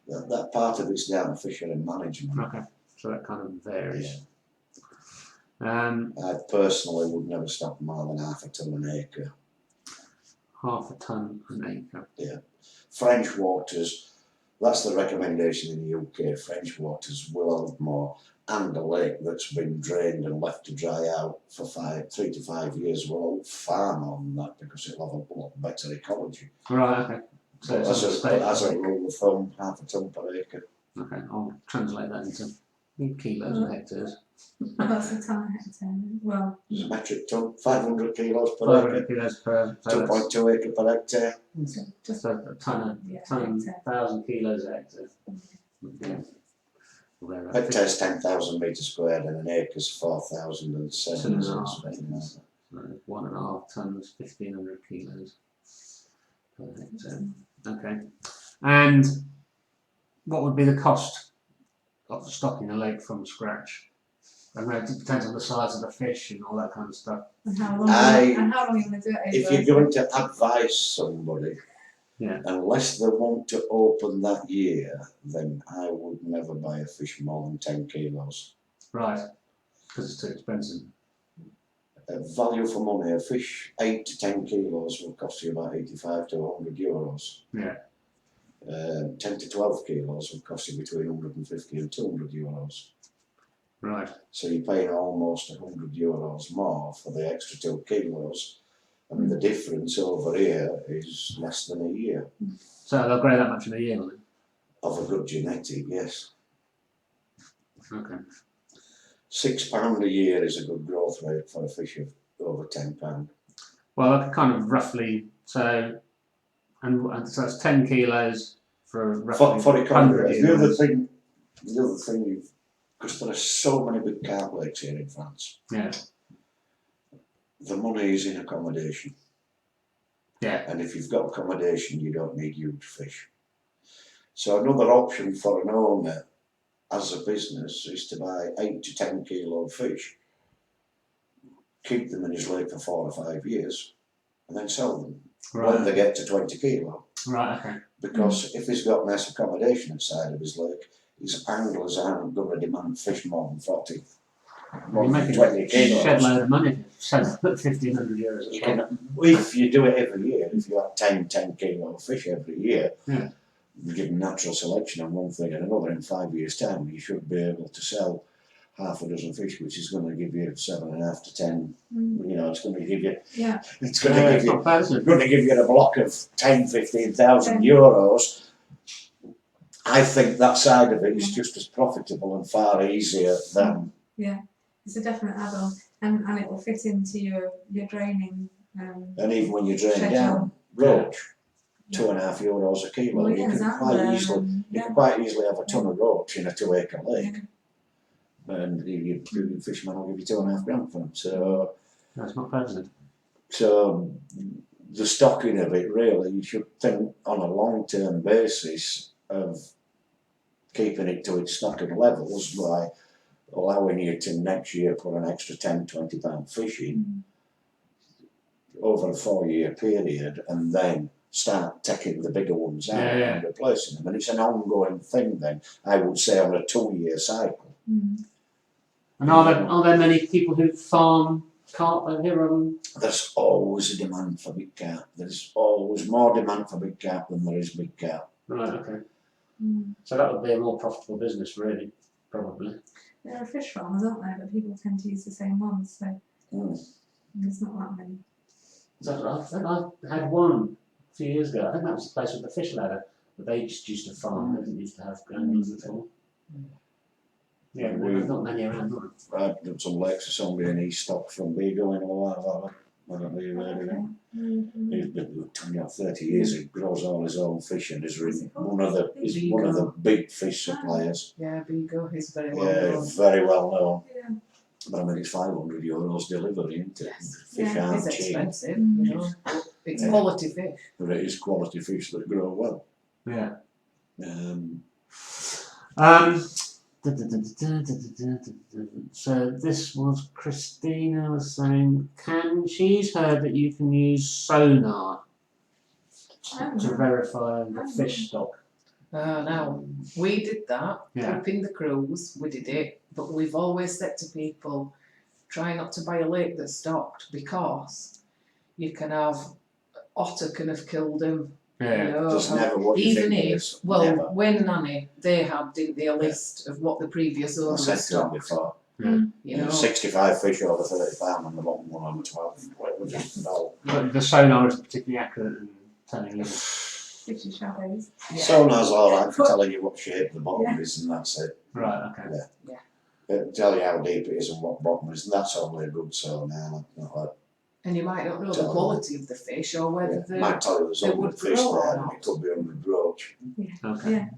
B: That part of it's down to fishery management.
A: Okay, so that kind of varies.
B: I personally would never stop more than half a ton an acre.
A: Half a tonne an acre.
B: French waters, that's the recommendation in the UK. French waters will have more, and a lake that's been drained and left to dry out for 3 to 5 years will have far more than that because it'll have a lot better ecology.
A: Right, okay. So
B: But
A: it's
B: as a rule of thumb, half a ton per acre.
A: Okay, I'll translate that into kilos and hectares.
E: What's a tonne a hectare? Well,
B: It's a metric ton, 500 kilos per
A: 500
B: acre,
A: kilos per. So that's
B: 2.2 acre per hectare.
E: so just
A: so a ton,
E: yeah,
A: ton,
E: hectare.
A: 1,000 kilos a hectare. Yeah. Well, they're at
B: Hectare's 10,000 metres squared and an acre's 4,007.
A: 2.5. So 1.5 tons, 1,500 kilos per hectare. Okay. And what would be the cost of stocking a lake from scratch? I know it depends on the size of the fish and all that kind of stuff.
E: And how long?
B: I-
E: And how long are you going to do it
B: If
E: over?
B: you're going to advise somebody,
A: Yeah.
B: unless they want to open that year, then I would never buy a fish more than 10 kilos.
A: Right. Because it's too expensive.
B: Value for money, a fish 8 to 10 kilos will cost you about 85 to 100 euros.
A: Yeah.
B: 10 to 12 kilos will cost you between 150 and 200 euros.
A: Right.
B: So you're paying almost 100 euros more for the extra 2 kilos, and the difference over here is less than a year.
A: So they'll grow that much in a year, will they?
B: Of a good genetic, yes.
A: Okay.
B: £6 a year is a good growth rate for a fish of over £10.
A: Well, I could kind of roughly, so, and so it's 10 kilos for roughly
B: For
A: 100
B: economy, the other
A: euros.
B: thing, because there are so many big carp lakes here in France,
A: Yeah.
B: the money is in accommodation.
A: Yeah.
B: And if you've got accommodation, you don't need huge fish. So another option for an owner as a business is to buy 8 to 10 kilo fish, keep them in his lake for 4 or 5 years, and then sell them when
A: Right.
B: they get to 20 kilo.
A: Right. Okay.
B: Because if he's got nice accommodation inside of his lake, his anglers aren't going to demand fish more than 40.
A: You
B: More
A: make
B: than
A: a
B: 20
A: shed
B: kilos.
A: load of money. So 1,500 euros.
B: You can, if you do it every year, if you have 10 kilo fish every year,
A: Yeah.
B: you give natural selection on one thing and another, in 5 years' time, you should be able to sell half a dozen fish, which is going to give you 7.5 to 10. You know, it's going to give you,
E: Yeah.
B: it's going to give
A: it's
B: you,
A: not bad, is it?
B: going to give you a block of 10, 15,000 euros. I think that side of it is just as profitable and far easier than.
E: Yeah. It's a definite add-on, and it will fit into your draining.
B: And even when you drain
E: Schedule.
B: down roach,
E: Yeah.
B: €2.5 a kilo,
E: Well,
B: you
E: yeah,
B: can
E: exactly.
B: quite easily, you
E: Yeah.
B: can quite easily have a ton of roach in a 2 acre lake,
E: Yeah.
B: and your fisherman will give you £2.5 for them. So,
A: That's not bad, is it?
B: so the stocking of it, really, you should think on a long term basis of keeping it to its stocking levels by allowing you to next year put an extra 10, £20 fish in over a 4-year period, and then start taking the bigger ones out
A: Yeah.
B: and replacing them. And it's an ongoing thing then, I would say, on a 2-year cycle.
A: And are there many people who farm carp over here?
B: There's always a demand for big carp. There's always more demand for big carp than there is big carp.
A: Right. Okay. So that would be a more profitable business, really, probably.
E: There are fish farms, aren't there? But people tend to use the same ones, so there's not that many.
A: So I had one a few years ago. I think that was the place with the fish ladder, but they just used to farm. They didn't used to have anglers at all. Yeah, there's not many around. Are there?
B: I've done some lakes of somebody in East Stock from Vigo in a while. I don't know if you've heard of him. He's been 20 or 30 years. He grows all his own fish and is really one of the big fish suppliers.
C: Yeah, Vigo is very well
B: Yeah,
C: known.
B: very well known.
E: Yeah.
B: But I mean, it's €500 delivery, isn't it?
C: Yes.
B: Fish
E: Yeah,
B: aren't
C: It's
B: cheap,
C: expensive, you know. But it's
B: Yeah.
C: quality fish.
B: but it is quality fish that grow well.
A: Yeah. So this was Christina was saying, she's heard that you can use sonar to verify the fish stock.
C: Now, we did that,
A: Yeah.
C: up in the cruise, we did it, but we've always said to people, try not to buy a lake that's stocked, because you can have, otter can have killed them, you know.
B: Just never what you
C: Even
B: think it
C: if,
B: is.
C: well,
B: Never.
C: when Nanny, they had, didn't they, a list of what the previous
B: I
C: owner
B: said
C: was
B: to him
C: stocked,
B: before,
C: you know.
B: 65 fish over 30 pounds and the bottom one on 12.
A: But the sonar is particularly accurate in telling you.
E: Fishy shadows.
C: Yeah.
B: Sonar's alright for telling you what shape the bottom is, and that's it.
A: Right. Okay.
B: It'll tell you how deep it is and what bottom is, and that's only a good sonar, not like,
C: And you might not know the
B: Tell them.
C: quality of the fish or whether
B: it
C: they
B: might tell you there's
C: they
B: 100
C: would
B: fish
C: grow or
B: there, and
C: not.
B: it could be 100 roach,
A: Okay.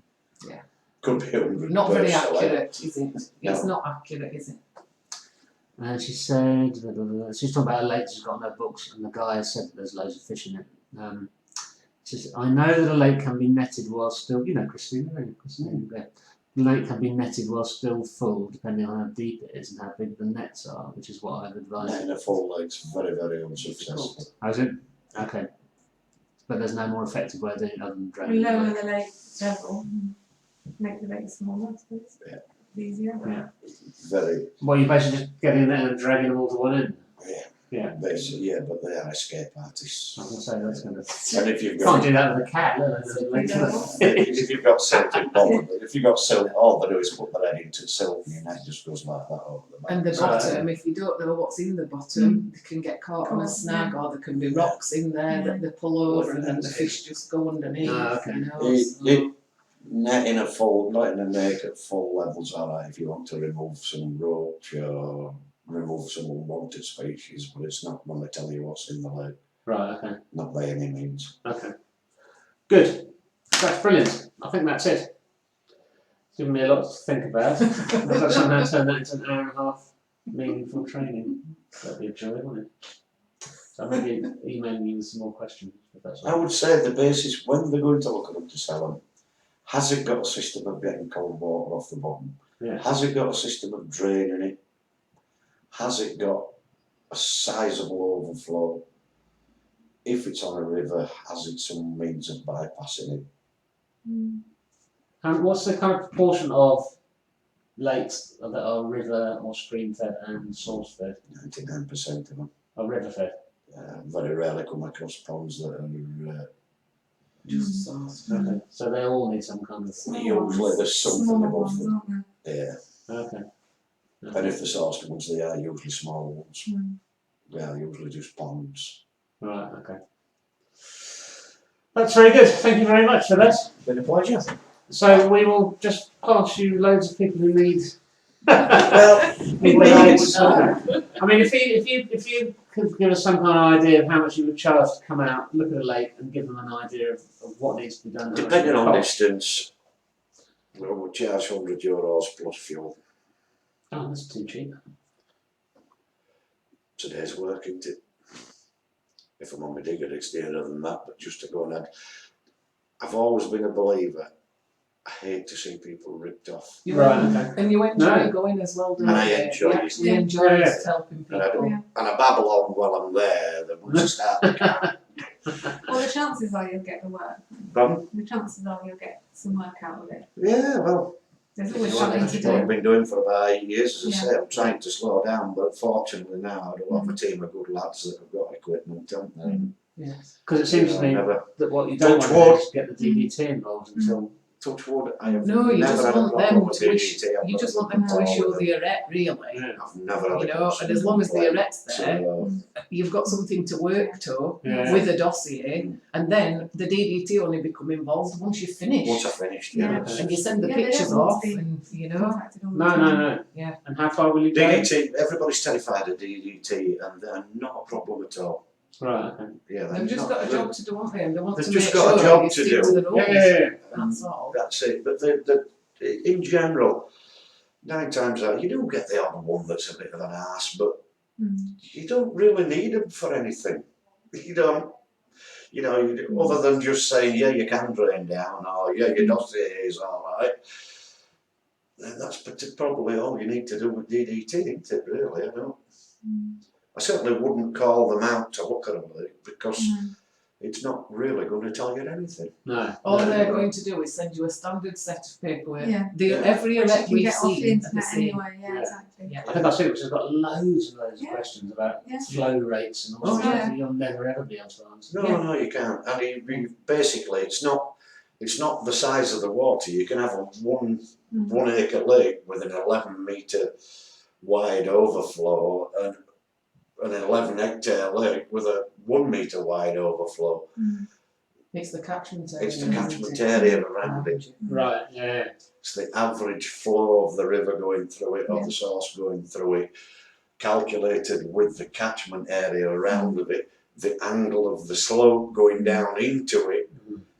E: Yeah.
B: could be 100
C: Not very
B: birds, so, like,
C: accurate, is it? It's
B: No.
C: not accurate, is it?
A: And she said, she's talking about a lake she's got in her books, and the guy said that there's loads of fish in it. She says, I know that a lake can be netted while still, you know, Christine, yeah. The lake can be netted while still full, depending on how deep it is and how big the nets are, which is what I've advised.
B: netting a full lake's very, very unsuccessful.
A: How's it? Okay. But there's no more effective way of doing it other than
E: We
A: draining the
E: lower
A: lake.
E: the lake level, make the lake smaller, I suppose.
B: Yeah.
E: Easier.
A: Yeah.
B: Very,
A: Well, you're basically just getting in there and dragging them all to one end.
B: yeah,
A: Yeah.
B: basically, yeah, but they are escape artists.
A: I was going to say, that's going to...
B: And if you've
A: Can't
B: got,
A: do that with a cat, let alone
B: if you've got silted bottom, if you've got silt, all they do is put their head into silt and your net just goes like that over the back.
C: And the
B: So,
C: bottom, if you don't know what's in the bottom, they can get caught on a
E: Caught,
C: snag, or there can be rocks in there that they pull over, and then the fish just go underneath.
A: Ah, okay.
C: You know,
B: it, netting a full, letting a lake at full levels alright if you want to remove some roach or remove some unwanted species, but it's not when they tell you what's in the lake,
A: Right, okay.
B: not by any means.
A: Okay. Good. That's brilliant. I think that's it. It's given me a lot to think about. I've got to now turn that into an hour and a half meaningful training. That'd be a joy, wouldn't it? So maybe emailing you with some more questions, if that's all
B: I
A: right.
B: would say the basis, when they're going to look at them to sell them, has it got a system of getting cold water off the bottom?
A: Yeah.
B: Has it got a system of draining it? Has it got a sizable overflow? If it's on a river, has it some means of bypassing it?
E: Mm.
A: And what's the kind of proportion of lakes that are river or stream fed and source fed?
B: 99% of them.
A: Or river fed?
B: Very rarely come across ponds that are,
C: just sauce.
A: Okay. So they all need some kind of...
B: usually there's something
E: Smaller
B: above
E: ones,
B: them.
E: aren't
B: Yeah.
A: Okay.
B: And if the sourced ones, they are usually small ones.
E: they? Mm.
B: They are usually just ponds.
A: Right, okay. That's very good. Thank you very much for that.
B: Been a pleasure.
A: So we will just pass you loads of people who need.
B: Well,
A: need
B: we
A: loads.
B: need-
A: I mean, if you could give us some kind of idea of how much you would charge to come out, look at a lake, and give them an idea of what needs to be done. how much it
B: Depending
A: would
B: on
A: cost.
B: distance, we would charge €100 plus fuel.
A: Oh, that's too cheap.
B: Today's work, isn't it? If I'm on my digger, it's dearer than that, but just to go and add. I've always been a believer. I hate to see people ripped off.
C: You
A: Right,
C: know,
A: okay.
C: and you enjoy
A: No.
C: going as well, don't
B: And I
C: you?
B: enjoy
C: You
B: it.
C: actually
E: Yeah.
C: enjoy
A: Yeah.
C: just helping people.
B: And I don't,
E: Yeah.
B: and I babble on while I'm there, then once I start the car.
E: Well, the chances are you'll get the work.
B: Pardon?
E: The chances are you'll get some work out of it.
B: Yeah, well,
E: There's
B: you
E: always
B: know,
E: something
B: that's
E: to
B: what I've
E: do.
B: been doing for about 8 years, as I
E: Yeah.
B: say, I'm trying to slow down, but fortunately now I do have a
E: Mm.
B: team of good lads that have got equipment, haven't they?
E: Mm.
C: Yes.
A: Because it seems to me
B: Never,
A: that what you don't
B: Touch
A: want to do
B: wood.
A: is get the DDT involved until.
B: touch wood, I have
C: No, you
B: never
C: just
B: had a
C: want
B: problem
C: them
B: with
C: to wish,
B: DDT, I've
C: you
B: got
C: just
B: a
C: want them to
B: control
C: issue
B: with it.
C: the arret, really.
A: Yeah.
B: I've never had
C: You
B: a
C: know,
B: constant
C: and as long as the
B: complaint.
C: arret's there,
B: So,
C: you've got something to work to
A: Yeah.
C: with a dossier,
B: Mm.
C: and then the DDT only become involved once you finish.
B: once I finished,
E: Yeah.
B: yeah.
C: And you send the
E: Yeah, they
C: pictures
E: don't want
C: off,
E: to be
C: and you know.
E: Contacted all the
A: No,
E: time.
A: no, no.
C: Yeah.
A: And how far will you go?
B: DDT, everybody's terrified of DDT, and they're not a problem at all.
A: Right. Okay.
B: Yeah, they're
C: They've just
B: not,
C: got a job to do, haven't they? They want
B: They've
C: to
B: just
C: make
B: got a
C: sure
B: job
C: that you
B: to
C: stick
B: do.
C: to the rules.
A: Yeah.
C: That's all.
B: That's it. But in general, 9 times out, you do get the odd one that's a bit of an arse, but
E: Mm.
B: you don't really need them for anything. You don't. You know, other than just saying, yeah, you can drain down, or yeah, your dossier is all right. Then that's probably all you need to do with DDT, isn't it? Really, I don't.
E: Mm.
B: I certainly wouldn't call them out to look at them because
E: Mm.
B: it's not really going to tell you anything.
A: No.
C: All
A: no.
C: they're going to do is send you a standard set of paperwork.
E: Yeah.
C: Every
E: Which you
C: arret
E: can
C: we've
E: get off the
C: seen are the
E: internet
C: same.
E: anyway. Yeah,
A: Yeah.
E: exactly.
C: Yeah.
A: I think I've seen it, which has got loads and loads
E: Yeah.
A: of questions about
E: Yeah.
A: flow rates and all
B: Oh,
A: sorts of
E: yeah.
A: stuff that you'll never ever be able to answer.
B: No,
C: Yeah.
B: no, you can't. And basically, it's not the size of the water. You can have a one
E: Mm.
B: 1 acre lake with an 11-metre wide overflow and an 11 hectare lake with a 1 metre wide overflow.
E: Mm.
C: It's the catchment area.
B: It's the
C: isn't
B: catchment
C: it?
B: area around it.
A: Right, yeah.
B: It's the average flow of the river going through it, or
E: Yeah.
B: the source going through it, calculated with the catchment area around of it, the angle of the slope going down into it.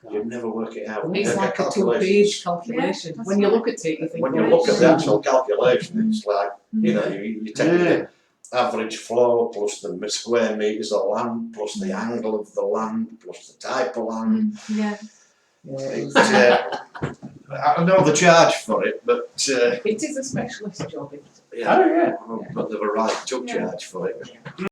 B: You'd never work it out.
C: It's
B: You
C: like
B: get
C: a 2-page calculation.
E: Yeah, that's
C: When you
E: right.
C: look at it, you think,
B: When you
C: well,
B: look at the
C: it's-
B: actual calculation, it's like, you know, you take
A: Yeah.
B: the average flow plus the square metres of land plus the angle of the land plus the type of land.
E: Yeah.
C: Yeah,
B: It's, I know the charge for it, but
C: it is a specialist job.
B: yeah,
A: Oh, yeah.
B: but they've a right to
E: Yeah.
B: charge for it.